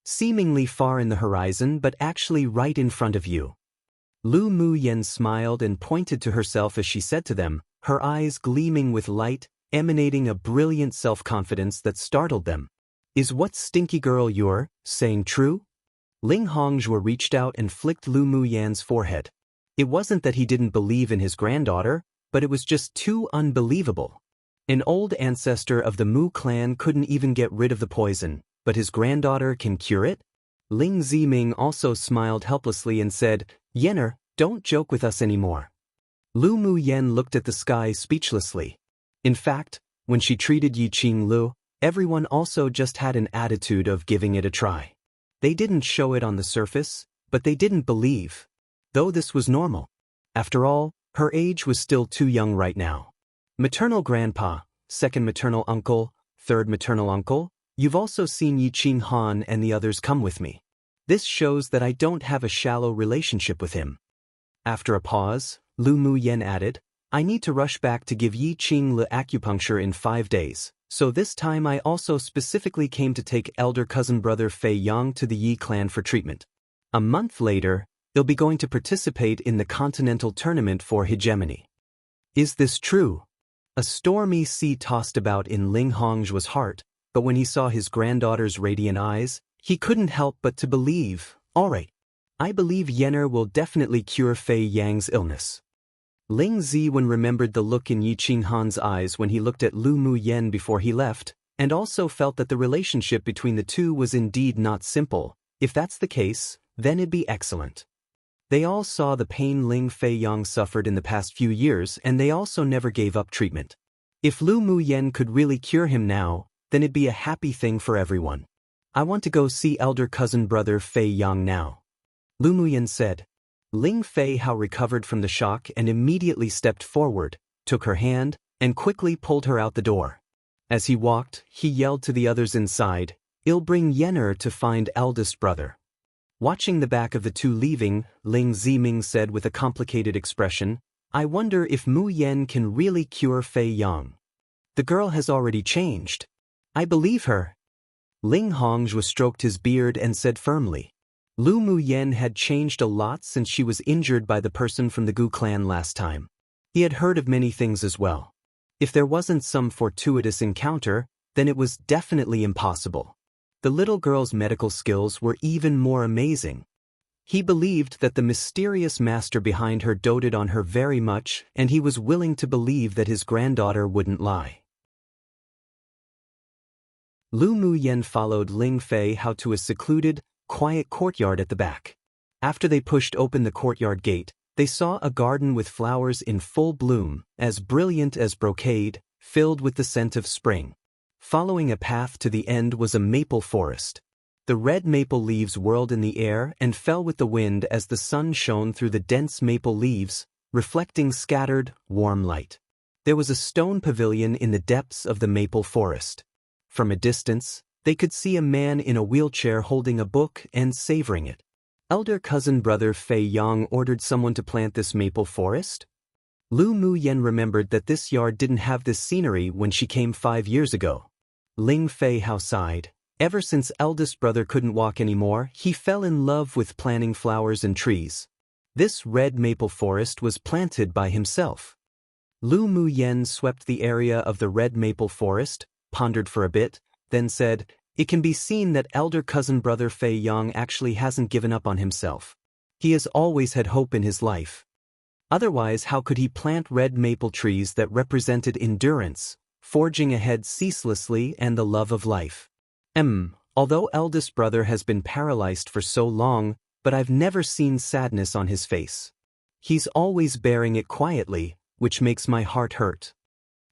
Seemingly far in the horizon but actually right in front of you. Lu Muyen smiled and pointed to herself as she said to them, her eyes gleaming with light, emanating a brilliant self-confidence that startled them. "Is what stinky girl you're saying true?" Ling Hongzhuo reached out and flicked Lu Muyen's forehead. It wasn't that he didn't believe in his granddaughter, but it was just too unbelievable. An old ancestor of the Mu clan couldn't even get rid of the poison, but his granddaughter can cure it? Ling Ziming also smiled helplessly and said, "Yenner, don't joke with us anymore." Lu Muyen looked at the sky speechlessly. In fact, when she treated Yiqing Lu, everyone also just had an attitude of giving it a try. They didn't show it on the surface, but they didn't believe. Though this was normal. After all, her age was still too young right now. "Maternal grandpa, second maternal uncle, third maternal uncle, you've also seen Yiqing Han and the others come with me. This shows that I don't have a shallow relationship with him." After a pause, Lu Muyen added, "I need to rush back to give Yiqing Le acupuncture in 5 days, so this time I also specifically came to take elder cousin brother Fei Yang to the Yi clan for treatment." A month later, They'll be going to participate in the continental tournament for hegemony. Is this true? A stormy sea tossed about in Ling Hong's heart, but when he saw his granddaughter's radiant eyes, he couldn't help but to believe. All right. I believe Yenner will definitely cure Fei Yang's illness. Ling Ziwen remembered the look in Yi Qinghan's eyes when he looked at Lu Muyen before he left, and also felt that the relationship between the two was indeed not simple. If that's the case, then it'd be excellent. They all saw the pain Ling Fei Yang suffered in the past few years, and they also never gave up treatment. If Lu Muyen could really cure him now, then it'd be a happy thing for everyone. I want to go see elder cousin brother Fei Yang now. Lu Muyen said. Ling Fei Hao recovered from the shock and immediately stepped forward, took her hand, and quickly pulled her out the door. As he walked, he yelled to the others inside, "I'll bring Yenner to find eldest brother." Watching the back of the two leaving, Ling Ziming said with a complicated expression, "I wonder if Mu Yen can really cure Fei Yang. The girl has already changed. I believe her." Ling Hongzhi stroked his beard and said firmly, Lu Muyen had changed a lot since she was injured by the person from the Gu clan last time. He had heard of many things as well. If there wasn't some fortuitous encounter, then it was definitely impossible. The little girl's medical skills were even more amazing. He believed that the mysterious master behind her doted on her very much, and he was willing to believe that his granddaughter wouldn't lie. Lu Muyen followed Ling Fei Hao to a secluded, quiet courtyard at the back. After they pushed open the courtyard gate, they saw a garden with flowers in full bloom, as brilliant as brocade, filled with the scent of spring. Following a path to the end was a maple forest. The red maple leaves whirled in the air and fell with the wind as the sun shone through the dense maple leaves, reflecting scattered, warm light. There was a stone pavilion in the depths of the maple forest. From a distance, they could see a man in a wheelchair holding a book and savoring it. Elder cousin brother Fei Yang ordered someone to plant this maple forest? Lu Muyen remembered that this yard didn't have this scenery when she came 5 years ago. Ling Fei Hao sighed. Ever since eldest brother couldn't walk anymore, he fell in love with planting flowers and trees. This red maple forest was planted by himself. Lu Muyen swept the area of the red maple forest, pondered for a bit, then said, "It can be seen that elder cousin brother Fei Yang actually hasn't given up on himself. He has always had hope in his life. Otherwise, how could he plant red maple trees that represented endurance, forging ahead ceaselessly and the love of life? Although eldest brother has been paralyzed for so long, but I've never seen sadness on his face. He's always bearing it quietly, which makes my heart hurt.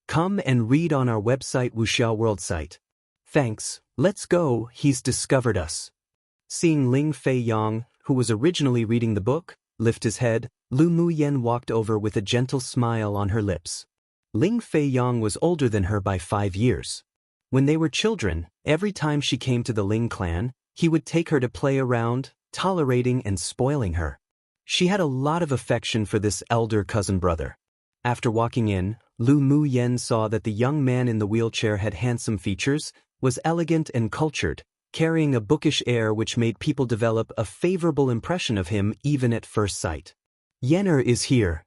Come and read on our website Wuxia World site. Thanks, let's go, he's discovered us." Seeing Ling Fei Yang, who was originally reading the book, lift his head, Lu Muyen walked over with a gentle smile on her lips. Ling Fei Yang was older than her by 5 years. When they were children, every time she came to the Ling clan, he would take her to play around, tolerating and spoiling her. She had a lot of affection for this elder cousin brother. After walking in, Lu Muyen saw that the young man in the wheelchair had handsome features, was elegant and cultured, carrying a bookish air which made people develop a favorable impression of him even at first sight. "Yenner is here."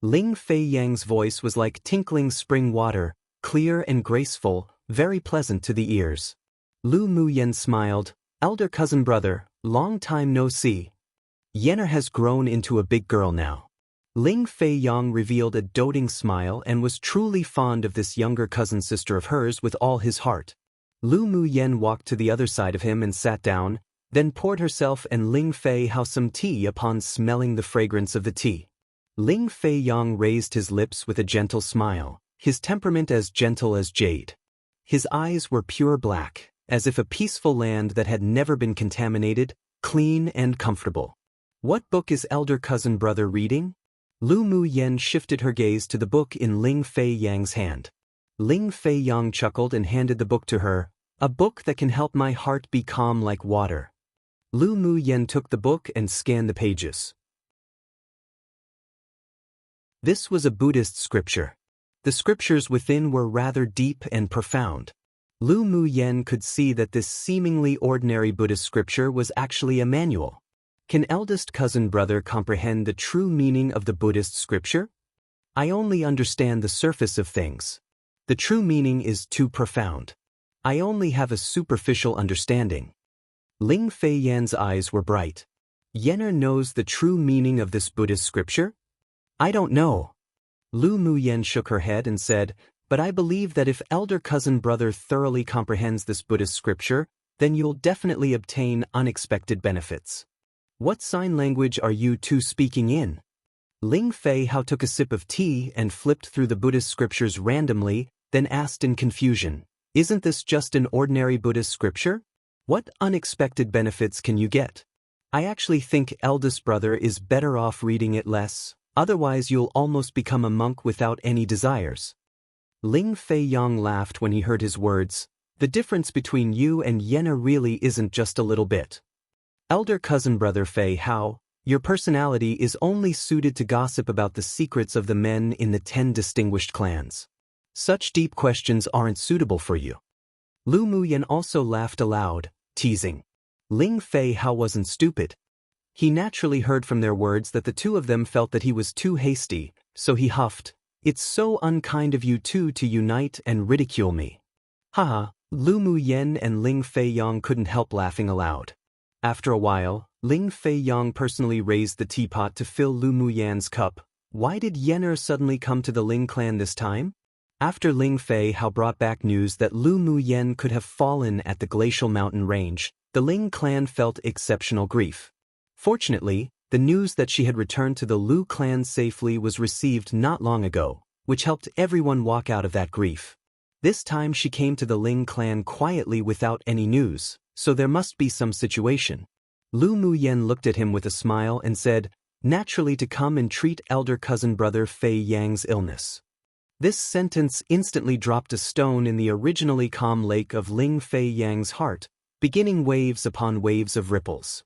Ling Fei Yang's voice was like tinkling spring water, clear and graceful, very pleasant to the ears. Lu Muyen smiled, "Elder cousin brother, long time no see. Yenner has grown into a big girl now." Ling Fei Yang revealed a doting smile and was truly fond of this younger cousin sister of hers with all his heart. Lu Muyen walked to the other side of him and sat down, then poured herself and Ling Fei Hao some tea upon smelling the fragrance of the tea. Ling Fei Yang raised his lips with a gentle smile, his temperament as gentle as jade. His eyes were pure black, as if a peaceful land that had never been contaminated, clean and comfortable. "What book is elder cousin brother reading?" Lu Muyen shifted her gaze to the book in Ling Fei Yang's hand. Ling Fei Yang chuckled and handed the book to her, "A book that can help my heart be calm like water." Lu Muyen took the book and scanned the pages. This was a Buddhist scripture. The scriptures within were rather deep and profound. Lu Muyen could see that this seemingly ordinary Buddhist scripture was actually a manual. Can eldest cousin brother comprehend the true meaning of the Buddhist scripture? I only understand the surface of things. The true meaning is too profound. I only have a superficial understanding. Ling Fei Yan's eyes were bright. Yener knows the true meaning of this Buddhist scripture? I don't know. Lu Muyen shook her head and said, but I believe that if elder cousin brother thoroughly comprehends this Buddhist scripture, then you'll definitely obtain unexpected benefits. What sign language are you two speaking in? Ling Fei Hao took a sip of tea and flipped through the Buddhist scriptures randomly, then asked in confusion, isn't this just an ordinary Buddhist scripture? What unexpected benefits can you get? I actually think eldest brother is better off reading it less, otherwise you'll almost become a monk without any desires. Ling Fei Yang laughed when he heard his words. The difference between you and Yenna really isn't just a little bit. Elder cousin brother Fei Hao, your personality is only suited to gossip about the secrets of the men in the 10 distinguished clans. Such deep questions aren't suitable for you. Lu Muyen also laughed aloud, teasing. Ling Fei Hao wasn't stupid. He naturally heard from their words that the two of them felt that he was too hasty, so he huffed, it's so unkind of you two to unite and ridicule me. Haha, Lu Muyen and Ling Fei Yang couldn't help laughing aloud. After a while, Ling Fei Yang personally raised the teapot to fill Lu Muyen's cup. Why did Yener suddenly come to the Ling clan this time? After Ling Fei Hao brought back news that Lu Muyen could have fallen at the glacial mountain range, the Ling clan felt exceptional grief. Fortunately, the news that she had returned to the Lu clan safely was received not long ago, which helped everyone walk out of that grief. This time she came to the Ling clan quietly without any news, so there must be some situation. Lu Muyen looked at him with a smile and said, naturally to come and treat elder cousin brother Fei Yang's illness. This sentence instantly dropped a stone in the originally calm lake of Ling Fei Yang's heart, beginning waves upon waves of ripples.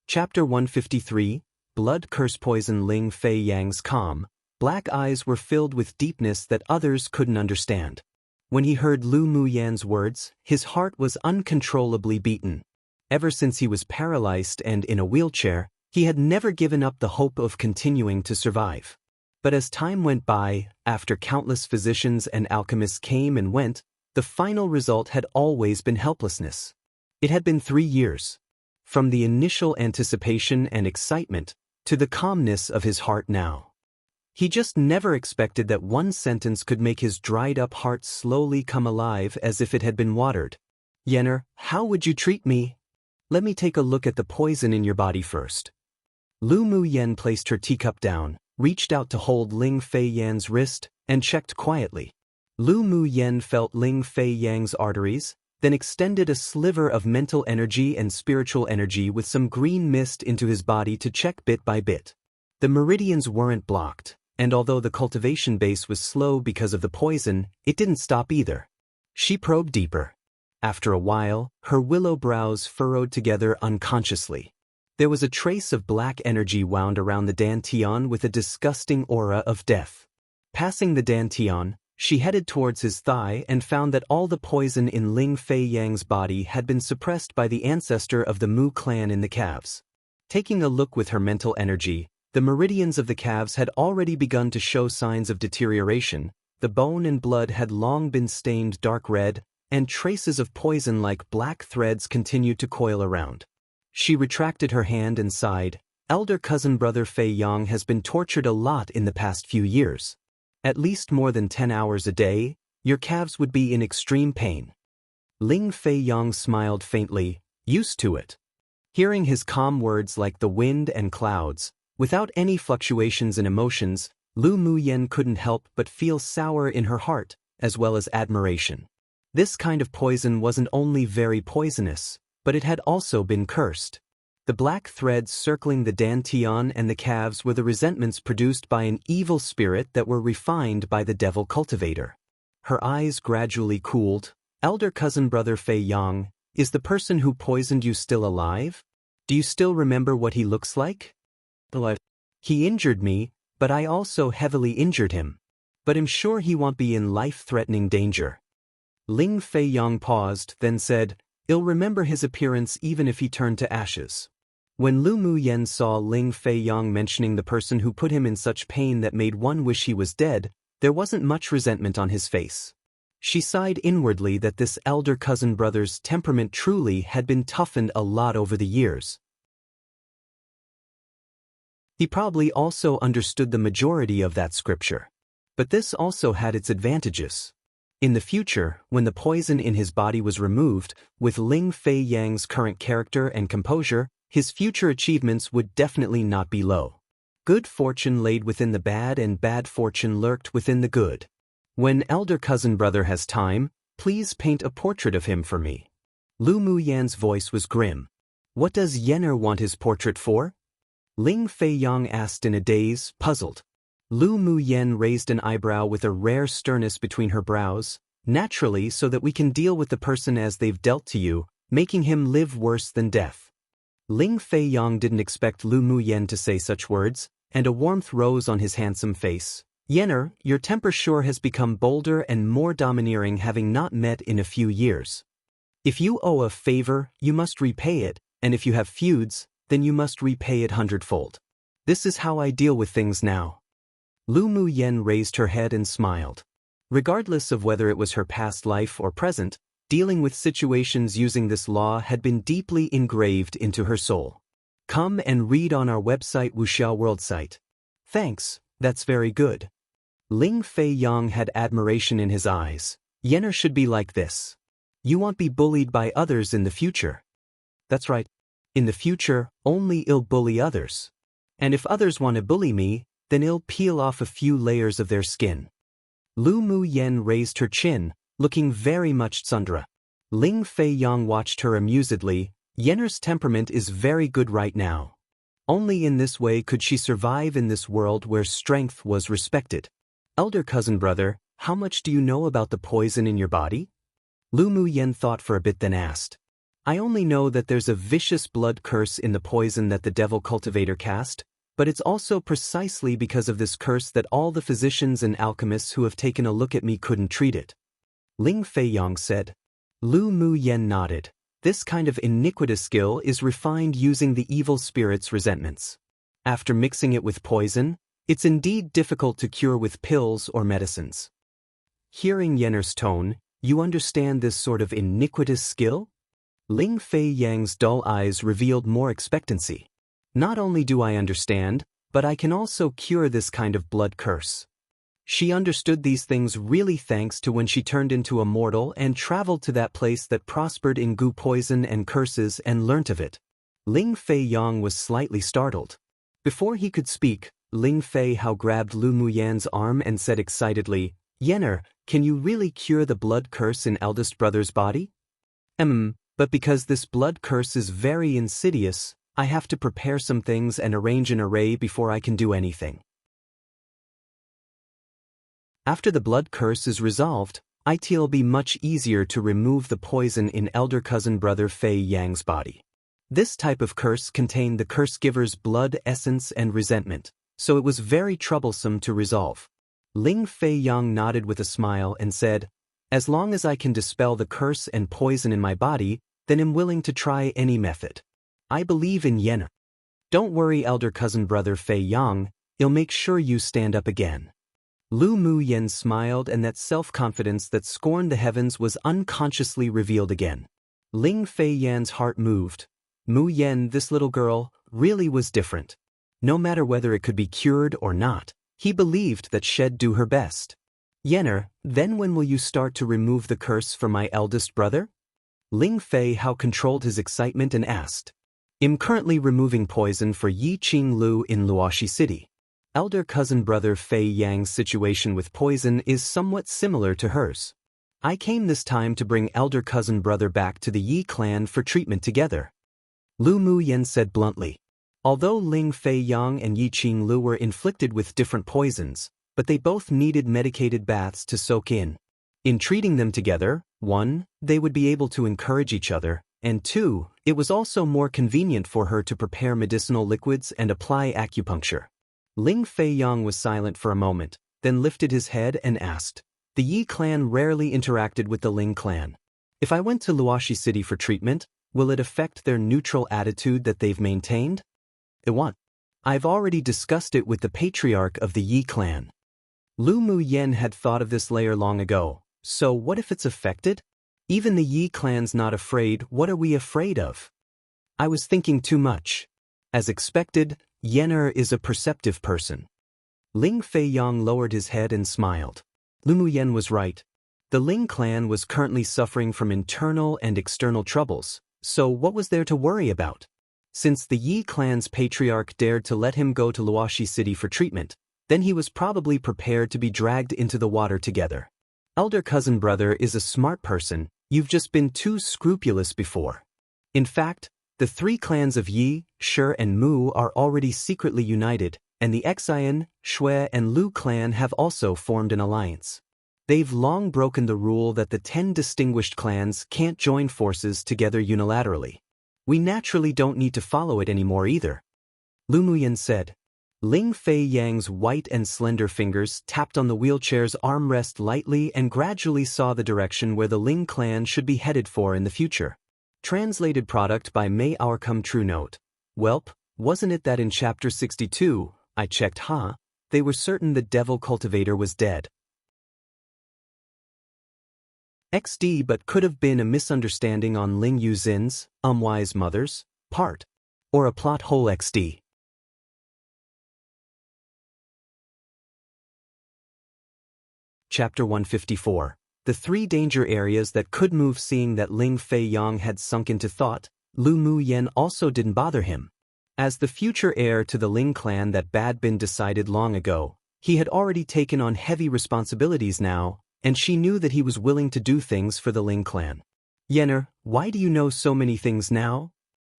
Chapter 153, Blood Curse Poison. Ling Fei Yang's calm, black eyes were filled with deepness that others couldn't understand. When he heard Lu Muyen's words, his heart was uncontrollably beaten. Ever since he was paralyzed and in a wheelchair, he had never given up the hope of continuing to survive. But as time went by, after countless physicians and alchemists came and went, the final result had always been helplessness. It had been 3 years. From the initial anticipation and excitement, to the calmness of his heart now. He just never expected that one sentence could make his dried-up heart slowly come alive as if it had been watered. Yener, how would you treat me? Let me take a look at the poison in your body first. Lu Muyen placed her teacup down, reached out to hold Ling Fei Yan's wrist, and checked quietly. Lu Muyen felt Ling Fei Yang's arteries, then extended a sliver of mental energy and spiritual energy with some green mist into his body to check bit by bit. The meridians weren't blocked, and although the cultivation base was slow because of the poison, it didn't stop either. She probed deeper. After a while, her willow brows furrowed together unconsciously. There was a trace of black energy wound around the dantian with a disgusting aura of death. Passing the dantian, she headed towards his thigh and found that all the poison in Ling Fei Yang's body had been suppressed by the ancestor of the Mu clan in the calves. Taking a look with her mental energy, the meridians of the calves had already begun to show signs of deterioration, the bone and blood had long been stained dark red, and traces of poison like black threads continued to coil around. She retracted her hand and sighed, elder cousin brother Fei Yang has been tortured a lot in the past few years. At least more than 10 hours a day, your calves would be in extreme pain. Ling Fei Yang smiled faintly, used to it. Hearing his calm words like the wind and clouds, without any fluctuations in emotions, Lu Muyen couldn't help but feel sour in her heart, as well as admiration. This kind of poison wasn't only very poisonous, but it had also been cursed. The black threads circling the dantian and the calves were the resentments produced by an evil spirit that were refined by the devil cultivator. Her eyes gradually cooled. Elder cousin brother Fei Yang, is the person who poisoned you still alive? Do you still remember what he looks like? Alive. He injured me, but I also heavily injured him. But I'm sure he won't be in life-threatening danger. Ling Fei-yong paused, then said, "I'll remember his appearance even if he turned to ashes." When Lu Muyen saw Ling Fei-yong mentioning the person who put him in such pain that made one wish he was dead, there wasn't much resentment on his face. She sighed inwardly that this elder cousin brother's temperament truly had been toughened a lot over the years. He probably also understood the majority of that scripture. But this also had its advantages. In the future, when the poison in his body was removed, with Ling Fei-yang's current character and composure, his future achievements would definitely not be low. Good fortune laid within the bad and bad fortune lurked within the good. When elder cousin brother has time, please paint a portrait of him for me. Lu Muyan's voice was grim. What does Yenner want his portrait for? Ling Fei-yong asked in a daze, puzzled. Lu Muyen raised an eyebrow with a rare sternness between her brows, naturally so that we can deal with the person as they've dealt to you, making him live worse than death. Ling Fei-yong didn't expect Lu Muyen to say such words, and a warmth rose on his handsome face. Yenner, your temper sure has become bolder and more domineering having not met in a few years. If you owe a favor, you must repay it, and if you have feuds, then you must repay it hundredfold. This is how I deal with things now. Lu Muyen raised her head and smiled. Regardless of whether it was her past life or present, dealing with situations using this law had been deeply engraved into her soul. Come and read on our website Wuxia World site. Thanks, that's very good. Ling Fei-yong had admiration in his eyes. Yenner should be like this. You won't be bullied by others in the future. That's right. In the future, only I'll bully others. And if others want to bully me, then I'll peel off a few layers of their skin. Lu Muyen raised her chin, looking very much tsundere. Ling Fei-yong watched her amusedly. Yenner's temperament is very good right now. Only in this way could she survive in this world where strength was respected. Elder cousin brother, how much do you know about the poison in your body? Lu Muyen thought for a bit then asked. I only know that there's a vicious blood curse in the poison that the devil cultivator cast, but it's also precisely because of this curse that all the physicians and alchemists who have taken a look at me couldn't treat it. Ling Fei-yong said. Lu Muyen nodded. This kind of iniquitous skill is refined using the evil spirit's resentments. After mixing it with poison, it's indeed difficult to cure with pills or medicines. Hearing Yenner's tone, you understand this sort of iniquitous skill? Ling Fei-yang's dull eyes revealed more expectancy. Not only do I understand, but I can also cure this kind of blood curse. She understood these things really thanks to when she turned into Immortal and traveled to that place that prospered in goo poison and curses and learnt of it. Ling Fei-yong was slightly startled. Before he could speak, Ling Fei-hao grabbed Lu Muyen's arm and said excitedly, Yenner, can you really cure the blood curse in eldest brother's body? But because this blood curse is very insidious, I have to prepare some things and arrange an array before I can do anything. After the blood curse is resolved, it'll be much easier to remove the poison in elder cousin brother Fei Yang's body. This type of curse contained the curse giver's blood essence and resentment, so it was very troublesome to resolve. Ling Fei-yong nodded with a smile and said, as long as I can dispel the curse and poison in my body, then I'm willing to try any method. I believe in Yenner. Don't worry, elder cousin brother Fei-yong, I'll make sure you stand up again. Lu Muyen smiled, and that self-confidence that scorned the heavens was unconsciously revealed again. Ling Fei-yan's heart moved. Muyen, this little girl, really was different. No matter whether it could be cured or not, he believed that she'd do her best. Yenner, then when will you start to remove the curse from my eldest brother? Ling Fei-hao controlled his excitement and asked. I'm currently removing poison for Yi Qing Lu in Luoxi City. Elder cousin brother Fei Yang's situation with poison is somewhat similar to hers. I came this time to bring elder cousin brother back to the Yi clan for treatment together. Lu Muyen said bluntly. Although Ling Fei-yong and Yi Qing Lu were inflicted with different poisons, but they both needed medicated baths to soak in. In treating them together, 1, they would be able to encourage each other, and 2, it was also more convenient for her to prepare medicinal liquids and apply acupuncture. Ling Fei-yong was silent for a moment, then lifted his head and asked, The Yi clan rarely interacted with the Ling clan. If I went to Luoxi City for treatment, will it affect their neutral attitude that they've maintained? It won't. I've already discussed it with the patriarch of the Yi clan. Lu Muyen had thought of this layer long ago, so what if it's affected? Even the Yi clan's not afraid, what are we afraid of? I was thinking too much. As expected, Yen'er is a perceptive person. Ling Feiyang lowered his head and smiled. Lu Muyen was right. The Ling clan was currently suffering from internal and external troubles, so what was there to worry about? Since the Yi clan's patriarch dared to let him go to Luoxi City for treatment, then he was probably prepared to be dragged into the water together. Elder cousin brother is a smart person, you've just been too scrupulous before. In fact, the three clans of Yi, Shi and Mu are already secretly united, and the Xian, Shui and Lu clan have also formed an alliance. They've long broken the rule that the 10 distinguished clans can't join forces together unilaterally. We naturally don't need to follow it anymore either. Lu Muyen said. Ling Feiyang's white and slender fingers tapped on the wheelchair's armrest lightly and gradually saw the direction where the Ling clan should be headed for in the future. Translated product by May Outcome True Note. Welp, wasn't it that in chapter 62, I checked they were certain the devil cultivator was dead. XD but could have been a misunderstanding on Ling Yuzin's, unwise mother's, part. Or a plot hole XD. Chapter 154. The three danger areas that could move. Seeing that Ling Feiyang had sunk into thought, Lu Muyen also didn't bother him. As the future heir to the Ling clan that had been decided long ago, he had already taken on heavy responsibilities now, and she knew that he was willing to do things for the Ling clan. Yen'er, why do you know so many things now?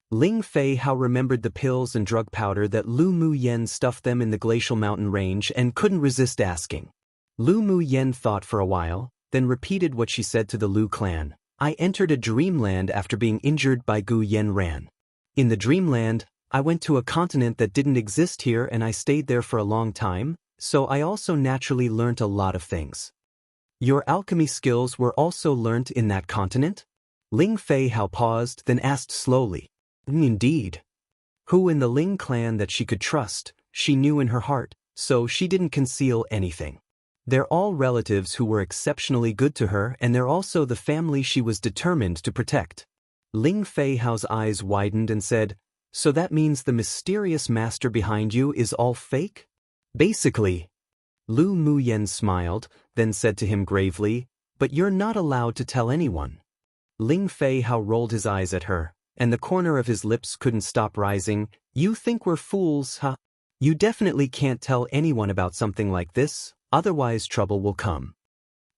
Ling Feihao remembered the pills and drug powder that Lu Muyen stuffed them in the glacial mountain range and couldn't resist asking. Lu Muyen thought for a while, then repeated what she said to the Lu clan. I entered a dreamland after being injured by Gu Yenran. In the dreamland, I went to a continent that didn't exist here and I stayed there for a long time, so I also naturally learnt a lot of things. Your alchemy skills were also learnt in that continent? Ling Feihao paused, then asked slowly. Indeed. Who in the Ling clan that she could trust, she knew in her heart, so she didn't conceal anything. They're all relatives who were exceptionally good to her, and they're also the family she was determined to protect. Ling Feihao's eyes widened and said, so that means the mysterious master behind you is all fake? Basically. Lu Muyen smiled, then said to him gravely, but you're not allowed to tell anyone. Ling Feihao rolled his eyes at her, and the corner of his lips couldn't stop rising. You think we're fools, huh? You definitely can't tell anyone about something like this, otherwise trouble will come.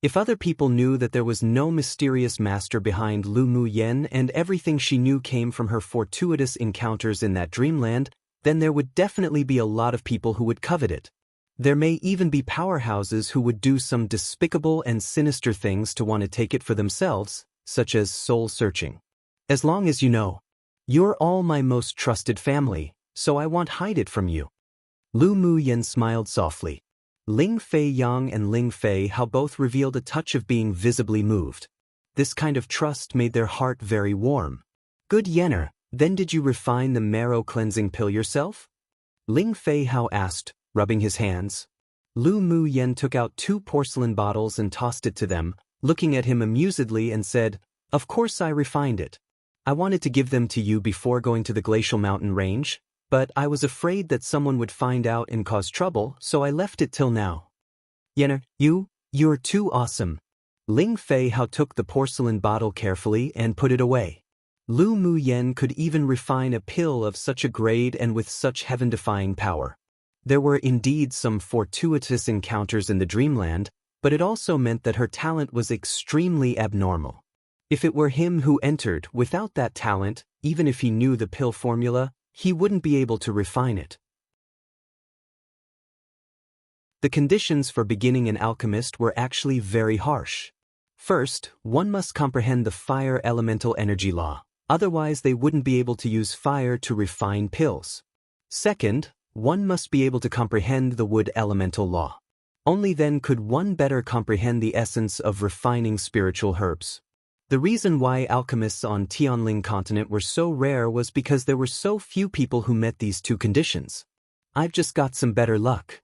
If other people knew that there was no mysterious master behind Lu Muyen and everything she knew came from her fortuitous encounters in that dreamland, then there would definitely be a lot of people who would covet it. There may even be powerhouses who would do some despicable and sinister things to want to take it for themselves, such as soul-searching. As long as you know. You're all my most trusted family, so I won't hide it from you. Lu Muyen smiled softly. Ling Feiyang and Ling Feihao both revealed a touch of being visibly moved. This kind of trust made their heart very warm. Good Yen'er, then did you refine the marrow-cleansing pill yourself? Ling Feihao asked, rubbing his hands. Lu Muyen took out 2 porcelain bottles and tossed it to them, looking at him amusedly and said, of course I refined it. I wanted to give them to you before going to the glacial mountain range, but I was afraid that someone would find out and cause trouble, so I left it till now. Yen'er, you're too awesome. Ling Feihao took the porcelain bottle carefully and put it away. Lu Muyen could even refine a pill of such a grade and with such heaven-defying power. There were indeed some fortuitous encounters in the dreamland, but it also meant that her talent was extremely abnormal. If it were him who entered without that talent, even if he knew the pill formula, he wouldn't be able to refine it. The conditions for beginning an alchemist were actually very harsh. First, one must comprehend the fire elemental energy law, otherwise they wouldn't be able to use fire to refine pills. Second, one must be able to comprehend the wood elemental law. Only then could one better comprehend the essence of refining spiritual herbs. The reason why alchemists on Tianling continent were so rare was because there were so few people who met these two conditions. I've just got some better luck.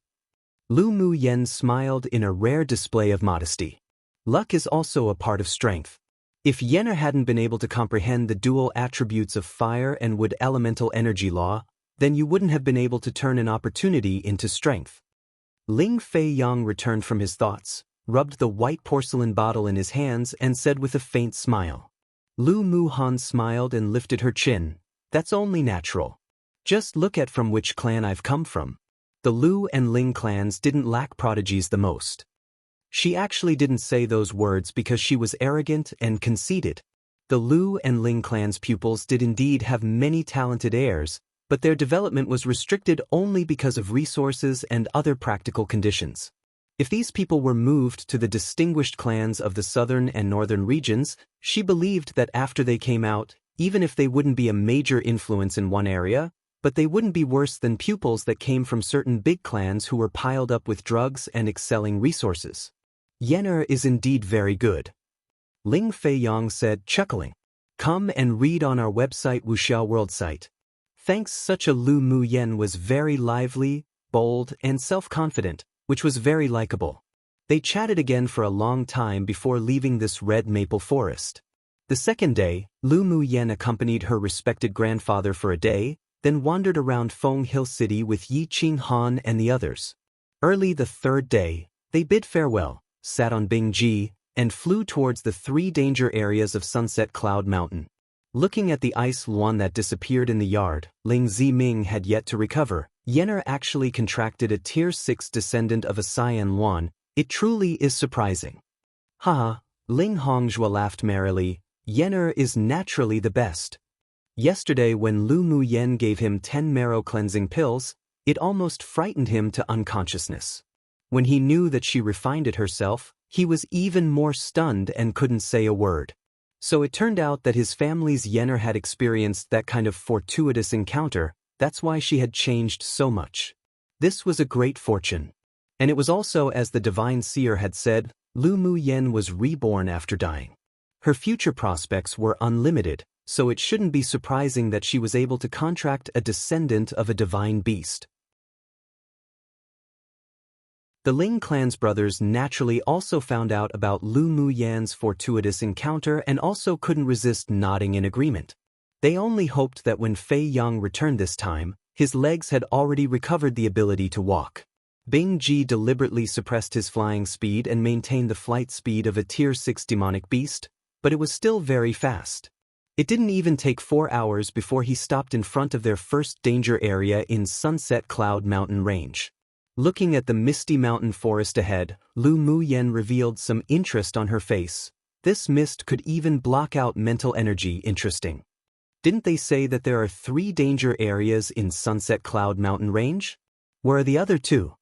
Lu Mu Yen smiled in a rare display of modesty. Luck is also a part of strength. If Yenner hadn't been able to comprehend the dual attributes of fire and wood elemental energy law, then you wouldn't have been able to turn an opportunity into strength. Ling Fei Yang returned from his thoughts, rubbed the white porcelain bottle in his hands and said with a faint smile. Lu Mu Han smiled and lifted her chin. That's only natural. Just look at from which clan I've come from. The Lu and Ling clans didn't lack prodigies the most. She actually didn't say those words because she was arrogant and conceited. The Lu and Ling clans' pupils did indeed have many talented heirs, but their development was restricted only because of resources and other practical conditions. If these people were moved to the distinguished clans of the southern and northern regions, she believed that after they came out, even if they wouldn't be a major influence in one area, but they wouldn't be worse than pupils that came from certain big clans who were piled up with drugs and excelling resources. Yenner is indeed very good. Ling Fei Yang said, chuckling. Come and read on our website Wuxia World site. Thanks, such a Lu Mu Yen was very lively, bold, and self-confident, which was very likable. They chatted again for a long time before leaving this red maple forest. The second day, Lu Mu Yen accompanied her respected grandfather for a day, then wandered around Feng Hill City with Yi Qing Han and the others. Early the third day, they bid farewell, sat on Bingji, and flew towards the three danger areas of Sunset Cloud Mountain. Looking at the ice lawn that disappeared in the yard, Ling Ziming had yet to recover. Yenner actually contracted a Tier 6 descendant of a Cyan Luan. It truly is surprising. Haha, Ling Hongjue laughed merrily. Yenner is naturally the best. Yesterday when Lu Mu Yen gave him 10 marrow-cleansing pills, it almost frightened him to unconsciousness. When he knew that she refined it herself, he was even more stunned and couldn't say a word. So it turned out that his family's Yenner had experienced that kind of fortuitous encounter. That's why she had changed so much. This was a great fortune. And it was also, as the divine seer had said, Lu Mu Yen was reborn after dying. Her future prospects were unlimited, so it shouldn't be surprising that she was able to contract a descendant of a divine beast. The Ling clan's brothers naturally also found out about Lu Mu Yan's fortuitous encounter and also couldn't resist nodding in agreement. They only hoped that when Fei Yang returned this time, his legs had already recovered the ability to walk. Bing Ji deliberately suppressed his flying speed and maintained the flight speed of a Tier 6 demonic beast, but it was still very fast. It didn't even take 4 hours before he stopped in front of their first danger area in Sunset Cloud Mountain Range. Looking at the misty mountain forest ahead, Lu Mu Yen revealed some interest on her face. This mist could even block out mental energy. Interesting. Didn't they say that there are 3 danger areas in Sunset Cloud Mountain Range? Where are the other 2?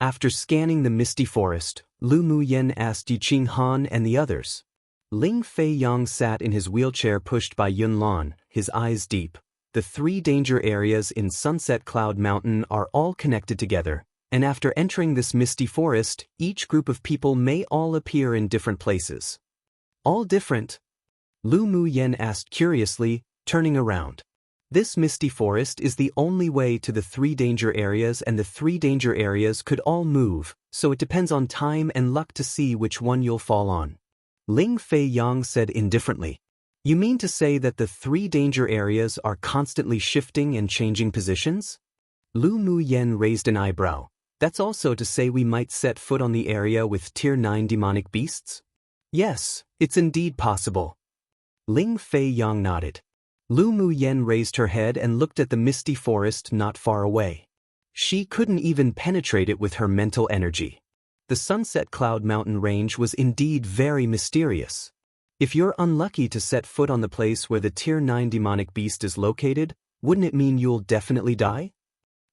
After scanning the misty forest, Lu Mu Yen asked Yi Qing Han and the others. Ling Fei Yang sat in his wheelchair pushed by Yun Lan, his eyes deep. The 3 danger areas in Sunset Cloud Mountain are all connected together, and after entering this misty forest, each group of people may all appear in different places. All different? Lu Mu Yen asked curiously, turning around. This misty forest is the only way to the 3 danger areas, and the 3 danger areas could all move, so it depends on time and luck to see which one you'll fall on. Ling Fei Yang said indifferently. You mean to say that the 3 danger areas are constantly shifting and changing positions? Lu Mu Yen raised an eyebrow. That's also to say we might set foot on the area with Tier 9 demonic beasts? Yes, it's indeed possible. Ling Fei Yang nodded. Lu Mu Yen raised her head and looked at the misty forest not far away. She couldn't even penetrate it with her mental energy. The Sunset Cloud Mountain Range was indeed very mysterious. If you're unlucky to set foot on the place where the Tier 9 demonic beast is located, wouldn't it mean you'll definitely die?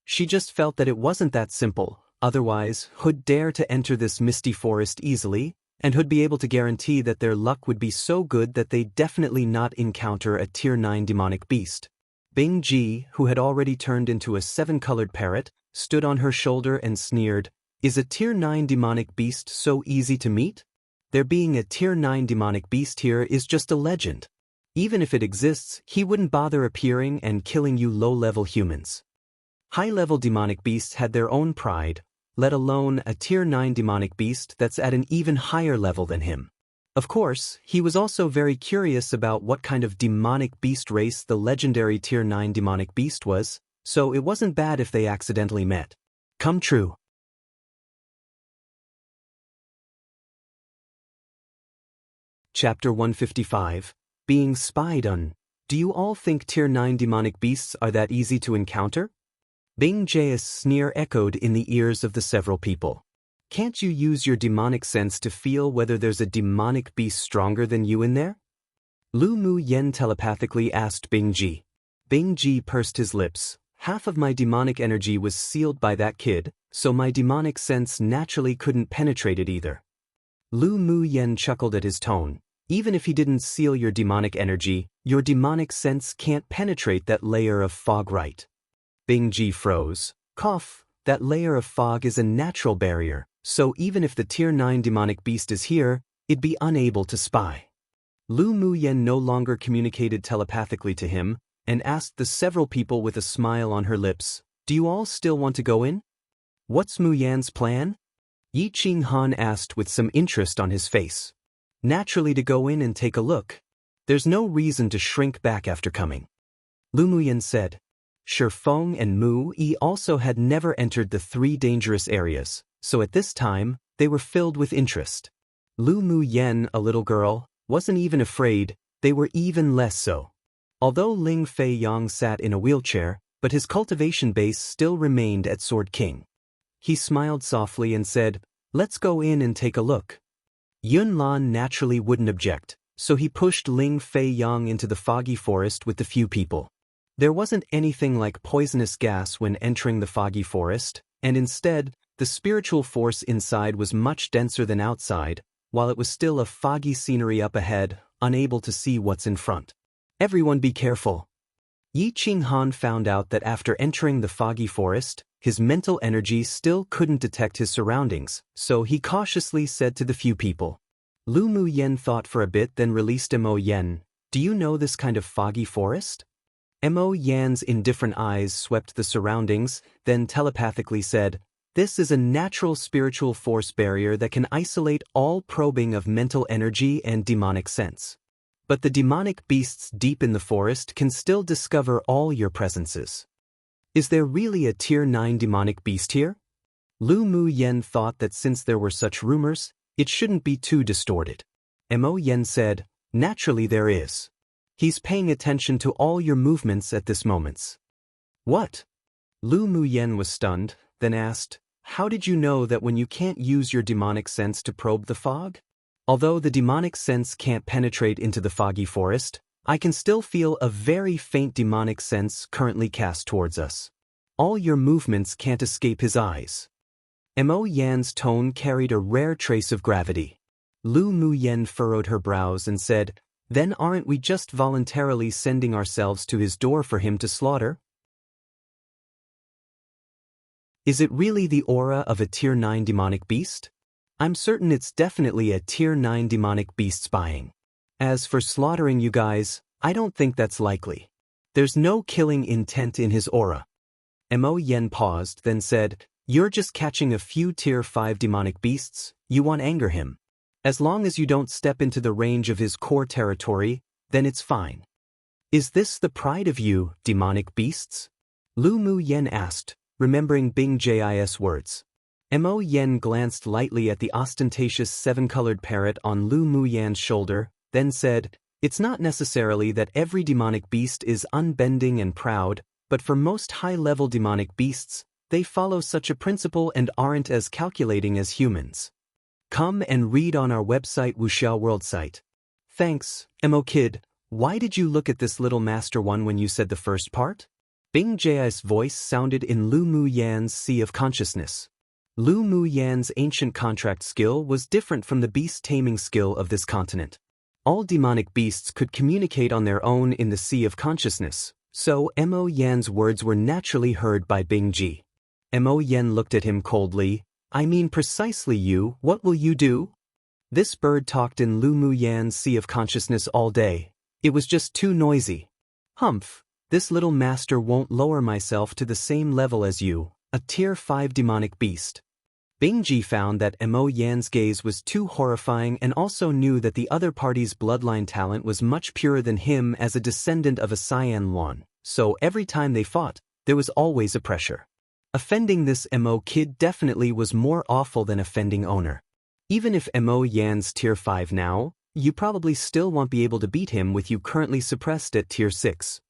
She just felt that it wasn't that simple, otherwise, who'd dare to enter this misty forest easily, and who'd be able to guarantee that their luck would be so good that they'd definitely not encounter a Tier 9 demonic beast. Bing Ji, who had already turned into a 7-colored parrot, stood on her shoulder and sneered, Is a Tier 9 demonic beast so easy to meet? There being a Tier 9 demonic beast here is just a legend. Even if it exists, he wouldn't bother appearing and killing you low-level humans. High-level demonic beasts had their own pride, let alone a Tier 9 demonic beast that's at an even higher level than him. Of course, he was also very curious about what kind of demonic beast race the legendary Tier 9 demonic beast was, so it wasn't bad if they accidentally met. Come true. Chapter 155, Being Spied On. Do you all think Tier 9 demonic beasts are that easy to encounter? Bing Jai's sneer echoed in the ears of the several people. Can't you use your demonic sense to feel whether there's a demonic beast stronger than you in there? Lu Mu Yen telepathically asked Bing Ji. Bing Ji pursed his lips. Half of my demonic energy was sealed by that kid, so my demonic sense naturally couldn't penetrate it either. Lu Mu Yen chuckled at his tone. Even if he didn't seal your demonic energy, your demonic sense can't penetrate that layer of fog, right? Bing Ji froze. Cough, that layer of fog is a natural barrier, so even if the Tier 9 demonic beast is here, it'd be unable to spy. Lu Mu Yen no longer communicated telepathically to him, and asked the several people with a smile on her lips, do you all still want to go in? What's Mu Yan's plan? Yi Qing Han asked with some interest on his face. Naturally to go in and take a look. There's no reason to shrink back after coming. Lu Mu Yen said. Shi Feng and Mu Yi also had never entered the 3 dangerous areas, so at this time, they were filled with interest. Lu Mu Yen, a little girl, wasn't even afraid, they were even less so. Although Ling Fei Yang sat in a wheelchair, but his cultivation base still remained at Sword King. He smiled softly and said, let's go in and take a look. Yun Lan naturally wouldn't object, so he pushed Ling Fei Yang into the foggy forest with the few people. There wasn't anything like poisonous gas when entering the foggy forest, and instead, the spiritual force inside was much denser than outside, while it was still a foggy scenery up ahead, unable to see what's in front. Everyone be careful. Yi Qing Han found out that after entering the foggy forest, his mental energy still couldn't detect his surroundings, so he cautiously said to the few people. Lu Mu Yen thought for a bit, then released Mo Yen. Do you know this kind of foggy forest? Mo Yan's indifferent eyes swept the surroundings, then telepathically said, this is a natural spiritual force barrier that can isolate all probing of mental energy and demonic sense. But the demonic beasts deep in the forest can still discover all your presences. Is there really a Tier 9 demonic beast here? Lu Mu Yen thought that since there were such rumors, it shouldn't be too distorted. Mo Yen said, naturally there is. He's paying attention to all your movements at this moment. What? Lu Mu Yen was stunned, then asked, how did you know that when you can't use your demonic sense to probe the fog? Although the demonic sense can't penetrate into the foggy forest, I can still feel a very faint demonic sense currently cast towards us. All your movements can't escape his eyes. Mo Yan's tone carried a rare trace of gravity. Lu Mu Yen furrowed her brows and said, then aren't we just voluntarily sending ourselves to his door for him to slaughter? Is it really the aura of a Tier 9 demonic beast? I'm certain it's definitely a Tier 9 demonic beast spying. As for slaughtering you guys, I don't think that's likely. There's no killing intent in his aura. Mo Yen paused, then said, you're just catching a few Tier 5 demonic beasts, you want to anger him. As long as you don't step into the range of his core territory, then it's fine. Is this the pride of you, demonic beasts? Lu Mu Yen asked, remembering Bing Jai's words. Mo Yen glanced lightly at the ostentatious 7-colored parrot on Lu Mu Yan's shoulder, then said, it's not necessarily that every demonic beast is unbending and proud, but for most high-level demonic beasts, they follow such a principle and aren't as calculating as humans. Come and read on our website Wuxia World site. Thanks, Mo Kid. Why did you look at this little master one when you said the first part? Bing Jai's voice sounded in Lu Mu Yan's sea of consciousness. Lu Mu Yan's ancient contract skill was different from the beast taming skill of this continent. All demonic beasts could communicate on their own in the sea of consciousness, so Mo Yan's words were naturally heard by Bing Ji. Mo Yen looked at him coldly. I mean precisely you, what will you do? This bird talked in Lu Muyan's sea of consciousness all day. It was just too noisy. Humph, this little master won't lower myself to the same level as you, a tier 5 demonic beast. Bingji found that Mo Yan's gaze was too horrifying and also knew that the other party's bloodline talent was much purer than him as a descendant of a Cyan Luan, so every time they fought, there was always a pressure. Offending this Mo kid definitely was more awful than offending owner. Even if Mo Yan's tier 5 now, you probably still won't be able to beat him with you currently suppressed at tier 6.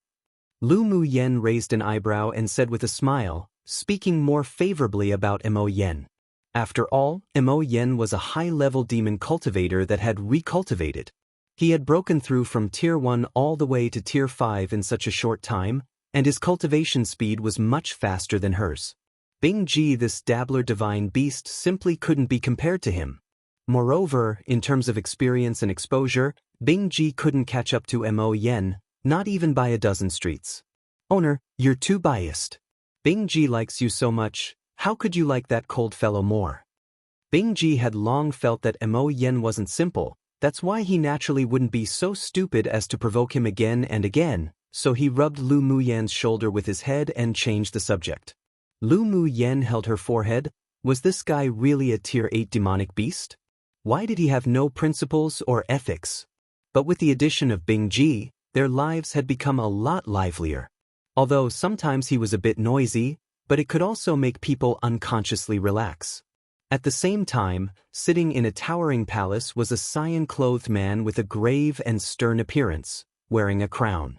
Lu Muyan raised an eyebrow and said with a smile, speaking more favorably about Mo Yan. After all, Mo Yan was a high-level demon cultivator that had recultivated. He had broken through from tier 1 all the way to tier 5 in such a short time, and his cultivation speed was much faster than hers. Bingji, this dabbler divine beast, simply couldn't be compared to him. Moreover, in terms of experience and exposure, Bingji couldn't catch up to Mo Yan, not even by a dozen streets. Owner, you're too biased. Bingji likes you so much, how could you like that cold fellow more? Bingji had long felt that Mo Yan wasn't simple, that's why he naturally wouldn't be so stupid as to provoke him again and again, so he rubbed Lu Muyan's shoulder with his head and changed the subject. Lu Muyan held her forehead. Was this guy really a tier 8 demonic beast? Why did he have no principles or ethics? But with the addition of Bingji, their lives had become a lot livelier. Although sometimes he was a bit noisy, but it could also make people unconsciously relax. At the same time, sitting in a towering palace was a cyan-clothed man with a grave and stern appearance, wearing a crown.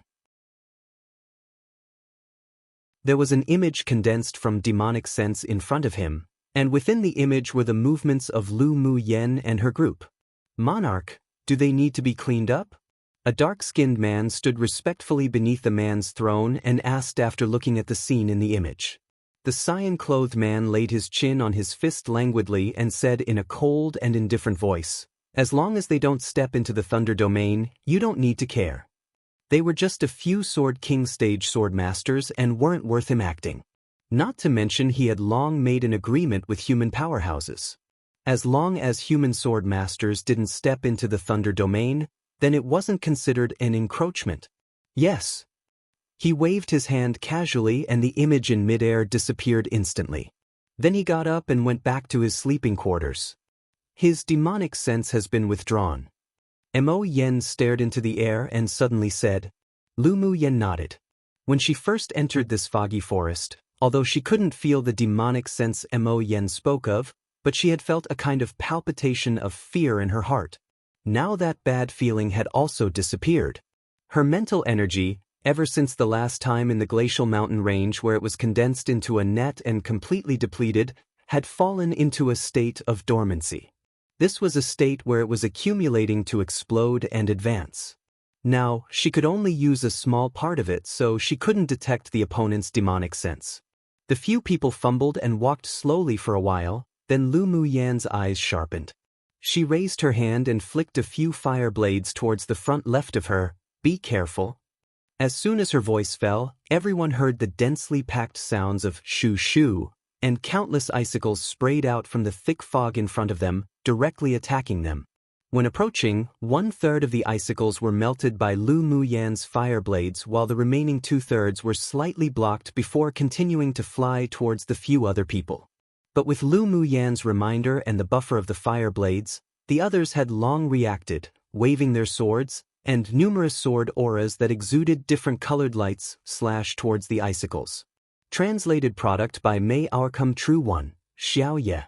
There was an image condensed from demonic sense in front of him, and within the image were the movements of Lu Muyan and her group. Monarch, do they need to be cleaned up? A dark-skinned man stood respectfully beneath the man's throne and asked after looking at the scene in the image. The cyan-clothed man laid his chin on his fist languidly and said in a cold and indifferent voice, "As long as they don't step into the Thunder Domain, you don't need to care." They were just a few Sword King stage sword masters and weren't worth him acting. Not to mention he had long made an agreement with human powerhouses. As long as human sword masters didn't step into the Thunder Domain, then it wasn't considered an encroachment. Yes. He waved his hand casually and the image in midair disappeared instantly. Then he got up and went back to his sleeping quarters. His demonic sense has been withdrawn. Mo Yan stared into the air and suddenly said. Lu Muyan nodded. When she first entered this foggy forest, although she couldn't feel the demonic sense Mo Yan spoke of, but she had felt a kind of palpitation of fear in her heart. Now that bad feeling had also disappeared. Her mental energy, ever since the last time in the glacial mountain range where it was condensed into a net and completely depleted, had fallen into a state of dormancy. This was a state where it was accumulating to explode and advance. Now, she could only use a small part of it, so she couldn't detect the opponent's demonic sense. The few people fumbled and walked slowly for a while, then Lu Muyan's eyes sharpened. She raised her hand and flicked a few fire blades towards the front left of her. Be careful. As soon as her voice fell, everyone heard the densely packed sounds of shoo-shoo, and countless icicles sprayed out from the thick fog in front of them, directly attacking them. When approaching, 1/3 of the icicles were melted by Lu Muyan's fire blades while the remaining 2/3 were slightly blocked before continuing to fly towards the few other people. But with Lu Muyan's reminder and the buffer of the fire blades, the others had long reacted, waving their swords, and numerous sword auras that exuded different colored lights slashed towards the icicles. Translated product by May Our Come True One, Xiaoye.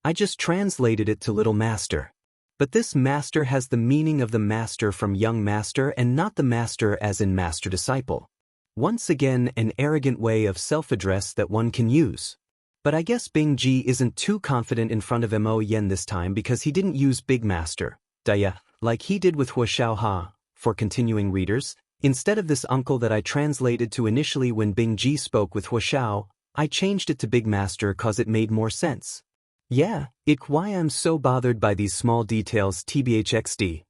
I just translated it to Little Master. But this master has the meaning of the master from young master and not the master as in master-disciple. Once again, an arrogant way of self-address that one can use. But I guess Bingji isn't too confident in front of Mo Yan this time because he didn't use Big Master, Daya, like he did with Huashao Ha. For continuing readers, instead of this uncle that I translated to initially when Bingji spoke with Huashao, I changed it to Big Master cause it made more sense. Yeah, why I'm so bothered by these small details tbhxd.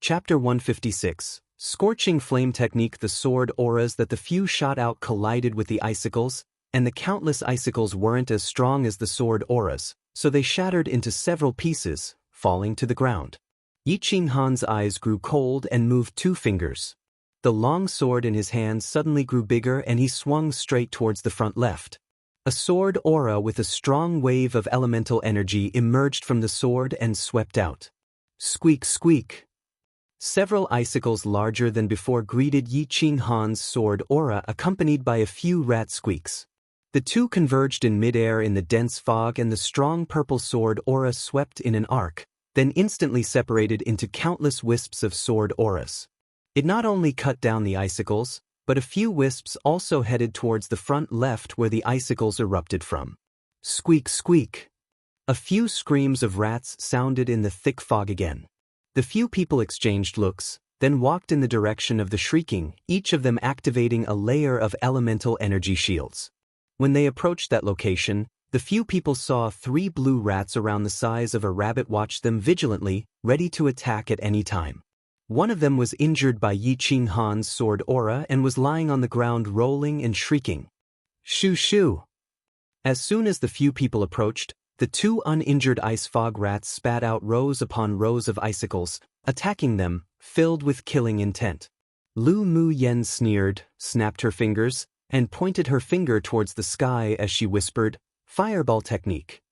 Chapter 156, Scorching flame technique. The sword auras that the few shot out collided with the icicles, and the countless icicles weren't as strong as the sword auras, so they shattered into several pieces, falling to the ground. Yi Qinghan's eyes grew cold and moved 2 fingers. The long sword in his hand suddenly grew bigger and he swung straight towards the front left. A sword aura with a strong wave of elemental energy emerged from the sword and swept out. Squeak, squeak. Several icicles larger than before greeted Yi Qinghan's sword aura, accompanied by a few rat squeaks. The two converged in midair in the dense fog, and the strong purple sword aura swept in an arc, then instantly separated into countless wisps of sword auras. It not only cut down the icicles, but a few wisps also headed towards the front left where the icicles erupted from. Squeak, squeak. A few screams of rats sounded in the thick fog again. The few people exchanged looks, then walked in the direction of the shrieking, each of them activating a layer of elemental energy shields. When they approached that location, the few people saw 3 blue rats around the size of a rabbit watch them vigilantly, ready to attack at any time. One of them was injured by Yi Qinghan's sword aura and was lying on the ground rolling and shrieking. Shoo shoo! As soon as the few people approached, the 2 uninjured ice fog rats spat out rows upon rows of icicles, attacking them, filled with killing intent. Lu Mu Yen sneered, snapped her fingers, and pointed her finger towards the sky as she whispered, "Fireball technique."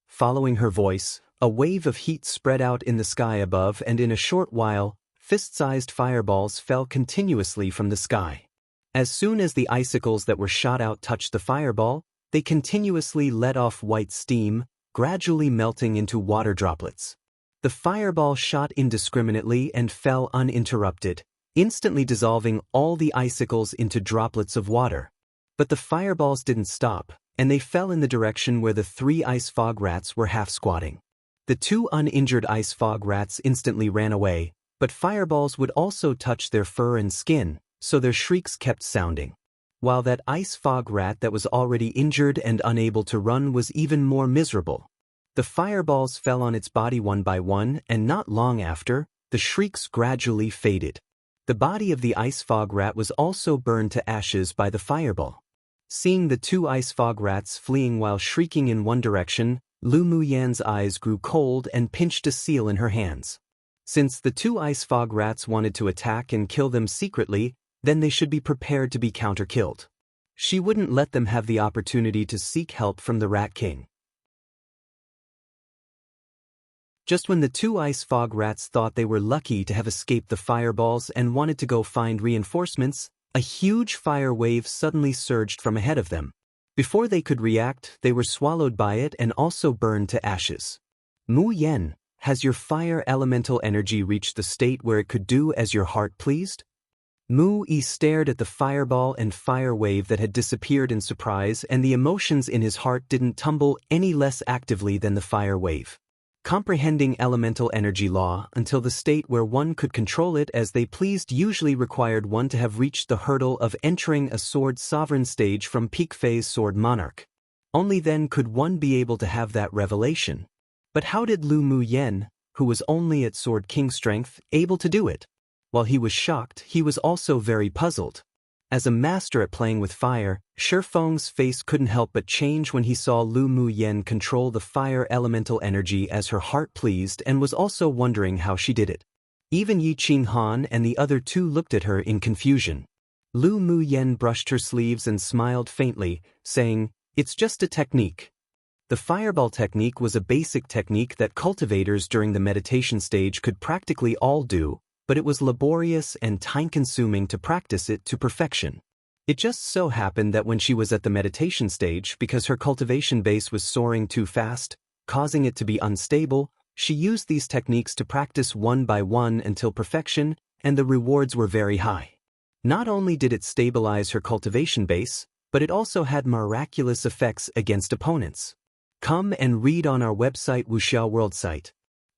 Following her voice, a wave of heat spread out in the sky above, and in a short while, fist-sized fireballs fell continuously from the sky. As soon as the icicles that were shot out touched the fireball, they continuously let off white steam, gradually melting into water droplets. The fireball shot indiscriminately and fell uninterrupted, instantly dissolving all the icicles into droplets of water. But the fireballs didn't stop, and they fell in the direction where the 3 ice fog rats were half squatting. The 2 uninjured ice fog rats instantly ran away, but fireballs would also touch their fur and skin, so their shrieks kept sounding. While that ice fog rat that was already injured and unable to run was even more miserable. The fireballs fell on its body one by one, and not long after, the shrieks gradually faded. The body of the ice fog rat was also burned to ashes by the fireball. Seeing the 2 ice fog rats fleeing while shrieking in one direction, Lu Muyan's eyes grew cold and pinched a seal in her hands. Since the 2 ice fog rats wanted to attack and kill them secretly, then they should be prepared to be counter-killed. She wouldn't let them have the opportunity to seek help from the Rat King. Just when the 2 ice fog rats thought they were lucky to have escaped the fireballs and wanted to go find reinforcements, a huge fire wave suddenly surged from ahead of them. Before they could react, they were swallowed by it and also burned to ashes. Mu Yen, has your fire elemental energy reached the state where it could do as your heart pleased? Mu Yi stared at the fireball and fire wave that had disappeared in surprise, and the emotions in his heart didn't tumble any less actively than the fire wave. Comprehending elemental energy law until the state where one could control it as they pleased usually required one to have reached the hurdle of entering a sword sovereign stage from peak phase sword monarch. Only then could one be able to have that revelation. But how did Lu Mu Yen, who was only at sword king strength, able to do it? While he was shocked, he was also very puzzled. As a master at playing with fire, Shi Feng's face couldn't help but change when he saw Lu Mu Yen control the fire elemental energy as her heart pleased, and was also wondering how she did it. Even Yi Qinghan and the other 2 looked at her in confusion. Lu Mu Yen brushed her sleeves and smiled faintly, saying, "It's just a technique." The fireball technique was a basic technique that cultivators during the meditation stage could practically all do, but it was laborious and time-consuming to practice it to perfection. It just so happened that when she was at the meditation stage, because her cultivation base was soaring too fast, causing it to be unstable, she used these techniques to practice one by one until perfection, and the rewards were very high. Not only did it stabilize her cultivation base, but it also had miraculous effects against opponents. Come and read on our website Wuxia World site.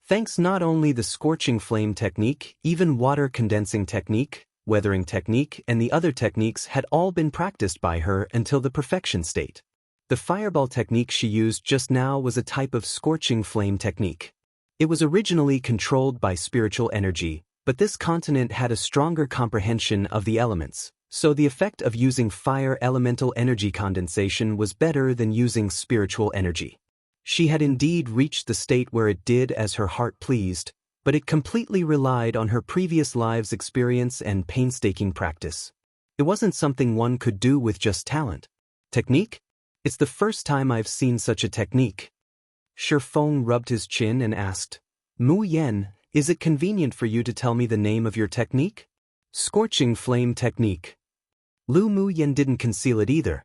Thanks not only the scorching flame technique, even water condensing technique, weathering technique, and the other techniques had all been practiced by her until the perfection state. The fireball technique she used just now was a type of scorching flame technique. It was originally controlled by spiritual energy, But this continent had a stronger comprehension of the elements, so the effect of using fire elemental energy condensation was better than using spiritual energy. She had indeed reached the state where it did as her heart pleased, but it completely relied on her previous lives' experience and painstaking practice. It wasn't something one could do with just talent. Technique? It's the first time I've seen such a technique. Shifeng rubbed his chin and asked, Mu Yen, is it convenient for you to tell me the name of your technique? Scorching Flame Technique. Lu Mu Yen didn't conceal it either.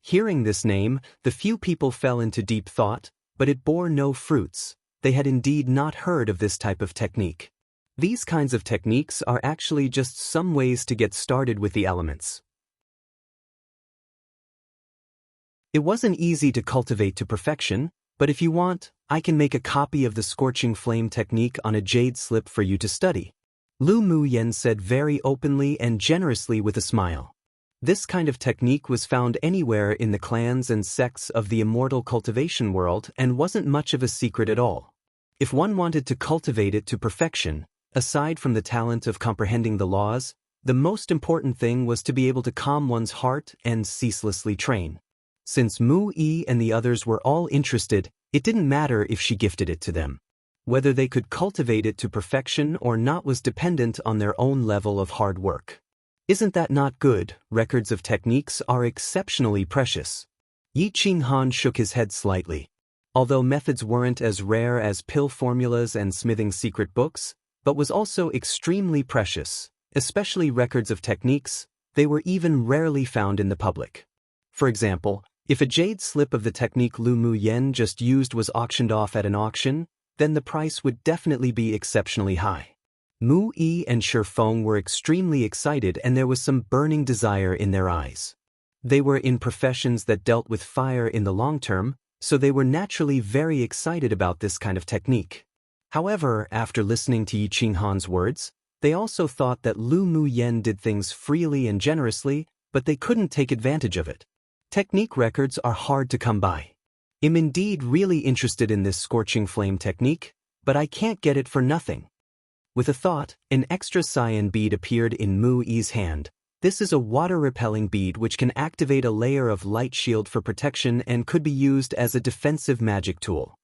Hearing this name, the few people fell into deep thought, but it bore no fruits. They had indeed not heard of this type of technique. These kinds of techniques are actually just some ways to get started with the elements. It wasn't easy to cultivate to perfection, but if you want, I can make a copy of the Scorching Flame technique on a jade slip for you to study. Lu Mu Yen said very openly and generously with a smile. This kind of technique was found anywhere in the clans and sects of the immortal cultivation world and wasn't much of a secret at all. If one wanted to cultivate it to perfection, aside from the talent of comprehending the laws, the most important thing was to be able to calm one's heart and ceaselessly train. Since Mu Yi and the others were all interested, it didn't matter if she gifted it to them. Whether they could cultivate it to perfection or not was dependent on their own level of hard work. Isn't that not good? Records of techniques are exceptionally precious. Yi Qinghan shook his head slightly. Although methods weren't as rare as pill formulas and smithing secret books, but was also extremely precious, especially records of techniques, they were even rarely found in the public. For example, if a jade slip of the technique Lu Mu Yen just used was auctioned off at an auction, then the price would definitely be exceptionally high. Mu Yi and Shifeng were extremely excited and there was some burning desire in their eyes. They were in professions that dealt with fire in the long term, so they were naturally very excited about this kind of technique. However, after listening to Yi Qinghan's words, they also thought that Lu Mu Yen did things freely and generously, but they couldn't take advantage of it. Technique records are hard to come by. I'm indeed really interested in this Scorching Flame technique, but I can't get it for nothing. With a thought, an extra cyan bead appeared in Mu Yi's hand. This is a water-repelling bead which can activate a layer of light shield for protection and could be used as a defensive magic tool.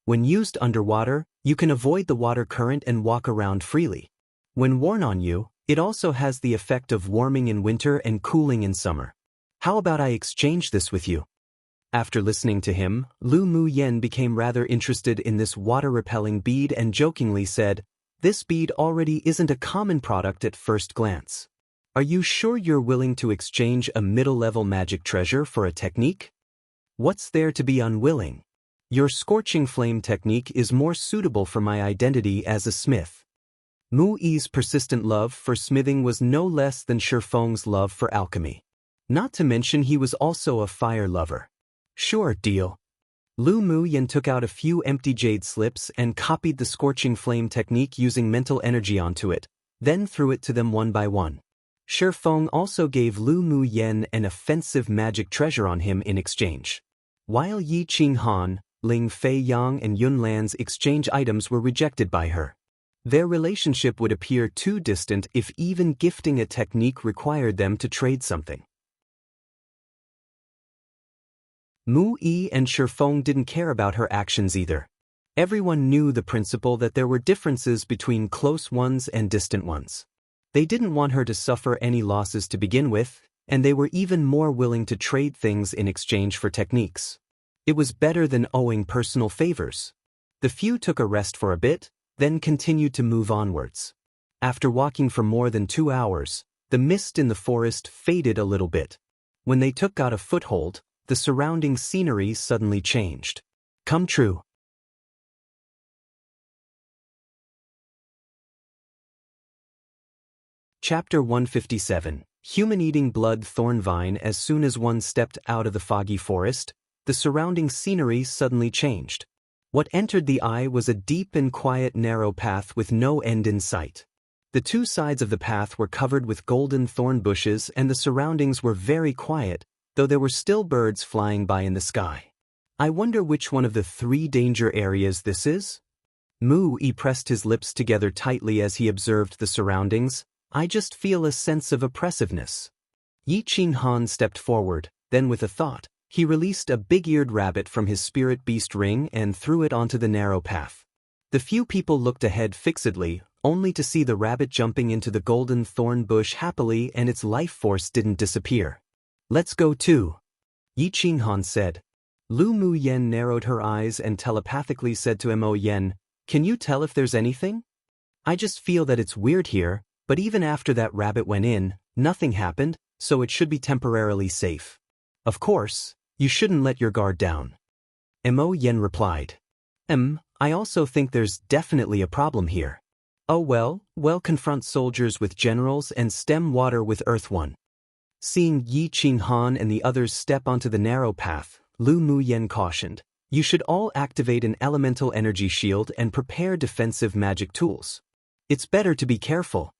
When used underwater, you can avoid the water current and walk around freely. When worn on you, it also has the effect of warming in winter and cooling in summer. How about I exchange this with you? After listening to him, Lu Mu Yen became rather interested in this water-repelling bead and jokingly said, "This bead already isn't a common product at first glance. Are you sure you're willing to exchange a middle-level magic treasure for a technique? What's there to be unwilling? Your Scorching Flame technique is more suitable for my identity as a smith." Mu Yi's persistent love for smithing was no less than Shifeng's love for alchemy. Not to mention he was also a fire lover. Sure, deal. Lu Mu Yen took out a few empty jade slips and copied the Scorching Flame technique using mental energy onto it, then threw it to them one by one. Shifeng also gave Lu Mu Yen an offensive magic treasure on him in exchange. While Yi Qinghan, Ling Fei Yang and Yun Lan's exchange items were rejected by her. Their relationship would appear too distant if even gifting a technique required them to trade something. Mu Yi and Shifeng didn't care about her actions either. Everyone knew the principle that there were differences between close ones and distant ones. They didn't want her to suffer any losses to begin with, and they were even more willing to trade things in exchange for techniques. It was better than owing personal favors. The few took a rest for a bit, then continued to move onwards. After walking for more than 2 hours, the mist in the forest faded a little bit. When they got a foothold, the surrounding scenery suddenly changed. Come true. Chapter 157. Human eating blood thornvine. As soon as one stepped out of the foggy forest, the surrounding scenery suddenly changed. What entered the eye was a deep and quiet narrow path with no end in sight. The two sides of the path were covered with golden thorn bushes and the surroundings were very quiet, though there were still birds flying by in the sky. I wonder which one of the 3 danger areas this is? Mu Yi pressed his lips together tightly as he observed the surroundings. I just feel a sense of oppressiveness. Yi Qinghan stepped forward, then with a thought, he released a big-eared rabbit from his spirit beast ring and threw it onto the narrow path. The few people looked ahead fixedly, only to see the rabbit jumping into the golden thorn bush happily, and its life force didn't disappear. Let's go too, Yi Qinghan said. Lu Mu Yen narrowed her eyes and telepathically said to Mo Yen, can you tell if there's anything? I just feel that it's weird here, but even after that rabbit went in, nothing happened, so it should be temporarily safe. Of course, you shouldn't let your guard down. Mo Yen replied. I also think there's definitely a problem here. Oh well, confront soldiers with generals and stem water with earth one. Seeing Yi Qinghan and the others step onto the narrow path, Lu Mu Yen cautioned, you should all activate an elemental energy shield and prepare defensive magic tools. It's better to be careful.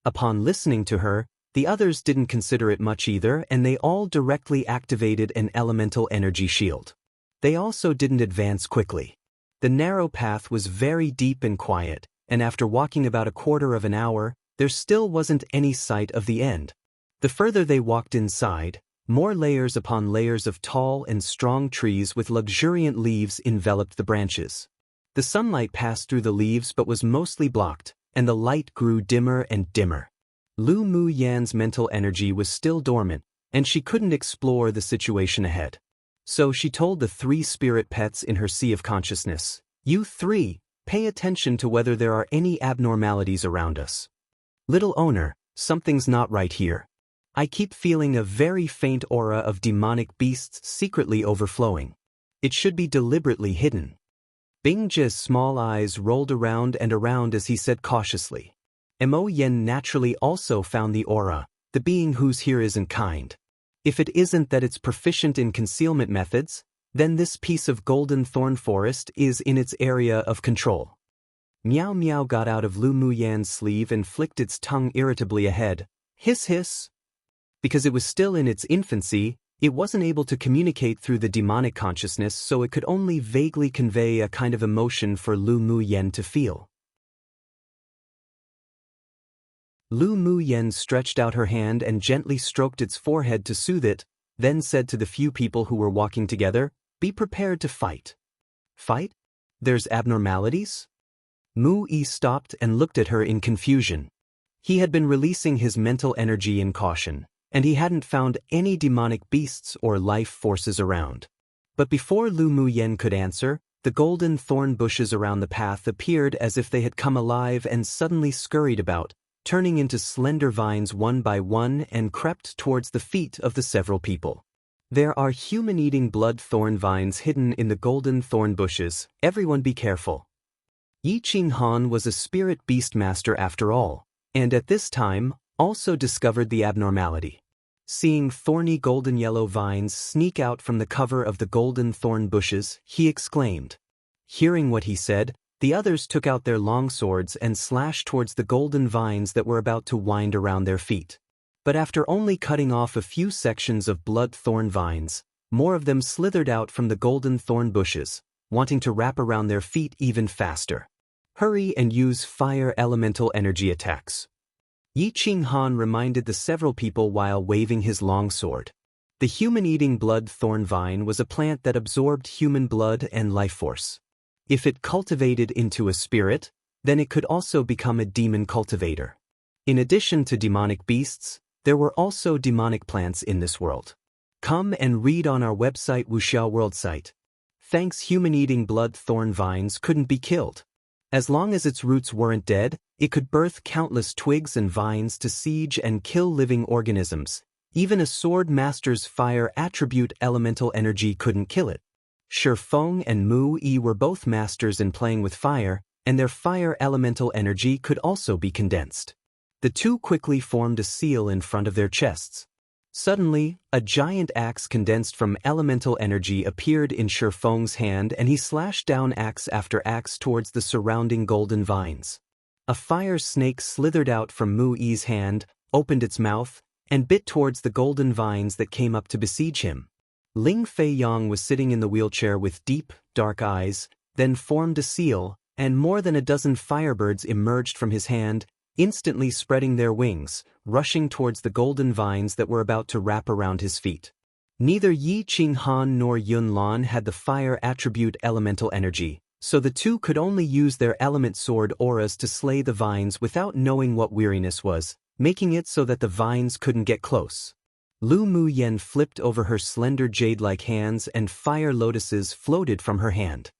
Upon listening to her, the others didn't consider it much either, and they all directly activated an elemental energy shield. They also didn't advance quickly. The narrow path was very deep and quiet, and after walking about a quarter of an hour, there still wasn't any sight of the end. The further they walked inside, more layers upon layers of tall and strong trees with luxuriant leaves enveloped the branches. The sunlight passed through the leaves but was mostly blocked, and the light grew dimmer and dimmer. Lu Mu Yan's mental energy was still dormant, and she couldn't explore the situation ahead. So she told the 3 spirit pets in her sea of consciousness, you 3, pay attention to whether there are any abnormalities around us. Little owner, something's not right here. I keep feeling a very faint aura of demonic beasts secretly overflowing. It should be deliberately hidden. Bingji's small eyes rolled around and around as he said cautiously. Mo Yen naturally also found the aura, the being whose here isn't kind. If it isn't that it's proficient in concealment methods, then this piece of golden thorn forest is in its area of control. Meow Meow got out of Lu Mu Yan's sleeve and flicked its tongue irritably ahead. Hiss hiss. Because it was still in its infancy, it wasn't able to communicate through the demonic consciousness, so it could only vaguely convey a kind of emotion for Lu Mu Yen to feel. Lu Mu Yen stretched out her hand and gently stroked its forehead to soothe it, then said to the few people who were walking together, be prepared to fight. Fight? There's abnormalities? Mu Yi stopped and looked at her in confusion. He had been releasing his mental energy in caution, and he hadn't found any demonic beasts or life forces around. But before Lu Mu Yen could answer, the golden thorn bushes around the path appeared as if they had come alive and suddenly scurried about, turning into slender vines one by one and crept towards the feet of the several people. There are human-eating blood thorn vines hidden in the golden thorn bushes, everyone be careful. Yi Qinghan was a spirit beast master after all, and at this time, also discovered the abnormality. Seeing thorny golden yellow vines sneak out from the cover of the golden thorn bushes, he exclaimed. Hearing what he said, the others took out their long swords and slashed towards the golden vines that were about to wind around their feet. But after only cutting off a few sections of blood thorn vines, more of them slithered out from the golden thorn bushes, wanting to wrap around their feet even faster. Hurry and use fire elemental energy attacks. Yi Qinghan reminded the several people while waving his long sword. The human-eating blood thorn vine was a plant that absorbed human blood and life force. If it cultivated into a spirit, then it could also become a demon cultivator. In addition to demonic beasts, there were also demonic plants in this world. Come and read on our website Wuxia World site. Thanks human-eating blood thorn vines couldn't be killed. As long as its roots weren't dead, it could birth countless twigs and vines to siege and kill living organisms. Even a sword master's fire attribute elemental energy couldn't kill it. Shifeng and Mu Yi were both masters in playing with fire, and their fire elemental energy could also be condensed. The two quickly formed a seal in front of their chests. Suddenly, a giant axe condensed from elemental energy appeared in Shifeng's hand, and he slashed down axe after axe towards the surrounding golden vines. A fire snake slithered out from Mu Yi's hand, opened its mouth, and bit towards the golden vines that came up to besiege him. Ling Fei Yang was sitting in the wheelchair with deep, dark eyes, then formed a seal, and more than a dozen firebirds emerged from his hand, instantly spreading their wings, rushing towards the golden vines that were about to wrap around his feet. Neither Yi Qinghan nor Yun Lan had the fire attribute elemental energy, so the two could only use their element sword auras to slay the vines without knowing what weariness was, making it so that the vines couldn't get close. Lu Muyen flipped over her slender jade-like hands and fire lotuses floated from her hand.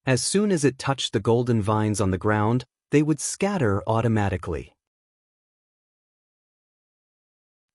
As soon as it touched the golden vines on the ground, they would scatter automatically.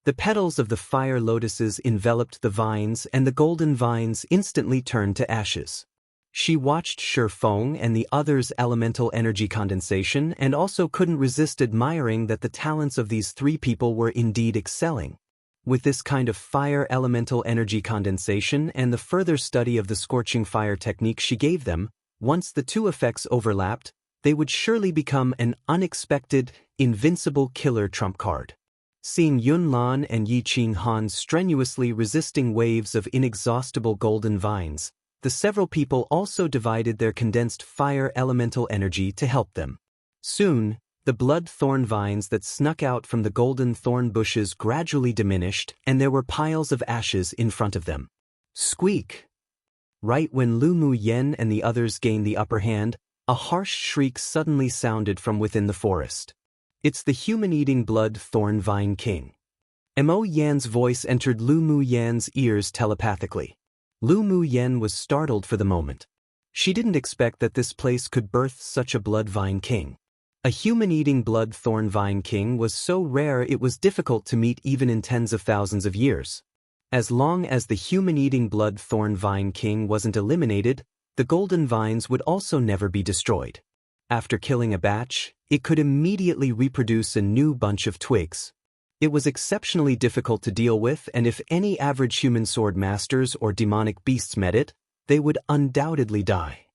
The petals of the fire lotuses enveloped the vines and the golden vines instantly turned to ashes. She watched Shi Feng and the others' elemental energy condensation and also couldn't resist admiring that the talents of these three people were indeed excelling. With this kind of fire elemental energy condensation and the further study of the scorching fire technique she gave them, once the two effects overlapped, they would surely become an unexpected, invincible killer trump card. Seeing Yun Lan and Yi Qinghan strenuously resisting waves of inexhaustible golden vines, the several people also divided their condensed fire elemental energy to help them. Soon, the blood thorn vines that snuck out from the golden thorn bushes gradually diminished and there were piles of ashes in front of them. Squeak! Right when Lu Muyen and the others gained the upper hand, a harsh shriek suddenly sounded from within the forest. It's the human-eating blood thorn vine king. Mo Yan's voice entered Lu Muyen's ears telepathically. Lu Muyen was startled for the moment. She didn't expect that this place could birth such a blood vine king. A human-eating blood thorn vine king was so rare it was difficult to meet even in tens of thousands of years. As long as the human-eating blood thorn vine king wasn't eliminated, the golden vines would also never be destroyed. After killing a batch, it could immediately reproduce a new bunch of twigs. It was exceptionally difficult to deal with, and if any average human sword masters or demonic beasts met it, they would undoubtedly die.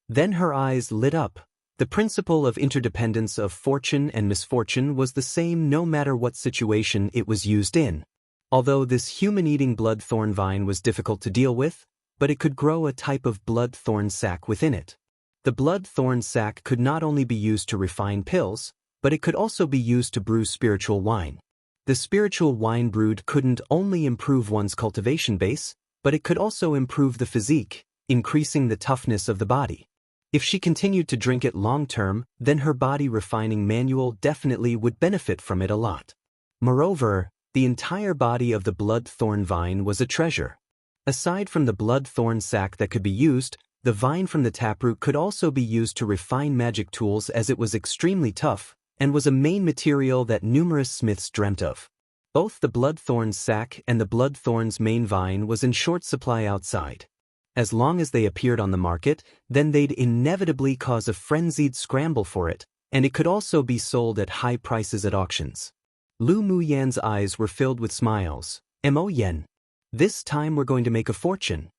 Then her eyes lit up. The principle of interdependence of fortune and misfortune was the same no matter what situation it was used in. Although this human-eating blood thorn vine was difficult to deal with, but it could grow a type of blood thorn sac within it. The blood thorn sac could not only be used to refine pills, but it could also be used to brew spiritual wine. The spiritual wine brewed couldn't only improve one's cultivation base, but it could also improve the physique, increasing the toughness of the body. If she continued to drink it long-term, then her body refining manual definitely would benefit from it a lot. Moreover, the entire body of the blood thorn vine was a treasure. Aside from the blood thorn sac that could be used, the vine from the taproot could also be used to refine magic tools as it was extremely tough, and was a main material that numerous smiths dreamt of. Both the bloodthorn's sac and the bloodthorn's main vine was in short supply outside. As long as they appeared on the market, then they'd inevitably cause a frenzied scramble for it, and it could also be sold at high prices at auctions. Lu Muyan's eyes were filled with smiles. Mo Yen. This time we're going to make a fortune.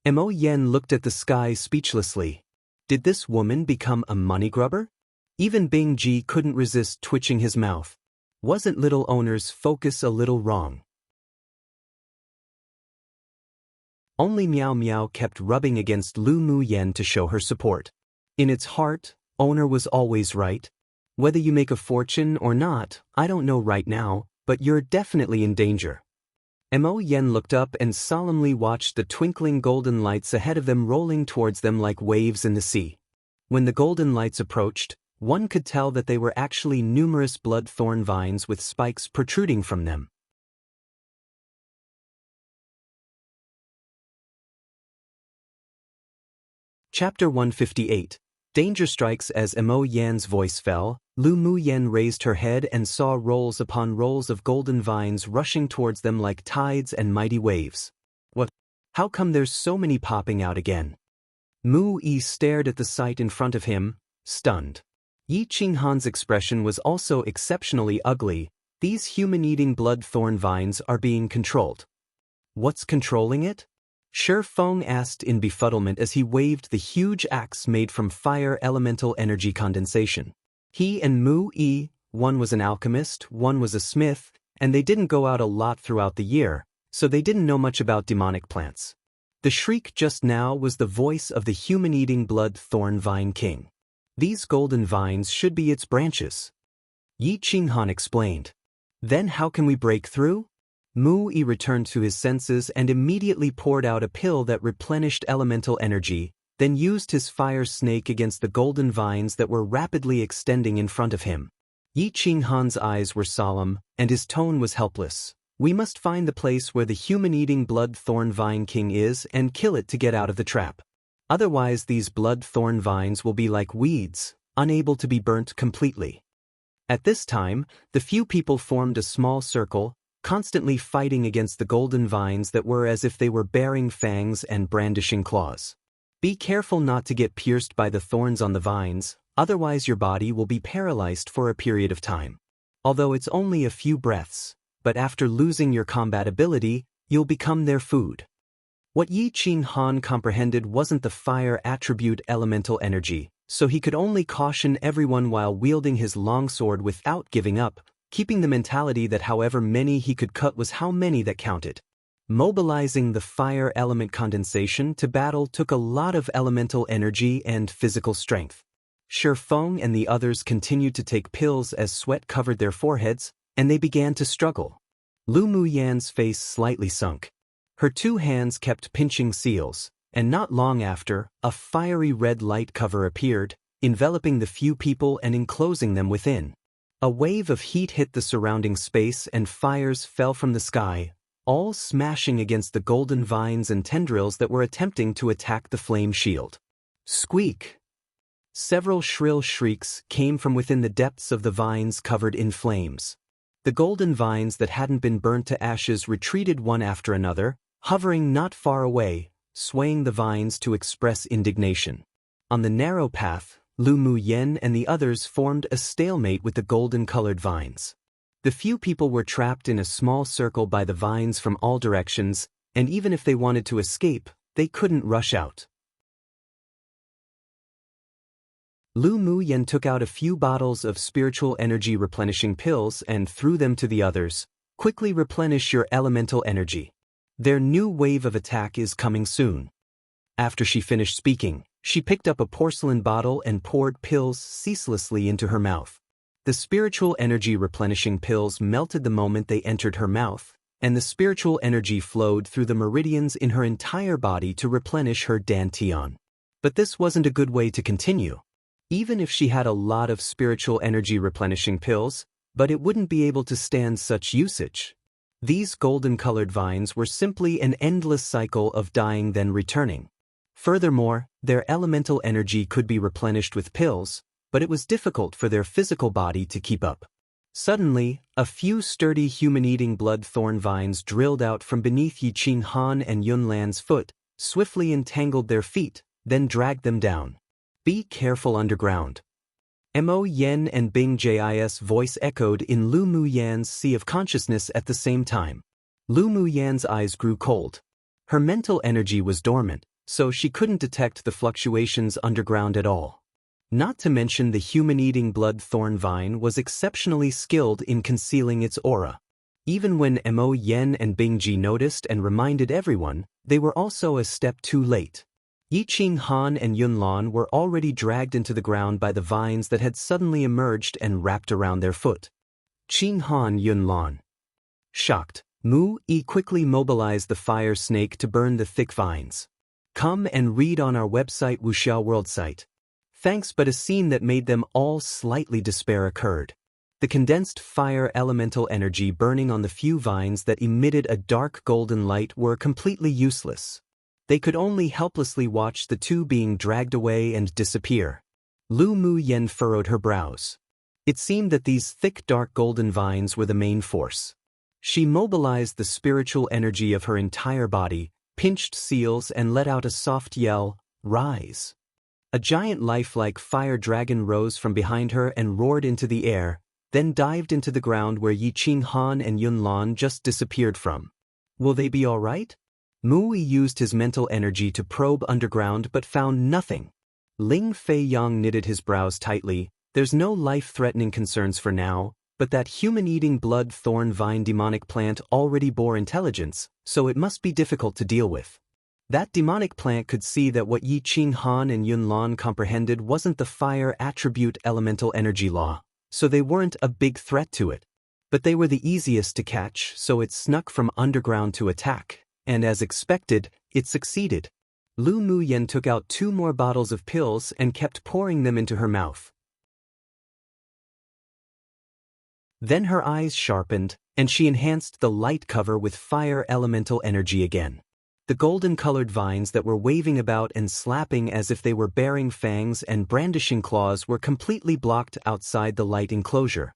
Mo Yen looked at the sky speechlessly. Did this woman become a money grubber? Even Bing Ji couldn't resist twitching his mouth. Wasn't little owner's focus a little wrong? Only Meow Meow kept rubbing against Lu Muyen to show her support. In its heart, owner was always right. Whether you make a fortune or not, I don't know right now, but you're definitely in danger. Mo Yen looked up and solemnly watched the twinkling golden lights ahead of them rolling towards them like waves in the sea. When the golden lights approached, one could tell that they were actually numerous blood thorn vines with spikes protruding from them. Chapter 158. Danger strikes. As Mo Yan's voice fell, Lu Muyen raised her head and saw rolls upon rolls of golden vines rushing towards them like tides and mighty waves. What? How come there's so many popping out again? Mu Yi stared at the sight in front of him, stunned. Yi Qinghan's expression was also exceptionally ugly. These human-eating blood thorn vines are being controlled. What's controlling it? Shi Feng asked in befuddlement as he waved the huge axe made from fire elemental energy condensation. He and Mu Yi, one was an alchemist, one was a smith, and they didn't go out a lot throughout the year, so they didn't know much about demonic plants. The shriek just now was the voice of the human-eating blood thorn vine king. These golden vines should be its branches. Yi Qinghan explained. Then how can we break through? Mu Yi returned to his senses and immediately poured out a pill that replenished elemental energy, then used his fire snake against the golden vines that were rapidly extending in front of him. Yi Qinghan's eyes were solemn, and his tone was helpless. We must find the place where the human-eating blood thorn vine king is and kill it to get out of the trap. Otherwise these blood thorn vines will be like weeds, unable to be burnt completely. At this time, the few people formed a small circle, constantly fighting against the golden vines that were as if they were bearing fangs and brandishing claws. Be careful not to get pierced by the thorns on the vines, otherwise your body will be paralyzed for a period of time. Although it's only a few breaths, but after losing your combat ability, you'll become their food. What Yi Qinghan comprehended wasn't the fire attribute elemental energy, so he could only caution everyone while wielding his longsword without giving up, keeping the mentality that however many he could cut was how many that counted. Mobilizing the fire element condensation to battle took a lot of elemental energy and physical strength. Shi Feng and the others continued to take pills as sweat covered their foreheads, and they began to struggle. Lu Muyan's face slightly sunk. Her two hands kept pinching seals, and not long after, a fiery red light cover appeared, enveloping the few people and enclosing them within. A wave of heat hit the surrounding space and fires fell from the sky, all smashing against the golden vines and tendrils that were attempting to attack the flame shield. Squeak! Several shrill shrieks came from within the depths of the vines covered in flames. The golden vines that hadn't been burnt to ashes retreated one after another, hovering not far away, swaying the vines to express indignation. On the narrow path, Lu Muyan and the others formed a stalemate with the golden-colored vines. The few people were trapped in a small circle by the vines from all directions, and even if they wanted to escape, they couldn't rush out. Lu Muyan took out a few bottles of spiritual energy replenishing pills and threw them to the others. Quickly replenish your elemental energy. Their new wave of attack is coming soon. After she finished speaking, she picked up a porcelain bottle and poured pills ceaselessly into her mouth. The spiritual energy replenishing pills melted the moment they entered her mouth, and the spiritual energy flowed through the meridians in her entire body to replenish her dantian. But this wasn't a good way to continue. Even if she had a lot of spiritual energy replenishing pills, but it wouldn't be able to stand such usage. These golden-colored vines were simply an endless cycle of dying then returning. Furthermore, their elemental energy could be replenished with pills, but it was difficult for their physical body to keep up. Suddenly, a few sturdy human-eating blood thorn vines drilled out from beneath Yi Qinghan and Yunlan's foot, swiftly entangled their feet, then dragged them down. Be careful underground. Mo Yen and Bing Jis voice echoed in Lu Muyan's sea of consciousness at the same time. Lu Muyan's eyes grew cold. Her mental energy was dormant, so she couldn't detect the fluctuations underground at all. Not to mention the human-eating blood thorn vine was exceptionally skilled in concealing its aura. Even when Mo Yen and Bing Ji noticed and reminded everyone, they were also a step too late. Yi Qinghan and Yunlan were already dragged into the ground by the vines that had suddenly emerged and wrapped around their foot. Qinghan Yunlan. Shocked, Mu Yi quickly mobilized the fire snake to burn the thick vines. Come and read on our website Wuxia World site. Thanks, but a scene that made them all slightly despair occurred. The condensed fire elemental energy burning on the few vines that emitted a dark golden light were completely useless. They could only helplessly watch the two being dragged away and disappear. Lu Muyan furrowed her brows. It seemed that these thick dark golden vines were the main force. She mobilized the spiritual energy of her entire body, pinched seals and let out a soft yell, "Rise!" A giant lifelike fire dragon rose from behind her and roared into the air, then dived into the ground where Yi Qinghan and Yunlan just disappeared from. Will they be all right? Mu Yi used his mental energy to probe underground but found nothing. Ling Fei Yang knitted his brows tightly. There's no life-threatening concerns for now, but that human-eating blood thorn vine demonic plant already bore intelligence, so it must be difficult to deal with. That demonic plant could see that what Yi Qinghan and Yunlan comprehended wasn't the fire attribute elemental energy law, so they weren't a big threat to it. But they were the easiest to catch, so it snuck from underground to attack, and as expected, it succeeded. Lu Muyen took out 2 more bottles of pills and kept pouring them into her mouth. Then her eyes sharpened, and she enhanced the light cover with fire elemental energy again. The golden-colored vines that were waving about and slapping as if they were bearing fangs and brandishing claws were completely blocked outside the light enclosure.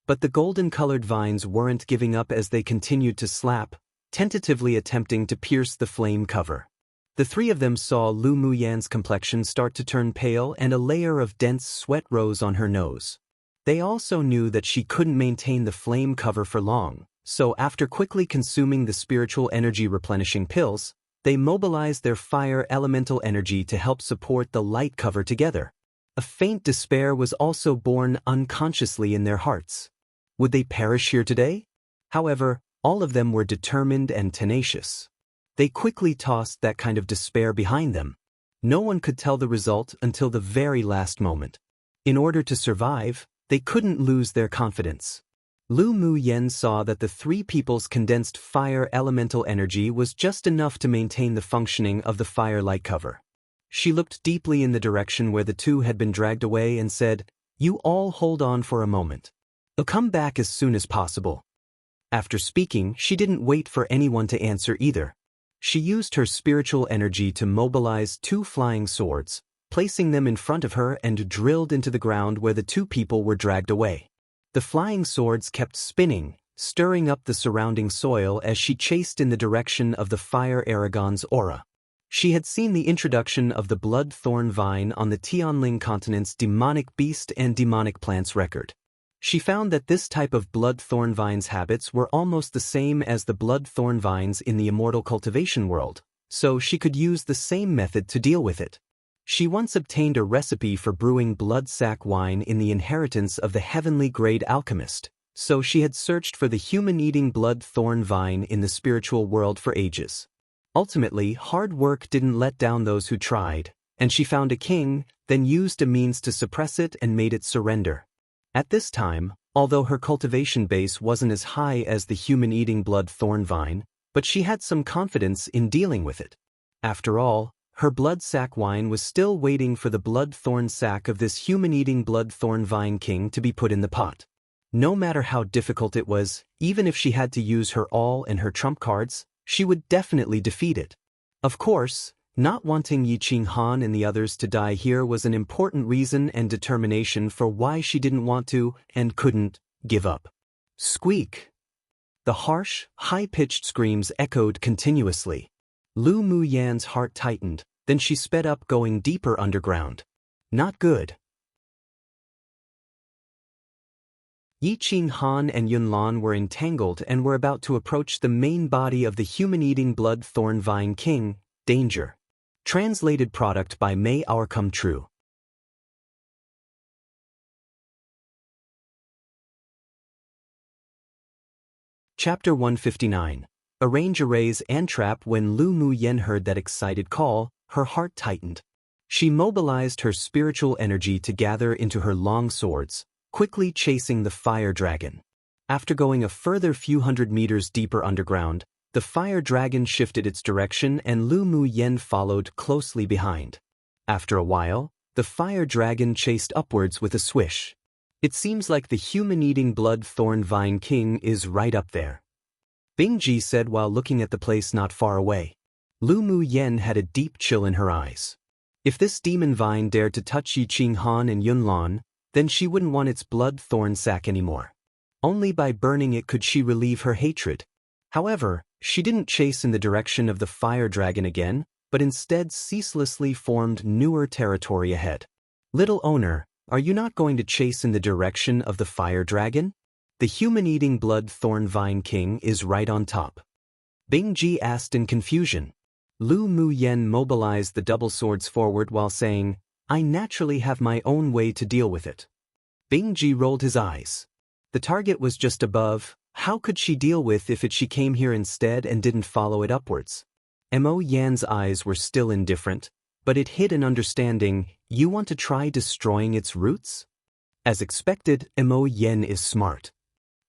But the golden-colored vines weren't giving up as they continued to slap, tentatively attempting to pierce the flame cover. The 3 of them saw Lu Muyan's complexion start to turn pale and a layer of dense sweat rose on her nose. They also knew that she couldn't maintain the flame cover for long, so after quickly consuming the spiritual energy replenishing pills, they mobilized their fire elemental energy to help support the light cover together. A faint despair was also born unconsciously in their hearts. Would they perish here today? However, all of them were determined and tenacious. They quickly tossed that kind of despair behind them. No one could tell the result until the very last moment. In order to survive, they couldn't lose their confidence. Lu Muyen saw that the 3 people's condensed fire elemental energy was just enough to maintain the functioning of the fire light cover. She looked deeply in the direction where the 2 had been dragged away and said, "You all hold on for a moment. I'll come back as soon as possible." After speaking, she didn't wait for anyone to answer either. She used her spiritual energy to mobilize 2 flying swords, placing them in front of her and drilled into the ground where the 2 people were dragged away. The flying swords kept spinning, stirring up the surrounding soil as she chased in the direction of the fire Aragon's aura. She had seen the introduction of the blood thorn vine on the Tianling continent's demonic beast and demonic plants record. She found that this type of blood thorn vine's habits were almost the same as the blood thorn vines in the immortal cultivation world, so she could use the same method to deal with it. She once obtained a recipe for brewing blood sac wine in the inheritance of the heavenly grade alchemist, so she had searched for the human-eating blood thorn vine in the spiritual world for ages. Ultimately, hard work didn't let down those who tried, and she found a king, then used a means to suppress it and made it surrender. At this time, although her cultivation base wasn't as high as the human-eating blood thorn vine, but she had some confidence in dealing with it. After all, her blood sac wine was still waiting for the blood thorn sac of this human-eating blood thorn vine king to be put in the pot. No matter how difficult it was, even if she had to use her all and her trump cards, she would definitely defeat it. Of course, not wanting Yi Qinghan and the others to die here was an important reason and determination for why she didn't want to and couldn't give up. Squeak! The harsh, high-pitched screams echoed continuously. Lu Muyan's heart tightened, then she sped up going deeper underground. Not good. Yi Qinghan and Yunlan were entangled and were about to approach the main body of the human-eating blood thorn vine king, Danger. Translated product by May Our Come True. Chapter 159. Arrange arrays and trap. When Lu Muyen heard that excited call, her heart tightened. She mobilized her spiritual energy to gather into her long swords, quickly chasing the fire dragon. After going a further few hundred meters deeper underground, the fire dragon shifted its direction and Lu Muyen followed closely behind. After a while, the fire dragon chased upwards with a swish. It seems like the human-eating blood thorn vine king is right up there, Bingji said while looking at the place not far away. Lu Muyen had a deep chill in her eyes. If this demon vine dared to touch Yi Qinghan and Yunlan, then she wouldn't want its blood thorn sac anymore. Only by burning it could she relieve her hatred. However, she didn't chase in the direction of the fire dragon again, but instead ceaselessly formed newer territory ahead. Little owner, are you not going to chase in the direction of the fire dragon? The human-eating blood thorn vine king is right on top. Bingji asked in confusion. Lu Muyen mobilized the double swords forward while saying, I naturally have my own way to deal with it. Bingji rolled his eyes. The target was just above. How could she deal with if she came here instead and didn't follow it upwards? Mo Yan's eyes were still indifferent, but it hid an understanding. You want to try destroying its roots? As expected, Mo Yan is smart.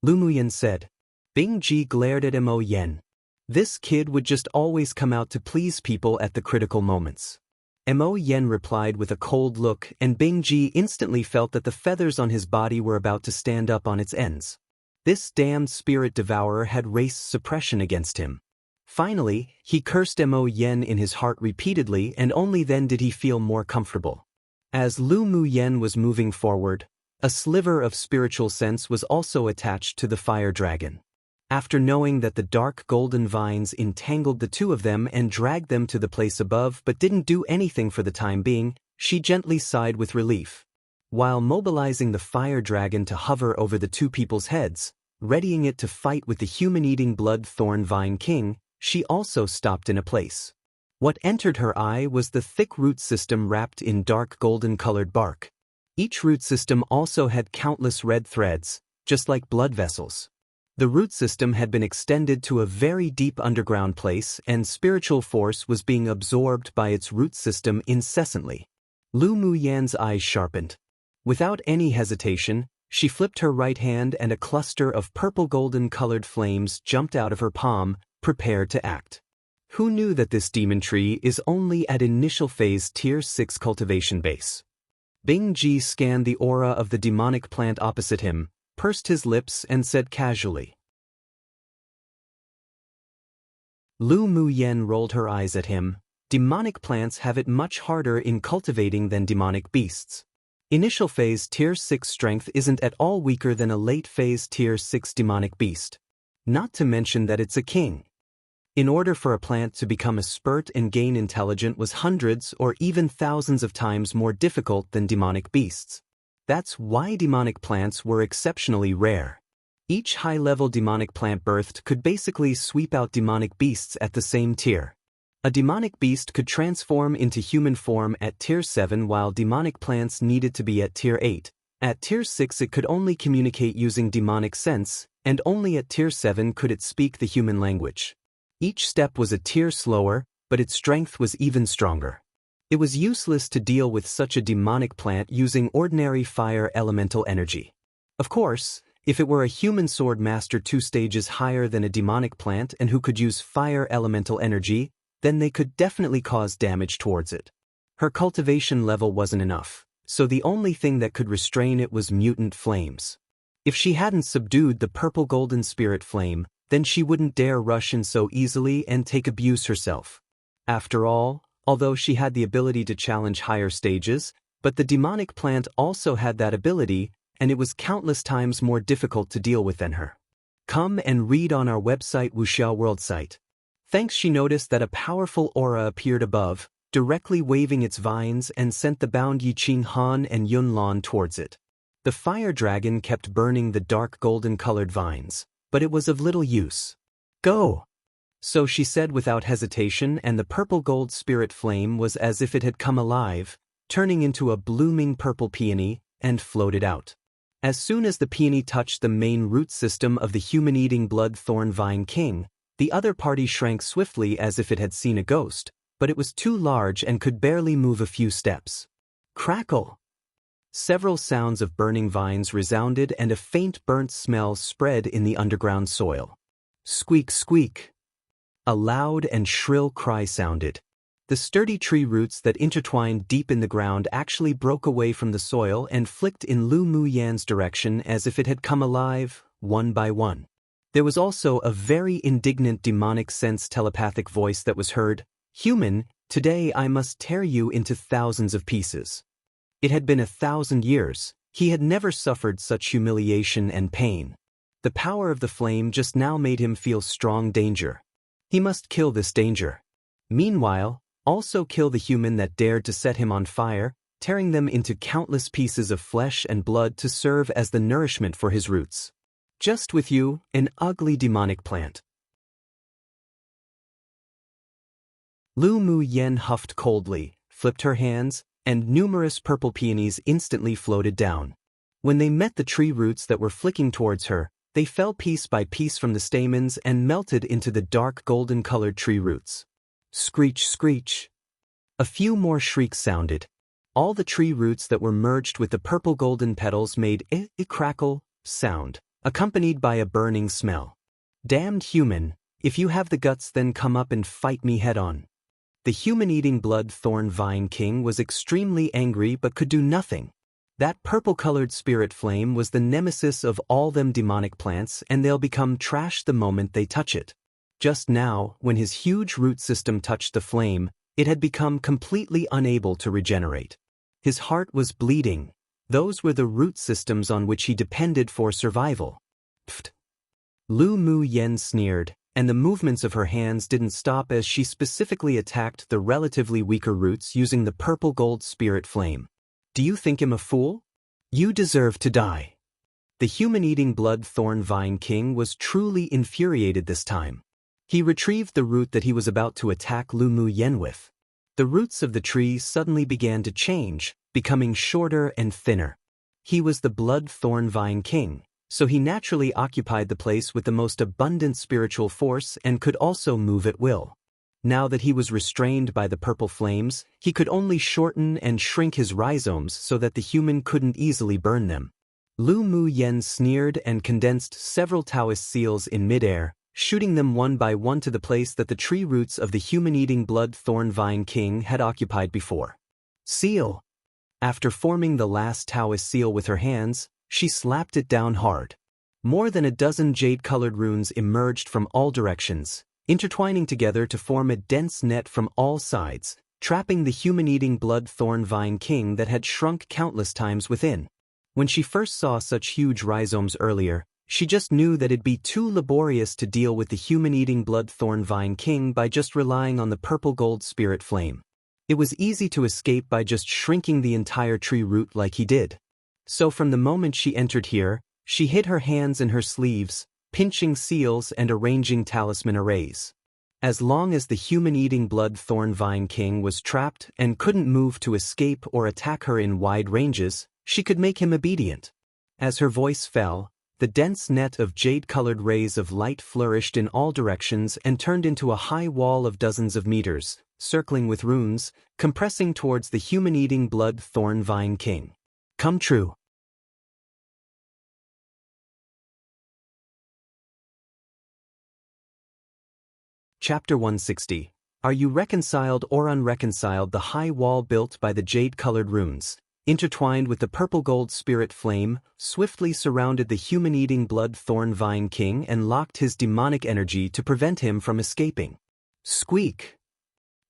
Lu Muyan said. Bing Ji glared at Mo Yan. This kid would just always come out to please people at the critical moments. Mo Yan replied with a cold look, and Bing Ji instantly felt that the feathers on his body were about to stand up on its ends. This damned spirit devourer had race suppression against him. Finally, he cursed Mo Yan in his heart repeatedly, and only then did he feel more comfortable. As Lu Muyan was moving forward, a sliver of spiritual sense was also attached to the fire dragon. After knowing that the dark golden vines entangled the two of them and dragged them to the place above but didn't do anything for the time being, she gently sighed with relief. While mobilizing the fire dragon to hover over the two people's heads, readying it to fight with the human-eating blood thorn vine king, she also stopped in a place. What entered her eye was the thick root system wrapped in dark golden-colored bark. Each root system also had countless red threads, just like blood vessels. The root system had been extended to a very deep underground place, and spiritual force was being absorbed by its root system incessantly. Lu Muyan's eyes sharpened. Without any hesitation, she flipped her right hand and a cluster of purple golden-colored flames jumped out of her palm, prepared to act. Who knew that this demon tree is only at initial phase Tier 6 cultivation base? Bing Ji scanned the aura of the demonic plant opposite him, pursed his lips and said casually. Lu Muyan rolled her eyes at him. Demonic plants have it much harder in cultivating than demonic beasts. Initial phase Tier 6 strength isn't at all weaker than a late phase Tier 6 demonic beast. Not to mention that it's a king. In order for a plant to become a spurt and gain intelligence was hundreds or even thousands of times more difficult than demonic beasts. That's why demonic plants were exceptionally rare. Each high-level demonic plant birthed could basically sweep out demonic beasts at the same tier. A demonic beast could transform into human form at Tier 7 while demonic plants needed to be at Tier 8. At Tier 6 it could only communicate using demonic sense, and only at Tier 7 could it speak the human language. Each step was a tier slower, but its strength was even stronger. It was useless to deal with such a demonic plant using ordinary fire elemental energy. Of course, if it were a human sword master 2 stages higher than a demonic plant and who could use fire elemental energy, then they could definitely cause damage towards it. Her cultivation level wasn't enough, so the only thing that could restrain it was mutant flames. If she hadn't subdued the purple golden spirit flame, then she wouldn't dare rush in so easily and take abuse herself. After all, although she had the ability to challenge higher stages, but the demonic plant also had that ability, and it was countless times more difficult to deal with than her. Come and read on our website Wuxia World site. Thanks, she noticed that a powerful aura appeared above, directly waving its vines and sent the bound Yiqing Han and Yun Lan towards it. The fire dragon kept burning the dark golden-colored vines, but it was of little use. Go! So she said without hesitation, and the purple gold spirit flame was as if it had come alive, turning into a blooming purple peony, and floated out. As soon as the peony touched the main root system of the human-eating blood thorn vine king, the other party shrank swiftly as if it had seen a ghost, but it was too large and could barely move a few steps. Crackle! Several sounds of burning vines resounded and a faint burnt smell spread in the underground soil. Squeak, squeak! A loud and shrill cry sounded. The sturdy tree roots that intertwined deep in the ground actually broke away from the soil and flicked in Lu Muyan's direction as if it had come alive, one by one. There was also a very indignant demonic sense telepathic voice that was heard. Human, today I must tear you into thousands of pieces. It had been 1,000 years. He had never suffered such humiliation and pain. The power of the flame just now made him feel strong danger. He must kill this danger. Meanwhile, also kill the human that dared to set him on fire, tearing them into countless pieces of flesh and blood to serve as the nourishment for his roots. Just with you, an ugly demonic plant. Lu Muyan huffed coldly, flipped her hands, and numerous purple peonies instantly floated down. When they met the tree roots that were flicking towards her, they fell piece by piece from the stamens and melted into the dark golden-colored tree roots. Screech, screech. A few more shrieks sounded. All the tree roots that were merged with the purple golden petals made a crackle sound, accompanied by a burning smell. Damned human, if you have the guts then come up and fight me head on. The human-eating blood thorn vine king was extremely angry but could do nothing. That purple-colored spirit flame was the nemesis of all them demonic plants, and they'll become trash the moment they touch it. Just now, when his huge root system touched the flame, it had become completely unable to regenerate. His heart was bleeding. Those were the root systems on which he depended for survival. Pfft. Lu Mu Yen sneered, and the movements of her hands didn't stop as she specifically attacked the relatively weaker roots using the purple-gold spirit flame. Do you think him a fool? You deserve to die. The human-eating blood thorn vine king was truly infuriated this time. He retrieved the root that he was about to attack Lu Mu Yen with. The roots of the tree suddenly began to change, becoming shorter and thinner. He was the blood thorn vine king, so he naturally occupied the place with the most abundant spiritual force and could also move at will. Now that he was restrained by the purple flames, he could only shorten and shrink his rhizomes so that the human couldn't easily burn them. Lu Mu Yen sneered and condensed several Taoist seals in midair, shooting them one by one to the place that the tree roots of the human-eating blood thorn vine king had occupied before. Seal! After forming the last Taoist seal with her hands, she slapped it down hard. More than a dozen jade-colored runes emerged from all directions, intertwining together to form a dense net from all sides, trapping the human-eating blood thorn vine king that had shrunk countless times within. When she first saw such huge rhizomes earlier, she just knew that it'd be too laborious to deal with the human-eating blood thorn vine king by just relying on the purple gold spirit flame. It was easy to escape by just shrinking the entire tree root like he did. So from the moment she entered here, she hid her hands in her sleeves, pinching seals and arranging talisman arrays. As long as the human-eating blood thorn vine king was trapped and couldn't move to escape or attack her in wide ranges, she could make him obedient. As her voice fell, the dense net of jade-colored rays of light flourished in all directions and turned into a high wall of dozens of meters, circling with runes, compressing towards the human-eating blood thorn vine king. Come true. Chapter 160. Are you reconciled or unreconciled? The high wall built by the jade-colored runes, intertwined with the purple-gold spirit flame, swiftly surrounded the human-eating blood thorn vine king and locked his demonic energy to prevent him from escaping. Squeak!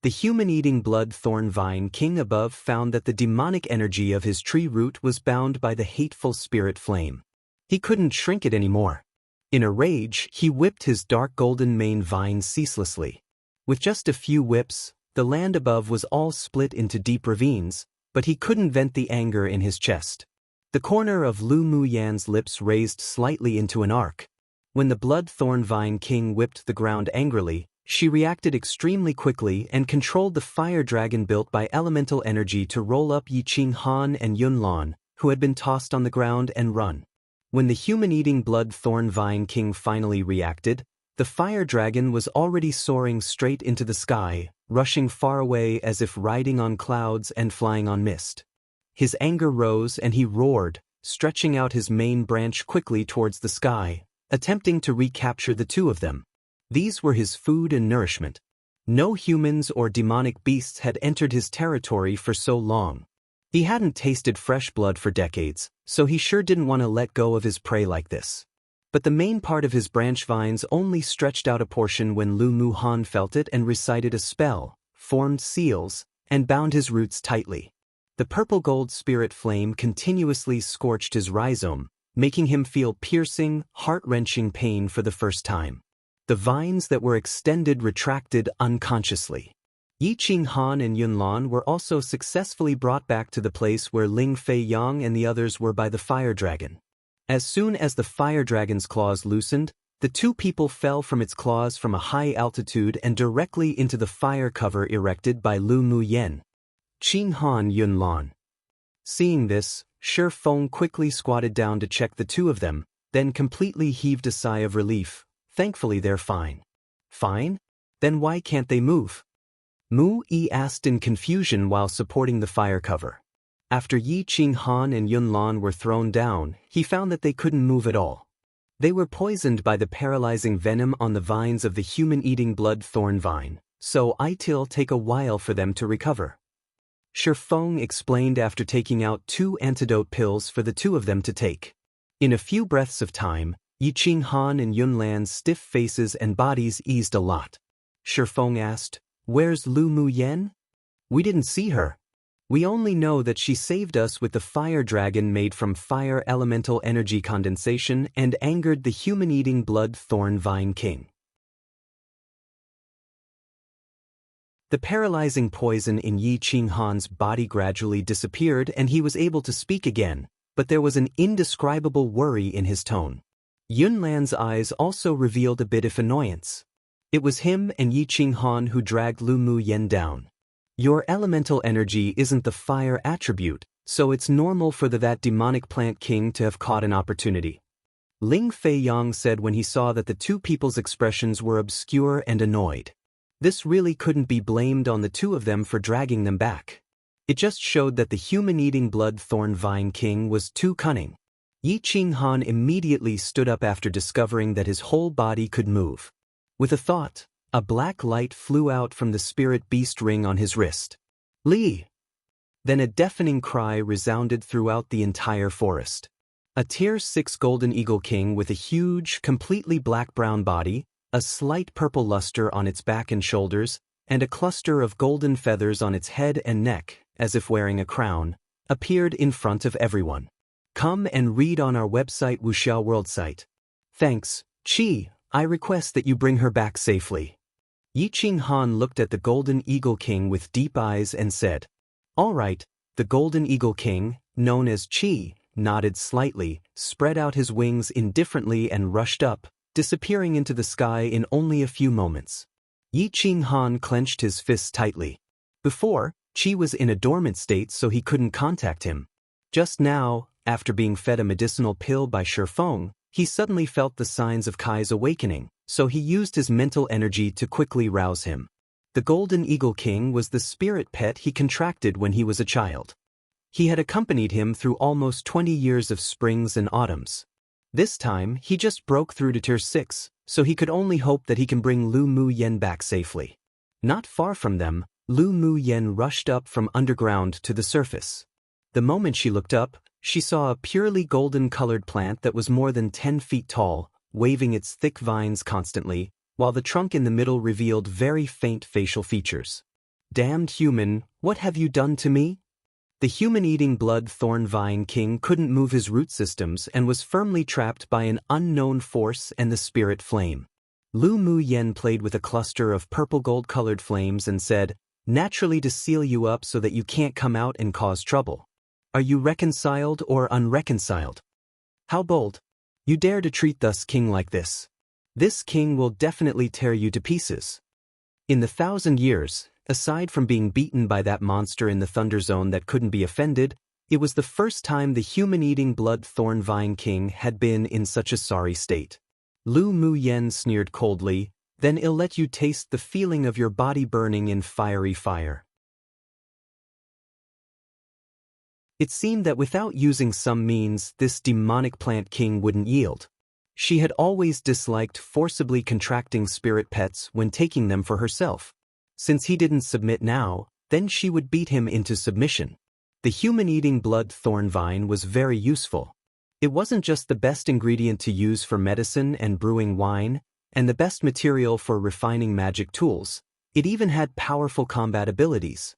The human-eating blood thorn vine king above found that the demonic energy of his tree root was bound by the hateful spirit flame. He couldn't shrink it anymore. In a rage, he whipped his dark golden mane vine ceaselessly. With just a few whips, the land above was all split into deep ravines, but he couldn't vent the anger in his chest. The corner of Lu Mu Yan's lips raised slightly into an arc. When the blood thorn vine king whipped the ground angrily, she reacted extremely quickly and controlled the fire dragon built by elemental energy to roll up Yiqing Han and Yunlan, who had been tossed on the ground, and run. When the human-eating blood thorn vine king finally reacted, the fire dragon was already soaring straight into the sky, rushing far away as if riding on clouds and flying on mist. His anger rose and he roared, stretching out his main branch quickly towards the sky, attempting to recapture the two of them. These were his food and nourishment. No humans or demonic beasts had entered his territory for so long. He hadn't tasted fresh blood for decades, so he sure didn't want to let go of his prey like this. But the main part of his branch vines only stretched out a portion when Lu Mu Han felt it and recited a spell, formed seals, and bound his roots tightly. The purple gold spirit flame continuously scorched his rhizome, making him feel piercing, heart-wrenching pain for the first time. The vines that were extended retracted unconsciously. Yiqing Han and Yunlan were also successfully brought back to the place where Ling Fei Yang and the others were by the fire dragon. As soon as the fire dragon's claws loosened, the two people fell from its claws from a high altitude and directly into the fire cover erected by Lu Mu Yen. Qing Han Yunlan. Seeing this, Shi Feng quickly squatted down to check the two of them, then completely heaved a sigh of relief. Thankfully they're fine. Fine? Then why can't they move? Mu Yi asked in confusion while supporting the fire cover. After Yi Qinghan and Yunlan were thrown down, he found that they couldn't move at all. They were poisoned by the paralyzing venom on the vines of the human-eating blood thorn vine, so it'll take a while for them to recover. Shifeng explained after taking out 2 antidote pills for the 2 of them to take. In a few breaths of time, Yi Qinghan and Yunlan's stiff faces and bodies eased a lot. Shifeng asked, "Where's Lu Muyan? We didn't see her. We only know that she saved us with the fire dragon made from fire elemental energy condensation and angered the human-eating blood thorn vine king." The paralyzing poison in Yi Qinghan's body gradually disappeared and he was able to speak again, but there was an indescribable worry in his tone. Yunlan's eyes also revealed a bit of annoyance. It was him and Yi Qinghan who dragged Lu Muyan down. "Your elemental energy isn't the fire attribute, so it's normal for that demonic plant king to have caught an opportunity," Ling Feiyang said when he saw that the 2 people's expressions were obscure and annoyed. This really couldn't be blamed on the 2 of them for dragging them back. It just showed that the human-eating blood thorn vine king was too cunning. Yi Qinghan immediately stood up after discovering that his whole body could move. With a thought, a black light flew out from the spirit beast ring on his wrist. "Li!" Then a deafening cry resounded throughout the entire forest. A Tier 6 golden eagle king with a huge, completely black-brown body, a slight purple luster on its back and shoulders, and a cluster of golden feathers on its head and neck, as if wearing a crown, appeared in front of everyone. "Come and read on our website Wuxia World site. Thanks, Qi. I request that you bring her back safely." Yi Qinghan looked at the Golden Eagle King with deep eyes and said, "All right." The Golden Eagle King, known as Qi, nodded slightly, spread out his wings indifferently and rushed up, disappearing into the sky in only a few moments. Yi Qinghan clenched his fists tightly. Before, Qi was in a dormant state so he couldn't contact him. Just now, after being fed a medicinal pill by Shifeng, he suddenly felt the signs of Kai's awakening, so he used his mental energy to quickly rouse him. The Golden Eagle King was the spirit pet he contracted when he was a child. He had accompanied him through almost 20 years of springs and autumns. This time, he just broke through to Tier 6, so he could only hope that he can bring Lu Muyan back safely. Not far from them, Lu Muyan rushed up from underground to the surface. The moment she looked up, she saw a purely golden-colored plant that was more than 10 feet tall, waving its thick vines constantly, while the trunk in the middle revealed very faint facial features. "Damned human, what have you done to me?" The human-eating blood thorn vine king couldn't move his root systems and was firmly trapped by an unknown force and the spirit flame. Lu Muyan played with a cluster of purple gold-colored flames and said, "Naturally to seal you up so that you can't come out and cause trouble. Are you reconciled or unreconciled? How bold! You dare to treat this king like this. This king will definitely tear you to pieces." In the 1,000 years, aside from being beaten by that monster in the Thunder Zone that couldn't be offended, it was the first time the human-eating blood thorn vine king had been in such a sorry state. Lu Muyan sneered coldly, "Then I'll let you taste the feeling of your body burning in fiery fire." It seemed that without using some means, this demonic plant king wouldn't yield. She had always disliked forcibly contracting spirit pets when taking them for herself. Since he didn't submit now, then she would beat him into submission. The human-eating blood thorn vine was very useful. It wasn't just the best ingredient to use for medicine and brewing wine, and the best material for refining magic tools. It even had powerful combat abilities.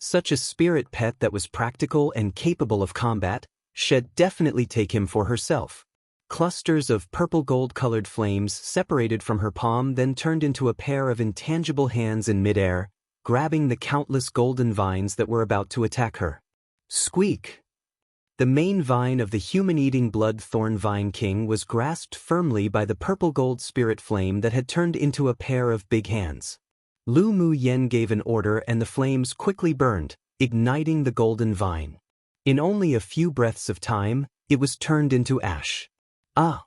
Such a spirit pet that was practical and capable of combat, she'd definitely take him for herself. Clusters of purple gold-colored flames separated from her palm then turned into a pair of intangible hands in midair, grabbing the countless golden vines that were about to attack her. Squeak! The main vine of the human-eating blood thorn vine king was grasped firmly by the purple gold spirit flame that had turned into a pair of big hands. Lu Muyan gave an order and the flames quickly burned, igniting the golden vine. In only a few breaths of time, it was turned into ash. Ah!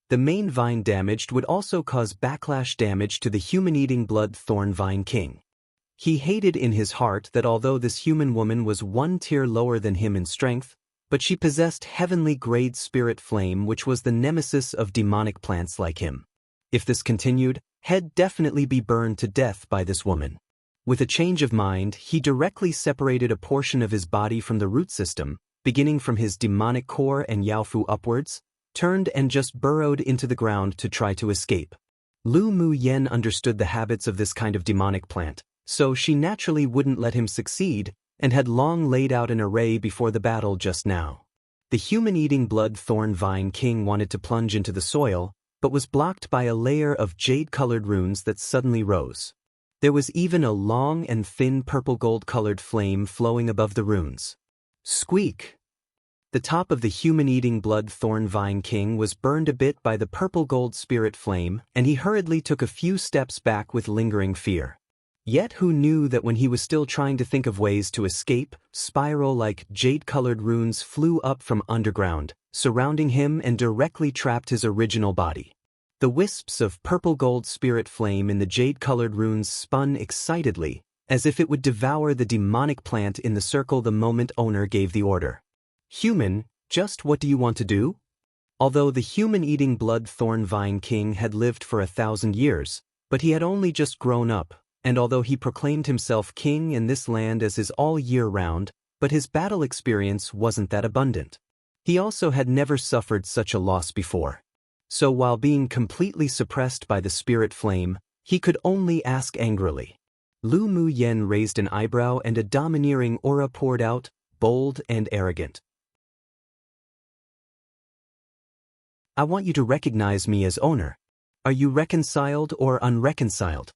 The main vine damaged would also cause backlash damage to the human-eating blood thorn vine king. He hated in his heart that although this human woman was one tier lower than him in strength, but she possessed heavenly-grade spirit flame which was the nemesis of demonic plants like him. If this continued, he'd definitely be burned to death by this woman. With a change of mind, he directly separated a portion of his body from the root system, beginning from his demonic core and Yaofu upwards, turned and just burrowed into the ground to try to escape. Lu Mu Yen understood the habits of this kind of demonic plant, so she naturally wouldn't let him succeed, and had long laid out an array before the battle just now. The human-eating blood thorn vine king wanted to plunge into the soil, but was blocked by a layer of jade-colored runes that suddenly rose. There was even a long and thin purple-gold-colored flame flowing above the runes. Squeak! The top of the human-eating blood thorn vine king was burned a bit by the purple-gold spirit flame, and he hurriedly took a few steps back with lingering fear. Yet who knew that when he was still trying to think of ways to escape, spiral-like jade-colored runes flew up from underground, surrounding him and directly trapped his original body. The wisps of purple-gold spirit flame in the jade-colored runes spun excitedly, as if it would devour the demonic plant in the circle the moment owner gave the order. Human, just what do you want to do? Although the human-eating blood thorn vine king had lived for 1,000 years, but he had only just grown up, and although he proclaimed himself king in this land as his all year round, but his battle experience wasn't that abundant. He also had never suffered such a loss before. So while being completely suppressed by the spirit flame, he could only ask angrily. Lu Mu Yen raised an eyebrow and a domineering aura poured out, bold and arrogant. I want you to recognize me as owner. Are you reconciled or unreconciled?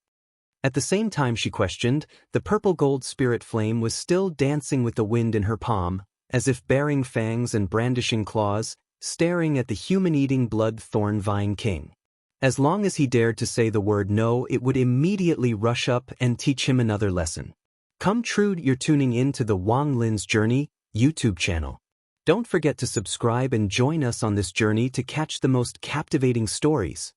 At the same time she questioned, the purple-gold spirit flame was still dancing with the wind in her palm, as if baring fangs and brandishing claws, staring at the human-eating blood thorn vine king. As long as he dared to say the word no, it would immediately rush up and teach him another lesson. Come true, you're tuning in to the Wang Lin's Journey YouTube channel. Don't forget to subscribe and join us on this journey to catch the most captivating stories.